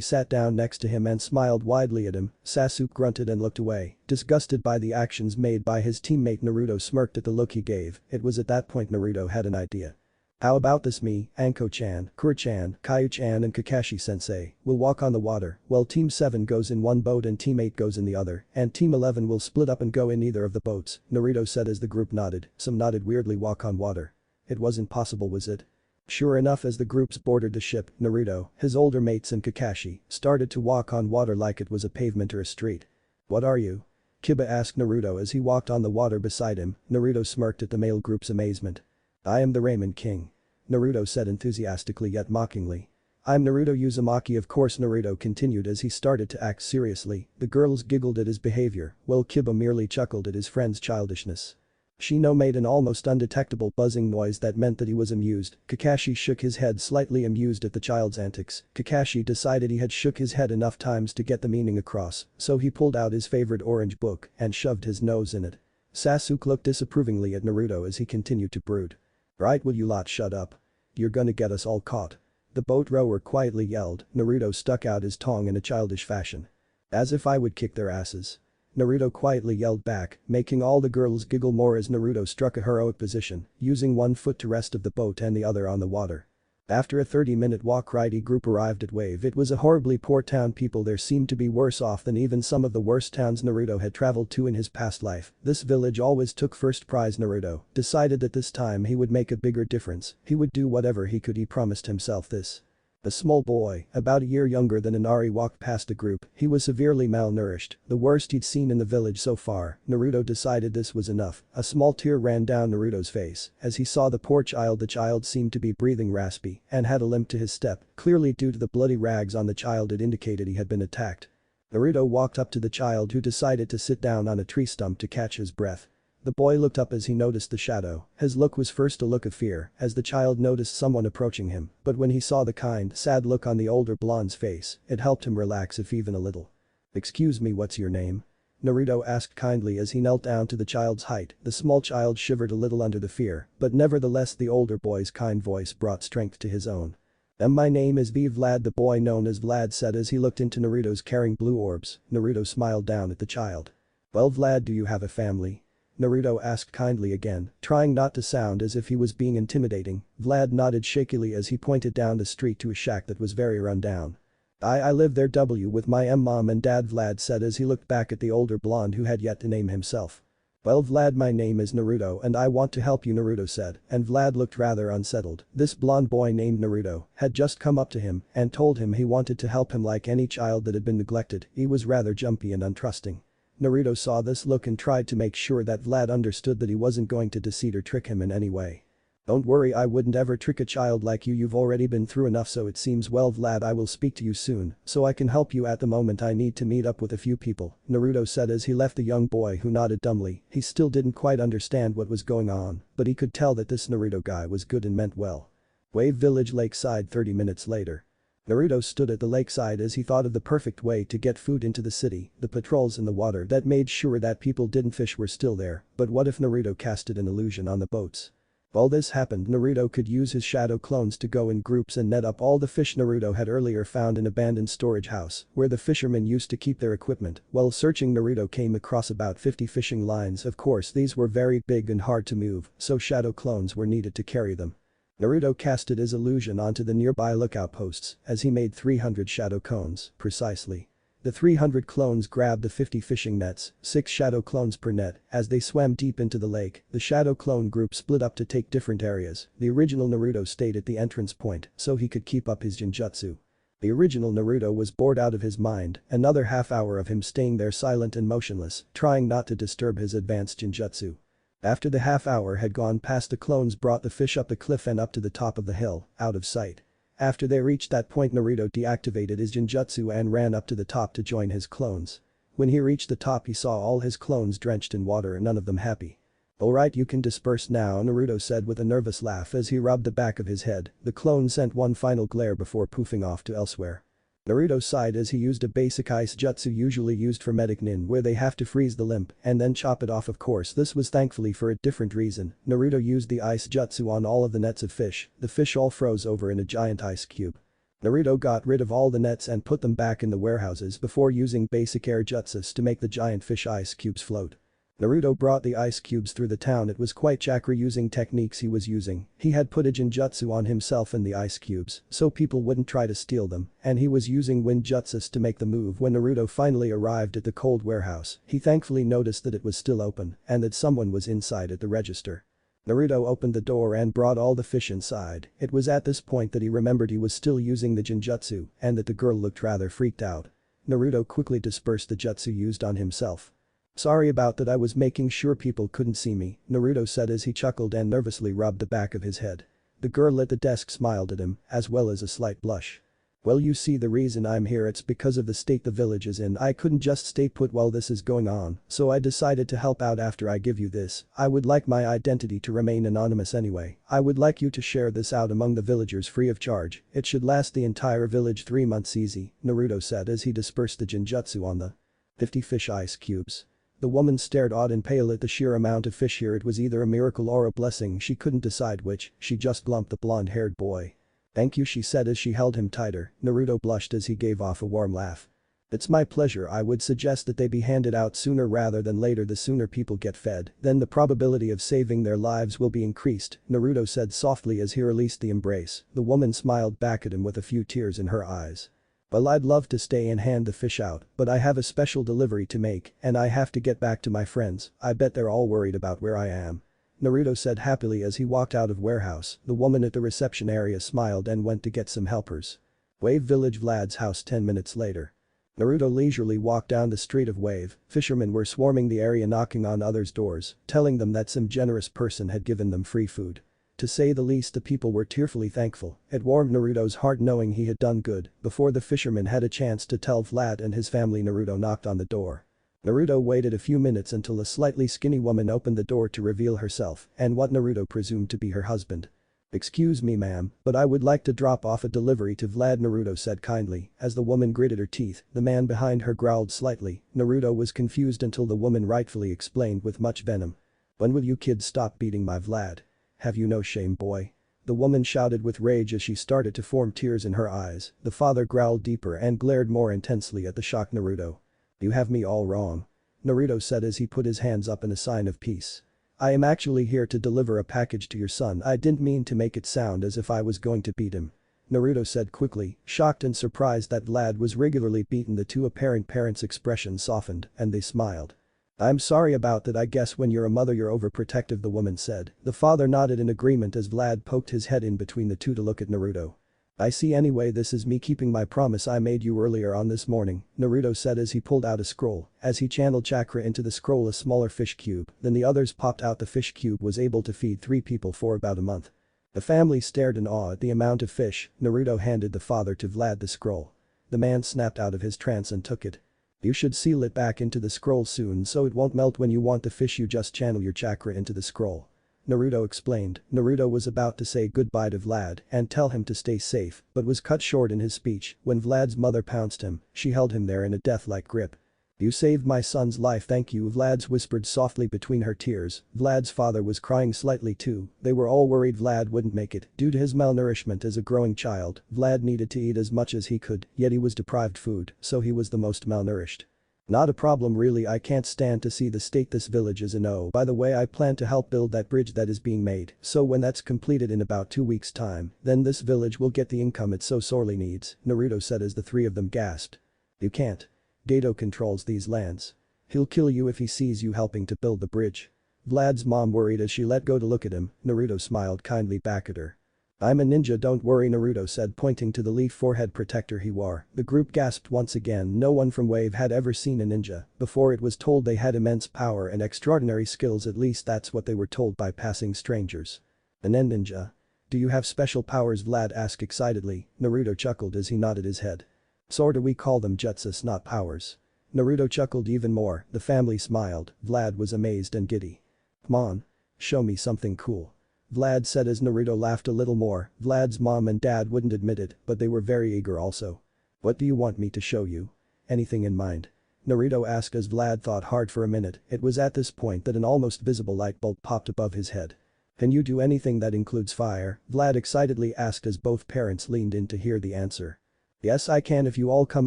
sat down next to him and smiled widely at him. Sasuke grunted and looked away, disgusted by the actions made by his teammate. Naruto smirked at the look he gave. It was at that point Naruto had an idea. How about this, me, Anko-chan, Kuro-chan, Kaiju-chan and Kakashi-sensei will walk on the water, while Team 7 goes in one boat and Team 8 goes in the other, and Team 11 will split up and go in either of the boats, Naruto said as the group nodded. Some nodded weirdly. Walk on water. It wasn't possible, was it? Sure enough, as the groups boarded the ship, Naruto, his older mates and Kakashi started to walk on water like it was a pavement or a street. What are you? Kiba asked Naruto as he walked on the water beside him. Naruto smirked at the male group's amazement. I am the Ramen King. Naruto said enthusiastically yet mockingly. I'm Naruto Uzumaki, of course, Naruto continued as he started to act seriously. The girls giggled at his behavior, while Kiba merely chuckled at his friend's childishness. Shino made an almost undetectable buzzing noise that meant that he was amused. Kakashi shook his head, slightly amused at the child's antics. Kakashi decided he had shook his head enough times to get the meaning across, so he pulled out his favorite orange book and shoved his nose in it. Sasuke looked disapprovingly at Naruto as he continued to brood. Right, will you lot shut up? You're gonna get us all caught. The boat rower quietly yelled. Naruto stuck out his tongue in a childish fashion. As if I would kick their asses. Naruto quietly yelled back, making all the girls giggle more as Naruto struck a heroic position, using one foot to rest of the boat and the other on the water. After a 30-minute walk ride, the group arrived at Wave. It was a horribly poor town. People there seemed to be worse off than even some of the worst towns Naruto had traveled to in his past life. This village always took first prize. Naruto decided that this time he would make a bigger difference. He would do whatever he could. He promised himself this. A small boy, about a year younger than Inari, walked past the group. He was severely malnourished, the worst he'd seen in the village so far. Naruto decided this was enough. A small tear ran down Naruto's face as he saw the poor child. The child seemed to be breathing raspy and had a limp to his step, clearly due to the bloody rags on the child. It indicated he had been attacked. Naruto walked up to the child, who decided to sit down on a tree stump to catch his breath. The boy looked up as he noticed the shadow. His look was first a look of fear as the child noticed someone approaching him, but when he saw the kind, sad look on the older blonde's face, it helped him relax, if even a little. Excuse me, what's your name? Naruto asked kindly as he knelt down to the child's height. The small child shivered a little under the fear, but nevertheless the older boy's kind voice brought strength to his own. My name is Vlad, the boy known as Vlad said as he looked into Naruto's caring blue orbs. Naruto smiled down at the child. Well, Vlad, do you have a family? Naruto asked kindly again, trying not to sound as if he was being intimidating. Vlad nodded shakily as he pointed down the street to a shack that was very run down. I live there with my mom and dad, Vlad said as he looked back at the older blonde who had yet to name himself. Well, Vlad, my name is Naruto and I want to help you, Naruto said, and Vlad looked rather unsettled. This blonde boy named Naruto had just come up to him and told him he wanted to help him like any child that had been neglected. He was rather jumpy and untrusting. Naruto saw this look and tried to make sure that Vlad understood that he wasn't going to deceive or trick him in any way. Don't worry, I wouldn't ever trick a child like you. You've already been through enough, so it seems. Well, Vlad, I will speak to you soon so I can help you. At the moment I need to meet up with a few people, Naruto said as he left the young boy, who nodded dumbly. He still didn't quite understand what was going on, but he could tell that this Naruto guy was good and meant well. Wave Village, Lakeside. 30 minutes later. Naruto stood at the lakeside as he thought of the perfect way to get food into the city. The patrols in the water that made sure that people didn't fish were still there, but what if Naruto casted an illusion on the boats? While this happened, Naruto could use his shadow clones to go in groups and net up all the fish Naruto had earlier found in an abandoned storage house where the fishermen used to keep their equipment. While searching, Naruto came across about 50 fishing lines. Of course, these were very big and hard to move, so shadow clones were needed to carry them. Naruto casted his illusion onto the nearby lookout posts as he made 300 shadow cones, precisely. The 300 clones grabbed the 50 fishing nets, 6 shadow clones per net. As they swam deep into the lake, the shadow clone group split up to take different areas. The original Naruto stayed at the entrance point so he could keep up his genjutsu. The original Naruto was bored out of his mind, another half hour of him staying there silent and motionless, trying not to disturb his advanced genjutsu. After the half hour had gone past, the clones brought the fish up the cliff and up to the top of the hill, out of sight. After they reached that point, Naruto deactivated his genjutsu and ran up to the top to join his clones. When he reached the top, he saw all his clones drenched in water and none of them happy. Alright, you can disperse now, Naruto said with a nervous laugh as he rubbed the back of his head. The clone sent one final glare before poofing off to elsewhere. Naruto sighed as he used a basic ice jutsu usually used for medic nin, where they have to freeze the limb and then chop it off. Of course, this was thankfully for a different reason. Naruto used the ice jutsu on all of the nets of fish. The fish all froze over in a giant ice cube. Naruto got rid of all the nets and put them back in the warehouses before using basic air jutsus to make the giant fish ice cubes float. Naruto brought the ice cubes through the town. It was quite chakra using techniques he was using. He had put a genjutsu on himself and the ice cubes so people wouldn't try to steal them, and he was using wind jutsus to make the move. When Naruto finally arrived at the cold warehouse, he thankfully noticed that it was still open and that someone was inside at the register. Naruto opened the door and brought all the fish inside. It was at this point that he remembered he was still using the genjutsu and that the girl looked rather freaked out. Naruto quickly dispersed the jutsu used on himself. "Sorry about that, I was making sure people couldn't see me," Naruto said as he chuckled and nervously rubbed the back of his head. The girl at the desk smiled at him, as well as a slight blush. "Well, you see, the reason I'm here, it's because of the state the village is in. I couldn't just stay put while this is going on, so I decided to help out after I give you this. I would like my identity to remain anonymous anyway. I would like you to share this out among the villagers free of charge. It should last the entire village 3 months easy," Naruto said as he dispersed the genjutsu on the 50 fish ice cubes. The woman stared awed and pale at the sheer amount of fish here. It was either a miracle or a blessing, she couldn't decide which. She just glumped the blonde-haired boy. "Thank you," she said as she held him tighter. Naruto blushed as he gave off a warm laugh. "It's my pleasure. I would suggest that they be handed out sooner rather than later. The sooner people get fed, then the probability of saving their lives will be increased," Naruto said softly as he released the embrace. The woman smiled back at him with a few tears in her eyes. "Well, I'd love to stay and hand the fish out, but I have a special delivery to make and I have to get back to my friends. I bet they're all worried about where I am," Naruto said happily as he walked out of warehouse. The woman at the reception area smiled and went to get some helpers. Wave Village. Vlad's house. 10 minutes later. Naruto leisurely walked down the street of Wave. Fishermen were swarming the area, knocking on others' doors, telling them that some generous person had given them free food. To say the least, the people were tearfully thankful. It warmed Naruto's heart knowing he had done good. Before the fisherman had a chance to tell Vlad and his family, Naruto knocked on the door. Naruto waited a few minutes until a slightly skinny woman opened the door to reveal herself and what Naruto presumed to be her husband. "Excuse me, ma'am, but I would like to drop off a delivery to Vlad," Naruto said kindly. As the woman gritted her teeth, the man behind her growled slightly. Naruto was confused until the woman rightfully explained with much venom. "When will you kids stop beating my Vlad? Have you no shame, boy?" The woman shouted with rage as she started to form tears in her eyes. The father growled deeper and glared more intensely at the shocked Naruto. "You have me all wrong," Naruto said as he put his hands up in a sign of peace. "I am actually here to deliver a package to your son. I didn't mean to make it sound as if I was going to beat him," Naruto said quickly, shocked and surprised that Vlad was regularly beaten. The two apparent parents' expressions softened and they smiled. "I'm sorry about that. I guess when you're a mother you're overprotective," the woman said. The father nodded in agreement as Vlad poked his head in between the two to look at Naruto. "I see. Anyway, this is me keeping my promise I made you earlier on this morning," Naruto said as he pulled out a scroll. As he channeled chakra into the scroll, a smaller fish cube than the others popped out. The fish cube was able to feed 3 people for about a month. The family stared in awe at the amount of fish. Naruto handed the father to Vlad the scroll. The man snapped out of his trance and took it. "You should seal it back into the scroll soon so it won't melt when you want the fish. You just channel your chakra into the scroll," Naruto explained. Naruto was about to say goodbye to Vlad and tell him to stay safe but was cut short in his speech when Vlad's mother pounced him. She held him there in a death-like grip. "You saved my son's life, thank you," Vlad whispered softly between her tears. Vlad's father was crying slightly too. They were all worried Vlad wouldn't make it due to his malnourishment as a growing child. Vlad needed to eat as much as he could, yet he was deprived food, so he was the most malnourished. "Not a problem really. I can't stand to see the state this village is in. Oh, by the way, I plan to help build that bridge that is being made, so when that's completed in about 2 weeks' time, then this village will get the income it so sorely needs," Naruto said as the 3 of them gasped. "You can't. Gato controls these lands. He'll kill you if he sees you helping to build the bridge." Vlad's mom worried as she let go to look at him. Naruto smiled kindly back at her. "I'm a ninja, don't worry," Naruto said, pointing to the leaf forehead protector he wore. The group gasped once again. No one from Wave had ever seen a ninja before. It was told they had immense power and extraordinary skills, at least that's what they were told by passing strangers. "An end ninja? Do you have special powers?" Vlad asked excitedly. Naruto chuckled as he nodded his head. "Sorta, we call them jutsus, not powers." Naruto chuckled even more. The family smiled. Vlad was amazed and giddy. "Come on. Show me something cool," Vlad said as Naruto laughed a little more. Vlad's mom and dad wouldn't admit it, but they were very eager also. "What do you want me to show you? Anything in mind?" Naruto asked as Vlad thought hard for a minute. It was at this point that an almost visible light bulb popped above his head. Can you do anything that includes fire? Vlad excitedly asked as both parents leaned in to hear the answer. Yes, I can. If you all come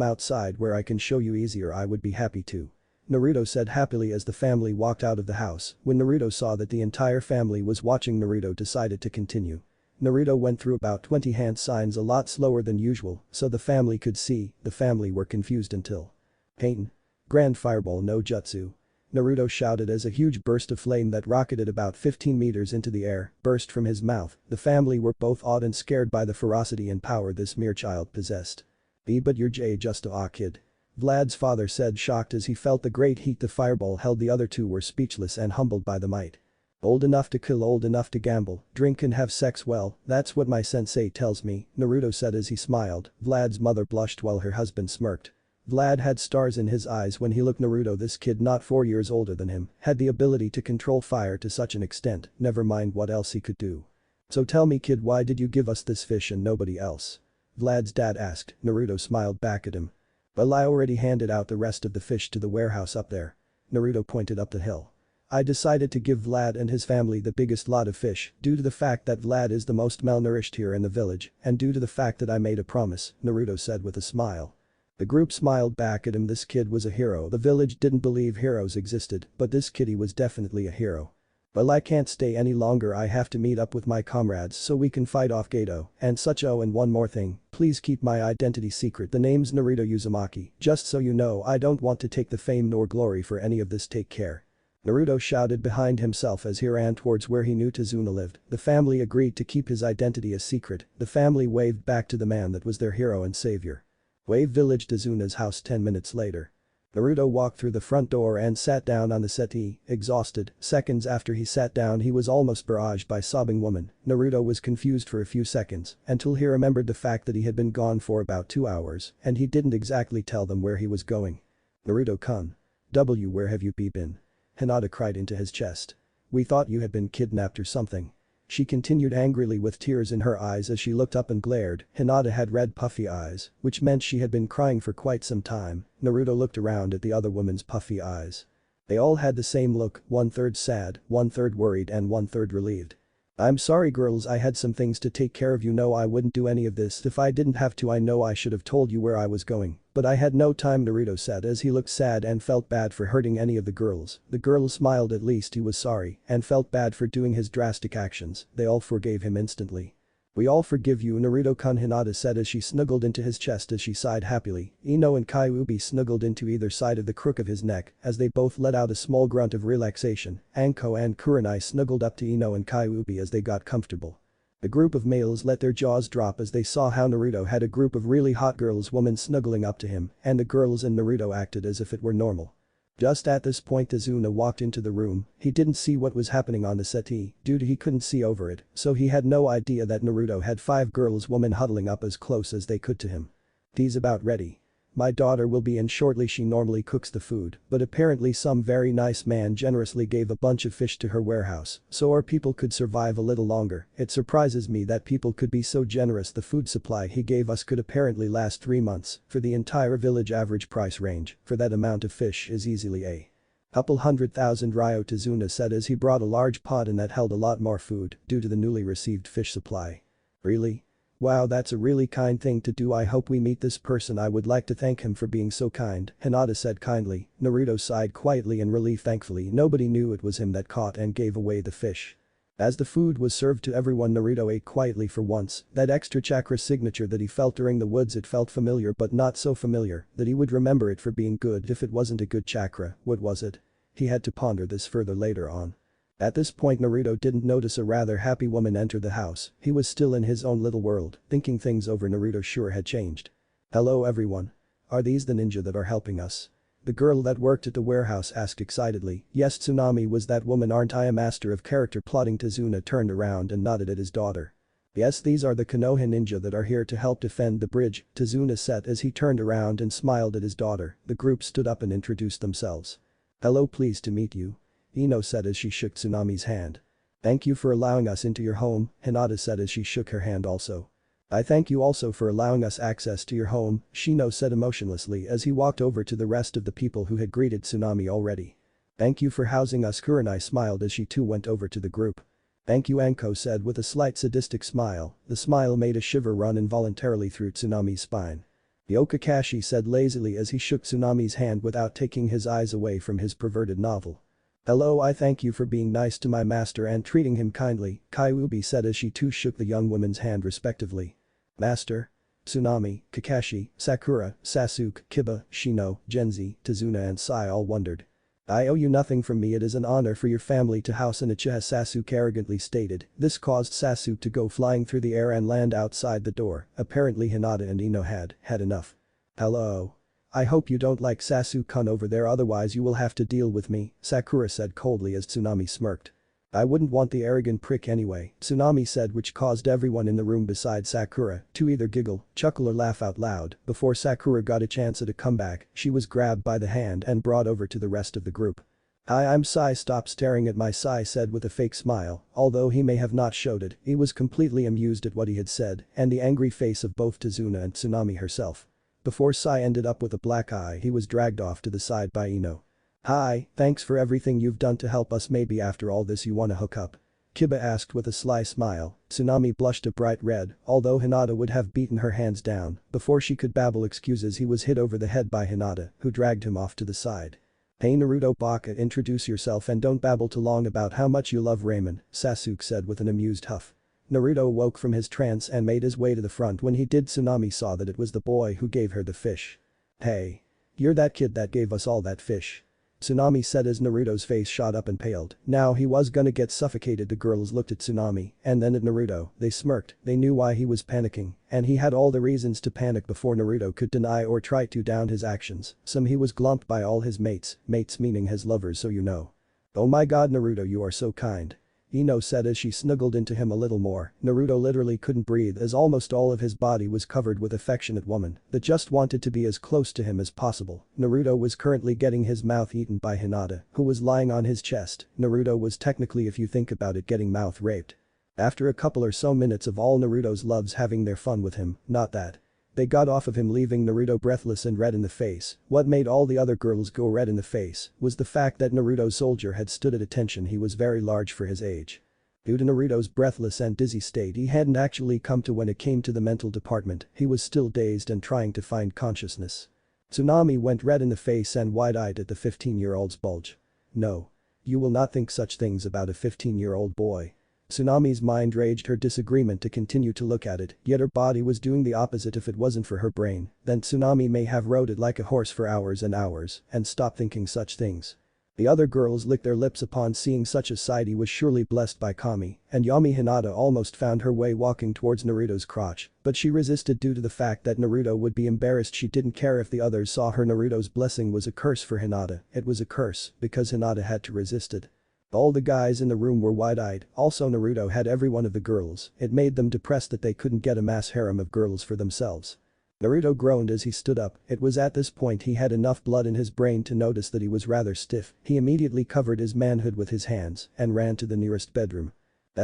outside where I can show you easier, I would be happy to. Naruto said happily as the family walked out of the house. When Naruto saw that the entire family was watching, Naruto decided to continue. Naruto went through about 20 hand signs a lot slower than usual so the family could see. The family were confused until Pain. Grand Fireball no Jutsu. Naruto shouted as a huge burst of flame that rocketed about 15 meters into the air burst from his mouth. The family were both awed and scared by the ferocity and power this mere child possessed. But you're just a kid. Vlad's father said, shocked as he felt the great heat the fireball held. The other two were speechless and humbled by the might. Old enough to kill, old enough to gamble, drink and have sex. Well, that's what my sensei tells me, Naruto said as he smiled. Vlad's mother blushed while her husband smirked. Vlad had stars in his eyes when he looked Naruto. This kid, not 4 years older than him, had the ability to control fire to such an extent, never mind what else he could do. So tell me kid, why did you give us this fish and nobody else? Vlad's dad asked. Naruto smiled back at him. Well, I already handed out the rest of the fish to the warehouse up there. Naruto pointed up the hill. I decided to give Vlad and his family the biggest lot of fish due to the fact that Vlad is the most malnourished here in the village and due to the fact that I made a promise, Naruto said with a smile. The group smiled back at him. This kid was a hero. The village didn't believe heroes existed, but this kitty was definitely a hero. Well, I can't stay any longer. I have to meet up with my comrades so we can fight off Gato and such. Oh, and one more thing, please keep my identity secret. The name's Naruto Uzumaki, just so you know. I don't want to take the fame nor glory for any of this. Take care. Naruto shouted behind himself as he ran towards where he knew Tazuna lived. The family agreed to keep his identity a secret. The family waved back to the man that was their hero and savior. Wave Village. Tazuna's house. 10 minutes later. Naruto walked through the front door and sat down on the settee, exhausted. Seconds after he sat down, he was almost barraged by sobbing women. Naruto was confused for a few seconds until he remembered the fact that he had been gone for about 2 hours and he didn't exactly tell them where he was going. Naruto-kun. Where have you been? Hinata cried into his chest. We thought you had been kidnapped or something. She continued angrily with tears in her eyes as she looked up and glared. Hinata had red puffy eyes, which meant she had been crying for quite some time. Naruto looked around at the other woman's puffy eyes. They all had the same look, 1/3 sad, 1/3 worried and 1/3 relieved. I'm sorry girls, I had some things to take care of. You know I wouldn't do any of this if I didn't have to. I know I should have told you where I was going, but I had no time, Naruto said as he looked sad and felt bad for hurting any of the girls. The girls smiled, at least he was sorry and felt bad for doing his drastic actions. They all forgave him instantly. We all forgive you, Naruto-kun, Hinata said as she snuggled into his chest as she sighed happily. Ino and Kyuubi snuggled into either side of the crook of his neck as they both let out a small grunt of relaxation. Anko and Kurenai snuggled up to Ino and Kyuubi as they got comfortable. The group of males let their jaws drop as they saw how Naruto had a group of really hot women snuggling up to him, and the girls and Naruto acted as if it were normal. Just at this point Tazuna walked into the room. He didn't see what was happening on the settee due to he couldn't see over it, so he had no idea that Naruto had 5 women huddling up as close as they could to him. He's about ready. My daughter will be in shortly. She normally cooks the food, but apparently some very nice man generously gave a bunch of fish to her warehouse so our people could survive a little longer. It surprises me that people could be so generous. The food supply he gave us could apparently last 3 months for the entire village. Average price range for that amount of fish is easily a couple 100,000 ryo, Tazuna said as he brought a large pot and that held a lot more food due to the newly received fish supply. Really? Wow, that's a really kind thing to do. I hope we meet this person. I would like to thank him for being so kind, Hinata said kindly. Naruto sighed quietly in relief. Thankfully nobody knew it was him that caught and gave away the fish. As the food was served to everyone, Naruto ate quietly for once. That extra chakra signature that he felt during the woods, it felt familiar but not so familiar that he would remember it for being good. If it wasn't a good chakra, what was it? He had to ponder this further later on. At this point Naruto didn't notice a rather happy woman enter the house. He was still in his own little world, thinking things over. Naruto sure had changed. Hello everyone. Are these the ninja that are helping us? The girl that worked at the warehouse asked excitedly. Yes, Tsunami was that woman. Aren't I a master of character plotting? Tazuna turned around and nodded at his daughter. Yes, these are the Konoha ninja that are here to help defend the bridge, Tazuna said as he turned around and smiled at his daughter. The group stood up and introduced themselves. Hello, pleased to meet you. Ino said as she shook Tsunami's hand. Thank you for allowing us into your home, Hinata said as she shook her hand also. I thank you also for allowing us access to your home, Shino said emotionlessly as he walked over to the rest of the people who had greeted Tsunami already. Thank you for housing us, Kurenai smiled as she too went over to the group. Thank you, Anko said with a slight sadistic smile. The smile made a shiver run involuntarily through Tsunami's spine. Yo Kakashi said lazily as he shook Tsunami's hand without taking his eyes away from his perverted novel. Hello, I thank you for being nice to my master and treating him kindly, Kyuubi said as she too shook the young woman's hand respectively. Master? Tsunami, Kakashi, Sakura, Sasuke, Kiba, Shino, Genzi, Tazuna and Sai all wondered. I owe you nothing from me, it is an honor for your family to house an Uchiha, Sasuke arrogantly stated. This caused Sasuke to go flying through the air and land outside the door. Apparently Hinata and Ino had enough. Hello. I hope you don't like Sasuke-kun over there, otherwise you will have to deal with me, Sakura said coldly as Tsunami smirked. I wouldn't want the arrogant prick anyway, Tsunami said, which caused everyone in the room besides Sakura to either giggle, chuckle or laugh out loud. Before Sakura got a chance at a comeback, she was grabbed by the hand and brought over to the rest of the group. Hi, I'm Sai, stop staring at my, Sai said with a fake smile. Although he may have not showed it, he was completely amused at what he had said and the angry face of both Tazuna and Tsunami herself. Before Sai ended up with a black eye, he was dragged off to the side by Ino. Hi, thanks for everything you've done to help us, maybe after all this you wanna hook up? Kiba asked with a sly smile. Tsunami blushed a bright red, although Hinata would have beaten her hands down. Before she could babble excuses, he was hit over the head by Hinata, who dragged him off to the side. Hey Naruto Baka, introduce yourself and don't babble too long about how much you love ramen, Sasuke said with an amused huff. Naruto woke from his trance and made his way to the front. When he did, Tsunami saw that it was the boy who gave her the fish. Hey. You're that kid that gave us all that fish. Tsunami said as Naruto's face shot up and paled. Now he was gonna get suffocated. The girls looked at Tsunami and then at Naruto. They smirked. They knew why he was panicking, and he had all the reasons to panic before Naruto could deny or try to down his actions. He was glumped by all his mates meaning his lovers, so you know. Oh my god Naruto, you are so kind. Ino said as she snuggled into him a little more. Naruto literally couldn't breathe as almost all of his body was covered with affectionate woman that just wanted to be as close to him as possible. Naruto was currently getting his mouth eaten by Hinata, who was lying on his chest. Naruto was technically, if you think about it, getting mouth raped. After a couple or so minutes of all Naruto's loves having their fun with him, not that. They got off of him, leaving Naruto breathless and red in the face. What made all the other girls go red in the face was the fact that Naruto's soldier had stood at attention. He was very large for his age. Due to Naruto's breathless and dizzy state, he hadn't actually come to when it came to the mental department. He was still dazed and trying to find consciousness. Tsunami went red in the face and wide-eyed at the 15-year-old's bulge. No. You will not think such things about a 15-year-old boy. Tsunami's mind raged her disagreement to continue to look at it, yet her body was doing the opposite. If it wasn't for her brain, then Tsunami may have rode it like a horse for hours and hours and stopped thinking such things. The other girls licked their lips upon seeing such a sight. He was surely blessed by Kami, and Yami Hinata almost found her way walking towards Naruto's crotch, but she resisted due to the fact that Naruto would be embarrassed. She didn't care if the others saw her. Naruto's blessing was a curse for Hinata. It was a curse because Hinata had to resist it. All the guys in the room were wide-eyed. Also Naruto had every one of the girls. It made them depressed that they couldn't get a mass harem of girls for themselves. Naruto groaned as he stood up. It was at this point he had enough blood in his brain to notice that he was rather stiff. He immediately covered his manhood with his hands and ran to the nearest bedroom.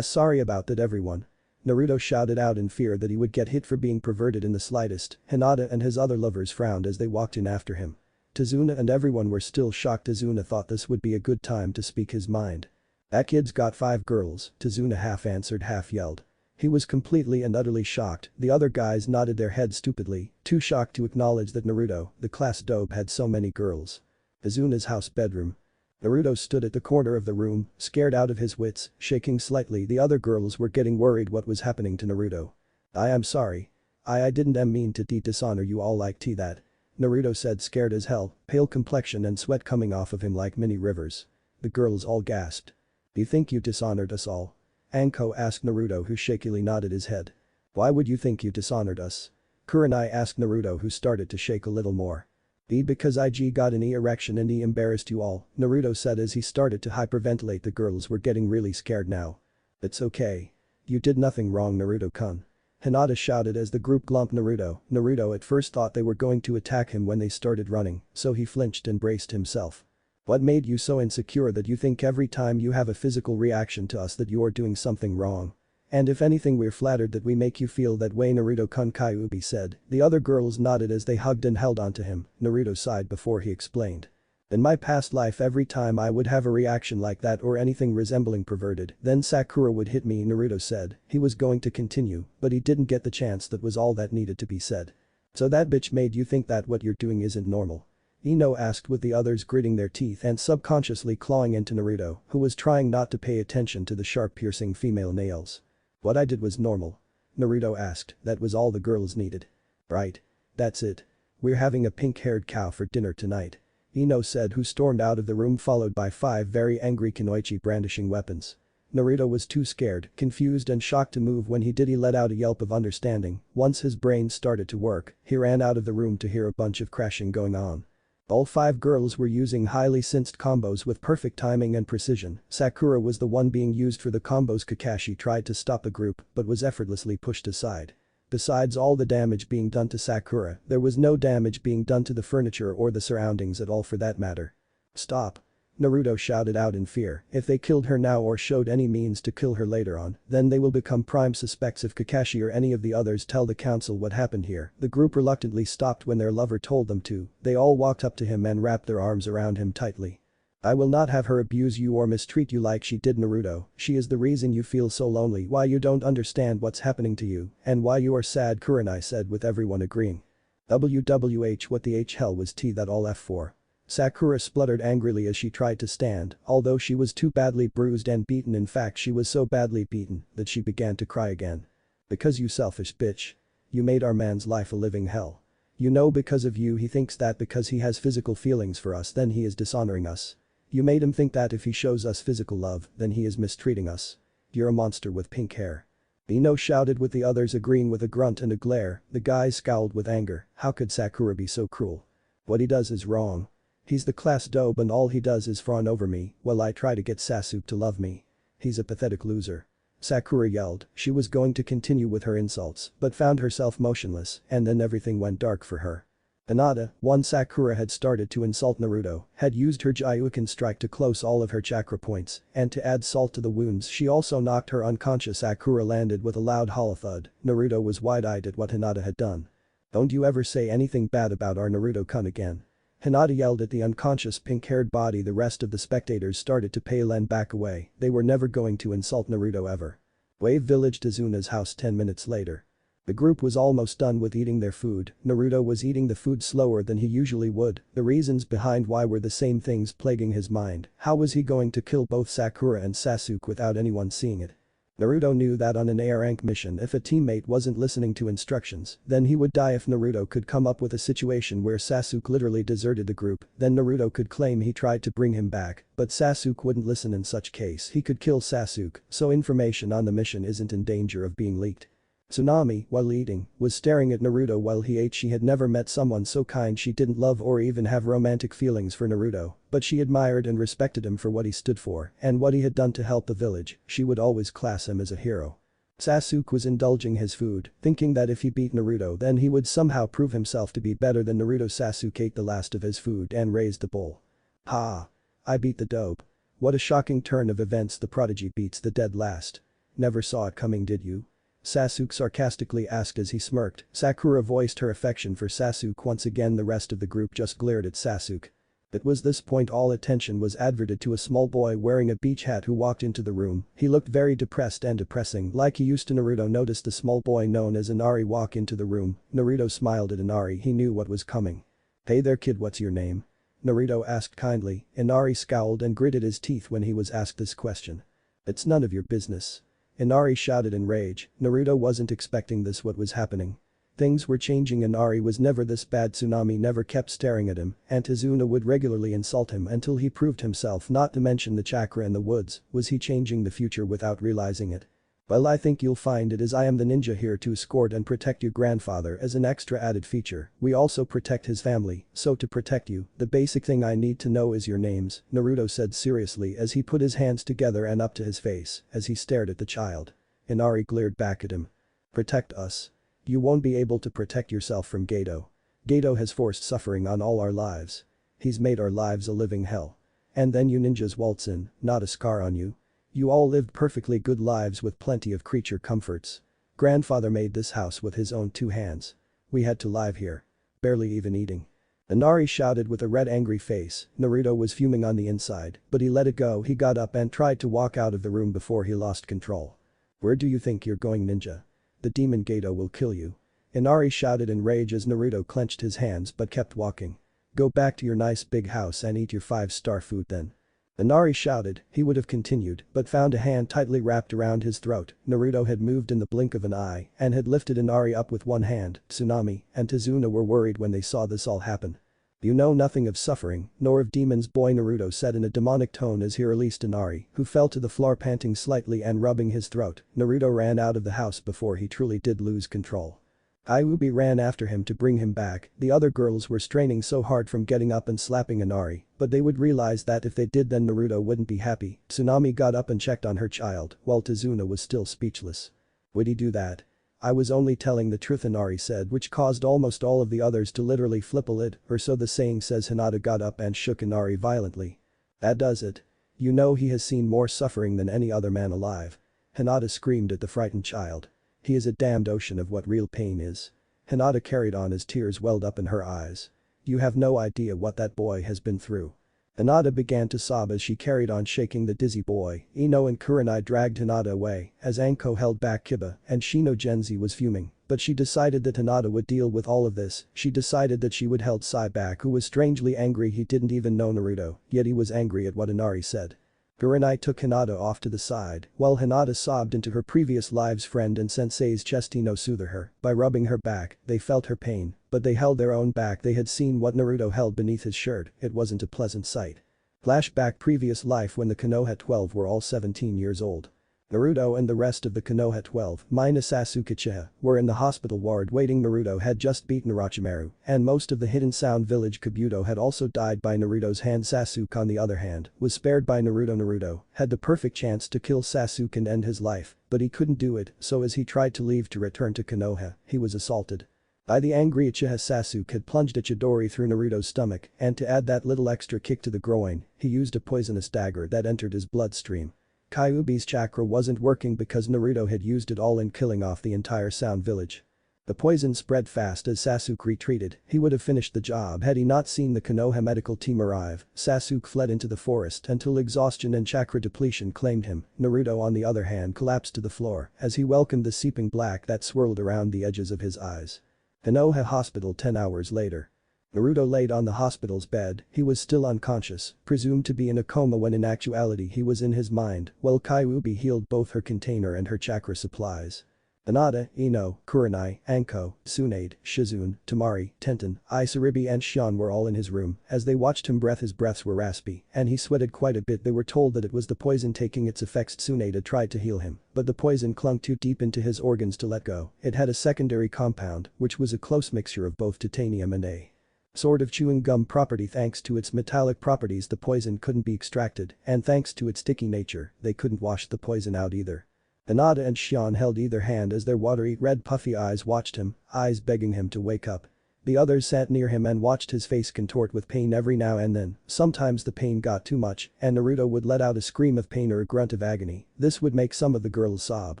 Sorry about that everyone. Naruto shouted out in fear that he would get hit for being perverted in the slightest. Hinata and his other lovers frowned as they walked in after him. Tazuna and everyone were still shocked. Tazuna thought this would be a good time to speak his mind. That kid's got 5 girls, Tazuna half answered, half yelled. He was completely and utterly shocked. The other guys nodded their heads stupidly, too shocked to acknowledge that Naruto, the class dope, had so many girls. Tazuna's house bedroom. Naruto stood at the corner of the room, scared out of his wits, shaking slightly. The other girls were getting worried what was happening to Naruto. I am sorry. I didn't mean to dishonor you all like that. Naruto said, scared as hell, pale complexion and sweat coming off of him like many rivers. The girls all gasped. Do you think you dishonored us all? Anko asked Naruto, who shakily nodded his head. Why would you think you dishonored us? Kurenai asked Naruto, who started to shake a little more. Because IG got an erection and he embarrassed you all, Naruto said as he started to hyperventilate. The girls were getting really scared now. It's okay. You did nothing wrong, Naruto-kun. Hinata shouted as the group glumped Naruto. Naruto at first thought they were going to attack him when they started running, so he flinched and braced himself. What made you so insecure that you think every time you have a physical reaction to us that you're doing something wrong? And if anything, we're flattered that we make you feel that way, Naruto-kun, Kyuubi said. The other girls nodded as they hugged and held onto him. Naruto sighed before he explained. In my past life every time I would have a reaction like that or anything resembling perverted, then Sakura would hit me, Naruto said. He was going to continue, but he didn't get the chance. That was all that needed to be said. So that bitch made you think that what you're doing isn't normal? Ino asked, with the others gritting their teeth and subconsciously clawing into Naruto, who was trying not to pay attention to the sharp piercing female nails. What I did was normal. Naruto asked, that was all the girls needed. Right. That's it. We're having a pink-haired cow for dinner tonight. Ino said, who stormed out of the room followed by 5 very angry kunoichi brandishing weapons. Naruto was too scared, confused and shocked to move. When he did, he let out a yelp of understanding. Once his brain started to work, he ran out of the room to hear a bunch of crashing going on. All 5 girls were using highly synced combos with perfect timing and precision. Sakura was the one being used for the combos. Kakashi tried to stop the group but was effortlessly pushed aside. Besides all the damage being done to Sakura, there was no damage being done to the furniture or the surroundings at all for that matter. Stop. Naruto shouted out in fear. If they killed her now or showed any means to kill her later on, then they will become prime suspects if Kakashi or any of the others tell the council what happened here. The group reluctantly stopped when their lover told them to. They all walked up to him and wrapped their arms around him tightly. I will not have her abuse you or mistreat you like she did, Naruto. She is the reason you feel so lonely, why you don't understand what's happening to you, and why you are sad, Kurenai said, with everyone agreeing. WWH, what the hell was that all F for? Sakura spluttered angrily as she tried to stand, although she was too badly bruised and beaten. In fact, she was so badly beaten that she began to cry again. Because you selfish bitch. You made our man's life a living hell. You know, because of you he thinks that because he has physical feelings for us then he is dishonoring us. You made him think that if he shows us physical love then he is mistreating us. You're a monster with pink hair. Ino shouted, with the others agreeing with a grunt and a glare. The guys scowled with anger. How could Sakura be so cruel? What he does is wrong. He's the class dope and all he does is fawn over me while I try to get Sasuke to love me. He's a pathetic loser. Sakura yelled. She was going to continue with her insults but found herself motionless and then everything went dark for her. Hinata, once Sakura had started to insult Naruto, had used her Gyuukin strike to close all of her chakra points, and to add salt to the wounds she also knocked her unconscious. Sakura landed with a loud hollow thud. Naruto was wide-eyed at what Hinata had done. Don't you ever say anything bad about our Naruto-kun again. Hinata yelled at the unconscious pink-haired body. The rest of the spectators started to pale and back away. They were never going to insult Naruto ever. Wave Village, Tazuna's house. 10 minutes later. The group was almost done with eating their food. Naruto was eating the food slower than he usually would. The reasons behind why were the same things plaguing his mind. How was he going to kill both Sakura and Sasuke without anyone seeing it? Naruto knew that on an A rank mission, if a teammate wasn't listening to instructions, then he would die. If Naruto could come up with a situation where Sasuke literally deserted the group, then Naruto could claim he tried to bring him back, but Sasuke wouldn't listen. In such case he could kill Sasuke, so information on the mission isn't in danger of being leaked. Tsunami, while eating, was staring at Naruto while he ate. She had never met someone so kind. She didn't love or even have romantic feelings for Naruto, but she admired and respected him for what he stood for and what he had done to help the village. She would always class him as a hero. Sasuke was indulging his food, thinking that if he beat Naruto then he would somehow prove himself to be better than Naruto. Sasuke ate the last of his food and raised the bowl. Ha! I beat the dope. What a shocking turn of events. The prodigy beats the dead last. Never saw it coming, did you? Sasuke sarcastically asked as he smirked. Sakura voiced her affection for Sasuke once again. The rest of the group just glared at Sasuke. It was this point all attention was adverted to a small boy wearing a beach hat who walked into the room. He looked very depressed and depressing like he used to. Naruto noticed the small boy known as Inari walk into the room. Naruto smiled at Inari. He knew what was coming. Hey there kid, what's your name? Naruto asked kindly. Inari scowled and gritted his teeth when he was asked this question. It's none of your business. Inari shouted in rage. Naruto wasn't expecting this. What was happening? Things were changing. Inari was never this bad. Tsunami never kept staring at him, and Tazuna would regularly insult him until he proved himself, not to mention the chakra in the woods. Was he changing the future without realizing it? Well, I think you'll find it is I am the ninja here to escort and protect your grandfather. As an extra added feature, we also protect his family, so to protect you, the basic thing I need to know is your names, Naruto said seriously as he put his hands together and up to his face as he stared at the child. Inari glared back at him. Protect us? You won't be able to protect yourself from Gato. Gato has forced suffering on all our lives. He's made our lives a living hell. And then you ninjas waltz in, not a scar on you. You all lived perfectly good lives with plenty of creature comforts. Grandfather made this house with his own 2 hands. We had to live here. Barely even eating. Inari shouted with a red angry face. Naruto was fuming on the inside, but he let it go. He got up and tried to walk out of the room before he lost control. "Where do you think you're going, ninja? The demon Gato will kill you." Inari shouted in rage as Naruto clenched his hands but kept walking. "Go back to your nice big house and eat your 5-star food then." Inari shouted. He would have continued but found a hand tightly wrapped around his throat. Naruto had moved in the blink of an eye and had lifted Inari up with one hand. Tsunami and Tazuna were worried when they saw this all happen. "You know nothing of suffering, nor of demons, boy," Naruto said in a demonic tone as he released Inari, who fell to the floor panting slightly and rubbing his throat. Naruto ran out of the house before he truly did lose control. Kyuubi ran after him to bring him back. The other girls were straining so hard from getting up and slapping Inari, but they would realize that if they did then Naruto wouldn't be happy. Tsunami got up and checked on her child, while Tazuna was still speechless. "Would he do that?" "I was only telling the truth," Inari said, which caused almost all of the others to literally flip a lid, or so the saying says. Hinata got up and shook Inari violently. "That does it. You know he has seen more suffering than any other man alive." Hinata screamed at the frightened child. "He is a damned ocean of what real pain is." Hinata carried on as tears welled up in her eyes. "You have no idea what that boy has been through." Hinata began to sob as she carried on shaking the dizzy boy. Ino and Kurenai dragged Hinata away as Anko held back Kiba and Shino Genzi was fuming. But she decided that Hinata would deal with all of this. She decided that she would held Sai back, who was strangely angry. He didn't even know Naruto, yet he was angry at what Inari said. Kurenai took Hinata off to the side while Hinata sobbed into her previous lives friend and sensei's chest. Ino soothed her by rubbing her back. They felt her pain, but they held their own back. They had seen what Naruto held beneath his shirt. It wasn't a pleasant sight. Flashback: previous life when the Konoha 12 were all 17 years old. Naruto and the rest of the Konoha 12 minus Sasuke Uchiha were in the hospital ward waiting. Naruto had just beaten Orochimaru and most of the Hidden Sound village. Kabuto had also died by Naruto's hand. Sasuke on the other hand was spared by Naruto. Naruto had the perfect chance to kill Sasuke and end his life, but he couldn't do it, so as he tried to leave to return to Konoha, he was assaulted by the angry Uchiha. Sasuke had plunged a Chidori through Naruto's stomach and to add that little extra kick to the groin, he used a poisonous dagger that entered his bloodstream. Kyuubi's chakra wasn't working because Naruto had used it all in killing off the entire Sound village. The poison spread fast as Sasuke retreated. He would have finished the job had he not seen the Konoha medical team arrive. Sasuke fled into the forest until exhaustion and chakra depletion claimed him. Naruto on the other hand collapsed to the floor as he welcomed the seeping black that swirled around the edges of his eyes. Konoha Hospital 10 hours later. Naruto laid on the hospital's bed. He was still unconscious, presumed to be in a coma when in actuality he was in his mind, while Kyuubi healed both her container and her chakra supplies. Hinata, Ino, Kurenai, Anko, Tsunade, Shizune, Tamari, Tenten, Isaribi and Shion were all in his room. As they watched him his breaths were raspy and he sweated quite a bit. They were told that it was the poison taking its effects. Tsunade tried to heal him, but the poison clung too deep into his organs to let go. It had a secondary compound, which was a close mixture of both titanium and a sort of chewing gum property. Thanks to its metallic properties the poison couldn't be extracted, and thanks to its sticky nature, they couldn't wash the poison out either. Hinata and Shion held either hand as their watery, red puffy eyes watched him, eyes begging him to wake up. The others sat near him and watched his face contort with pain every now and then. Sometimes the pain got too much and Naruto would let out a scream of pain or a grunt of agony. This would make some of the girls sob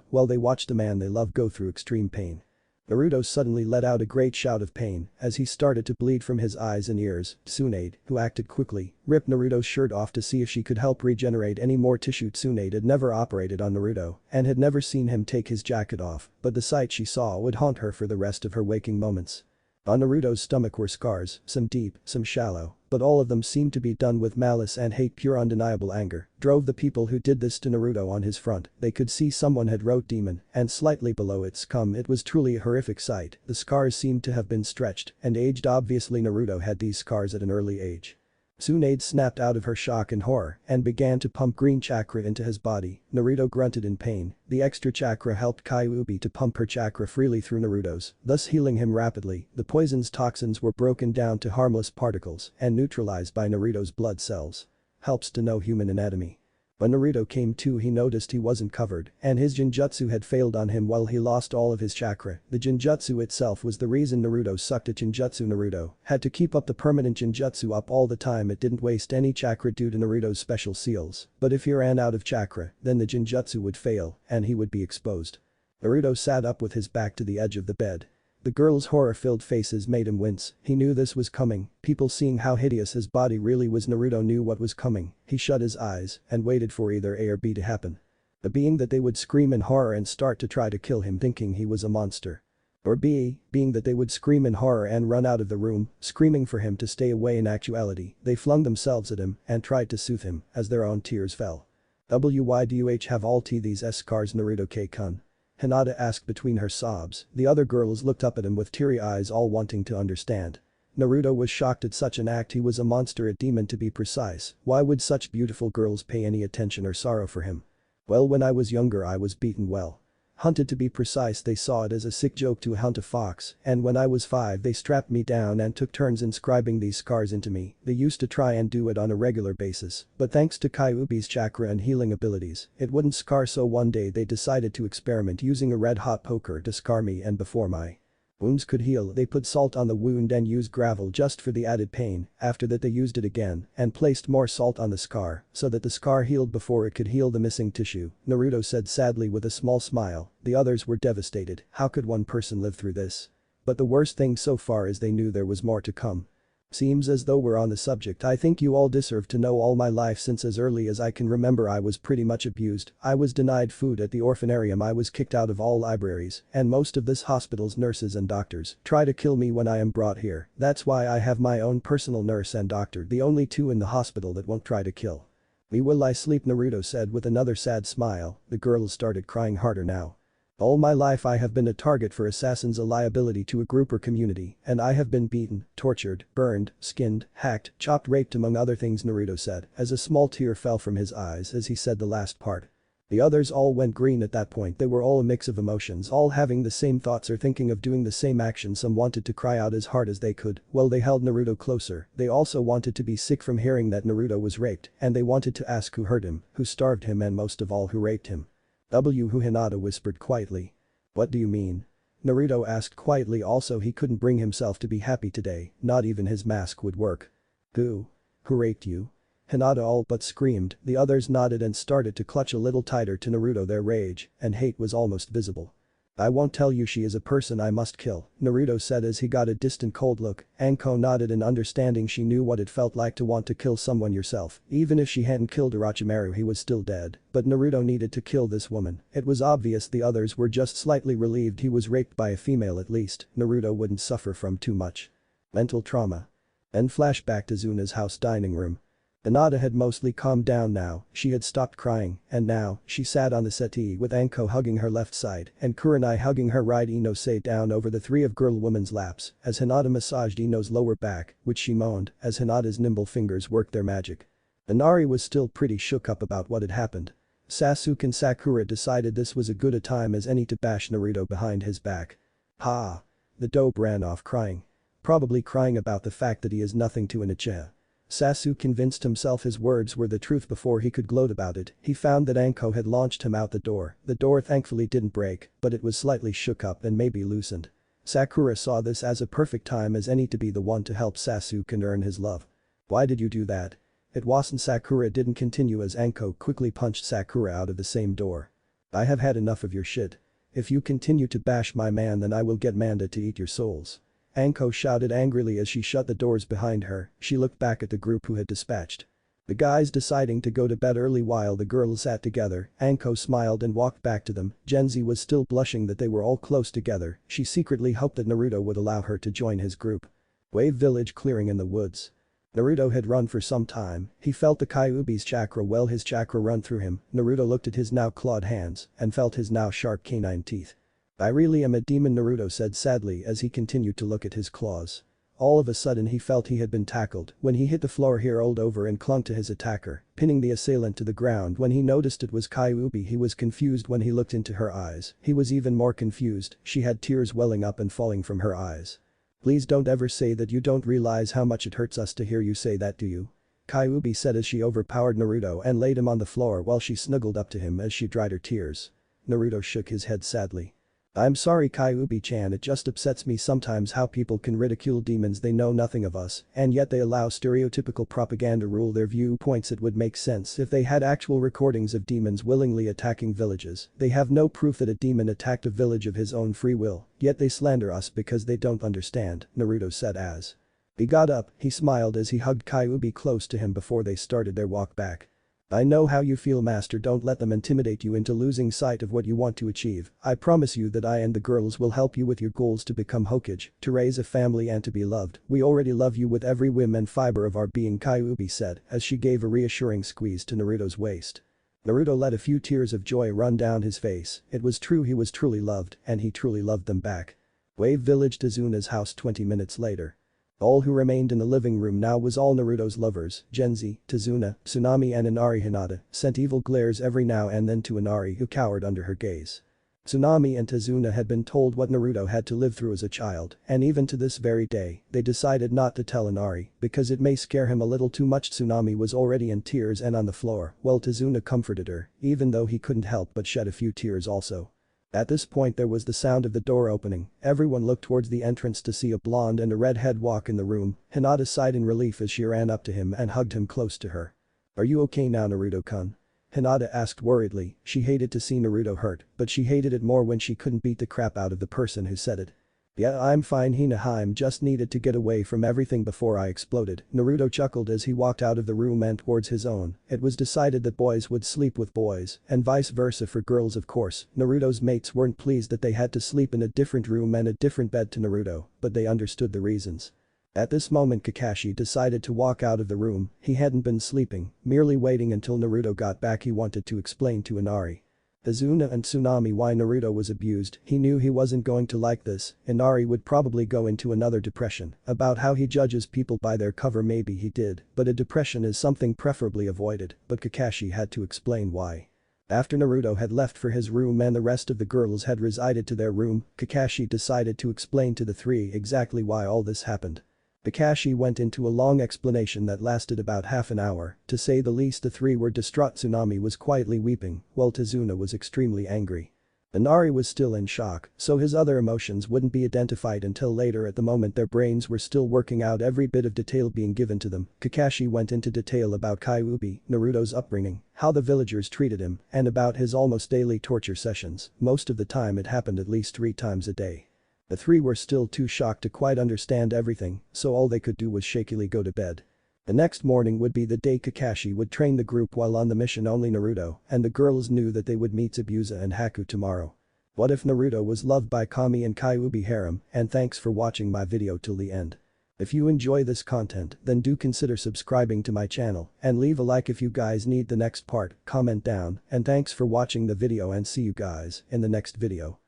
while they watched the man they love go through extreme pain. Naruto suddenly let out a great shout of pain as he started to bleed from his eyes and ears. Tsunade, who acted quickly, ripped Naruto's shirt off to see if she could help regenerate any more tissue. Tsunade had never operated on Naruto and had never seen him take his jacket off, but the sight she saw would haunt her for the rest of her waking moments. On Naruto's stomach were scars, some deep, some shallow, but all of them seemed to be done with malice and hate. Pure undeniable anger drove the people who did this to Naruto on his front. They could see someone had wrote demon and slightly below it scum. It was truly a horrific sight. The scars seemed to have been stretched and aged. Obviously Naruto had these scars at an early age. Tsunade snapped out of her shock and horror and began to pump green chakra into his body. Naruto grunted in pain. The extra chakra helped Kyuubi to pump her chakra freely through Naruto's, thus healing him rapidly. The poison's toxins were broken down to harmless particles and neutralized by Naruto's blood cells. Helps to know human anatomy. When Naruto came to he noticed he wasn't covered and his genjutsu had failed on him while he lost all of his chakra. The genjutsu itself was the reason Naruto sucked at genjutsu. Naruto had to keep up the permanent genjutsu up all the time. It didn't waste any chakra due to Naruto's special seals, but if he ran out of chakra then the genjutsu would fail and he would be exposed. Naruto sat up with his back to the edge of the bed. The girls' horror-filled faces made him wince. He knew this was coming. People seeing how hideous his body really was. Naruto knew what was coming. He shut his eyes and waited for either A or B to happen. A, being that they would scream in horror and start to try to kill him thinking he was a monster. Or B, being that they would scream in horror and run out of the room, screaming for him to stay away. In actuality, they flung themselves at him and tried to soothe him as their own tears fell. Why do you have all these scars, Naruto-kun? Hinata asked between her sobs. The other girls looked up at him with teary eyes, all wanting to understand. Naruto was shocked at such an act. He was a monster, a demon to be precise. Why would such beautiful girls pay any attention or sorrow for him? Well, when I was younger I was beaten well. Hunted to be precise. They saw it as a sick joke to hunt a fox, and when I was 5 they strapped me down and took turns inscribing these scars into me. They used to try and do it on a regular basis, but thanks to Kyuubi's chakra and healing abilities, it wouldn't scar, so one day they decided to experiment using a red-hot poker to scar me, and before my wounds could heal they put salt on the wound and used gravel just for the added pain. After that they used it again and placed more salt on the scar so that the scar healed before it could heal the missing tissue, Naruto said sadly with a small smile. The others were devastated. How could one person live through this? But the worst thing so far is they knew there was more to come. Seems as though we're on the subject. I think you all deserve to know all my life since as early as I can remember I was pretty much abused. I was denied food at the orphanarium, I was kicked out of all libraries, and most of this hospital's nurses and doctors try to kill me when I am brought here. That's why I have my own personal nurse and doctor, the only two in the hospital that won't try to kill me. Will I sleep? Naruto said with another sad smile. The girls started crying harder now. All my life I have been a target for assassins, a liability to a group or community, and I have been beaten, tortured, burned, skinned, hacked, chopped, raped, among other things, Naruto said as a small tear fell from his eyes as he said the last part. The others all went green at that point. They were all a mix of emotions, all having the same thoughts or thinking of doing the same action. Some wanted to cry out as hard as they could. Well, they held Naruto closer. They also wanted to be sick from hearing that Naruto was raped, and they wanted to ask who hurt him, who starved him, and most of all who raped him. Who? Hinata whispered quietly. What do you mean? Naruto asked quietly. Also, he couldn't bring himself to be happy today, not even his mask would work. Who? Who raped you? Hinata all but screamed. The others nodded and started to clutch a little tighter to Naruto. Their rage and hate was almost visible. I won't tell you, she is a person I must kill, Naruto said as he got a distant cold look. Anko nodded in understanding. She knew what it felt like to want to kill someone yourself. Even if she hadn't killed Orochimaru, he was still dead, but Naruto needed to kill this woman. It was obvious the others were just slightly relieved he was raped by a female. At least Naruto wouldn't suffer from too much mental trauma. Then flashback to Zuna's house dining room. Hinata had mostly calmed down now. She had stopped crying, and now she sat on the settee with Anko hugging her left side and Kurenai hugging her right. Ino sat down over the three of girl woman's laps as Hinata massaged Ino's lower back, which she moaned as Hinata's nimble fingers worked their magic. Inari was still pretty shook up about what had happened. Sasuke and Sakura decided this was as good a time as any to bash Naruto behind his back. Ha! The dope ran off crying. Probably crying about the fact that he is nothing to Inoue. Sasuke convinced himself his words were the truth before he could gloat about it. He found that Anko had launched him out the door. The door thankfully didn't break, but it was slightly shook up and maybe loosened. Sakura saw this as a perfect time as any to be the one to help Sasuke and earn his love. Why did you do that? It wasn't. Sakura didn't continue as Anko quickly punched Sakura out of the same door. I have had enough of your shit. If you continue to bash my man, then I will get Manda to eat your souls. Anko shouted angrily as she shut the doors behind her. She looked back at the group who had dispatched the guys deciding to go to bed early while the girls sat together. Anko smiled and walked back to them. Genzi was still blushing that they were all close together. She secretly hoped that Naruto would allow her to join his group. Wave village clearing in the woods. Naruto had run for some time. He felt the Kyuubi's chakra, his chakra run through him. Naruto looked at his now clawed hands and felt his now sharp canine teeth. I really am a demon, Naruto said sadly as he continued to look at his claws. All of a sudden he felt he had been tackled. When he hit the floor he rolled over and clung to his attacker, pinning the assailant to the ground. When he noticed it was Kyuubi, he was confused. When he looked into her eyes, he was even more confused. She had tears welling up and falling from her eyes. Please don't ever say that. You don't realize how much it hurts us to hear you say that, do you? Kyuubi said as she overpowered Naruto and laid him on the floor while she snuggled up to him as she dried her tears. Naruto shook his head sadly. I'm sorry Kyuubi-chan, it just upsets me sometimes how people can ridicule demons they know nothing of us, and yet they allow stereotypical propaganda rule their viewpoints. It would make sense if they had actual recordings of demons willingly attacking villages. They have no proof that a demon attacked a village of his own free will, yet they slander us because they don't understand, Naruto said as. He got up, he smiled as he hugged Kyuubi close to him before they started their walk back. I know how you feel, master. Don't let them intimidate you into losing sight of what you want to achieve. I promise you that I and the girls will help you with your goals to become Hokage, to raise a family and to be loved. We already love you with every whim and fiber of our being, Kyuubi said as she gave a reassuring squeeze to Naruto's waist. Naruto let a few tears of joy run down his face. It was true, he was truly loved and he truly loved them back. Wave Village, Tazuna's house. 20 minutes later. All who remained in the living room now was all Naruto's lovers, Genzi, Tazuna, Tsunami and Inari. Hinata sent evil glares every now and then to Inari, who cowered under her gaze. Tsunami and Tazuna had been told what Naruto had to live through as a child, and even to this very day, they decided not to tell Inari because it may scare him a little too much. Tsunami was already in tears and on the floor, while Tazuna comforted her, even though he couldn't help but shed a few tears also. At this point there was the sound of the door opening. Everyone looked towards the entrance to see a blonde and a redhead walk in the room. Hinata sighed in relief as she ran up to him and hugged him close to her. Are you okay now, Naruto-kun? Hinata asked worriedly. She hated to see Naruto hurt, but she hated it more when she couldn't beat the crap out of the person who said it. Yeah, I'm fine, Hina. Just needed to get away from everything before I exploded. Naruto chuckled as he walked out of the room and towards his own. It was decided that boys would sleep with boys, and vice versa for girls, of course. Naruto's mates weren't pleased that they had to sleep in a different room and a different bed to Naruto, but they understood the reasons. At this moment Kakashi decided to walk out of the room. He hadn't been sleeping, merely waiting until Naruto got back. He wanted to explain to Inari, Tazuna and Tsunami why Naruto was abused. He knew he wasn't going to like this. Inari would probably go into another depression about how he judges people by their cover. Maybe he did, but a depression is something preferably avoided, but Kakashi had to explain why. After Naruto had left for his room and the rest of the girls had resided to their room, Kakashi decided to explain to the three exactly why all this happened. Kakashi went into a long explanation that lasted about half an hour. To say the least, the three were distraught. Tsunami was quietly weeping, while Tazuna was extremely angry. Inari was still in shock, so his other emotions wouldn't be identified until later. At the moment their brains were still working out every bit of detail being given to them. Kakashi went into detail about Kyuubi, Naruto's upbringing, how the villagers treated him, and about his almost daily torture sessions. Most of the time it happened at least 3 times a day. The three were still too shocked to quite understand everything, so all they could do was shakily go to bed. The next morning would be the day Kakashi would train the group while on the mission. Only Naruto and the girls knew that they would meet Zabuza and Haku tomorrow. What if Naruto was loved by Kami and Kyuubi harem? And thanks for watching my video till the end. If you enjoy this content, then do consider subscribing to my channel and leave a like if you guys need the next part. Comment down, and thanks for watching the video and see you guys in the next video.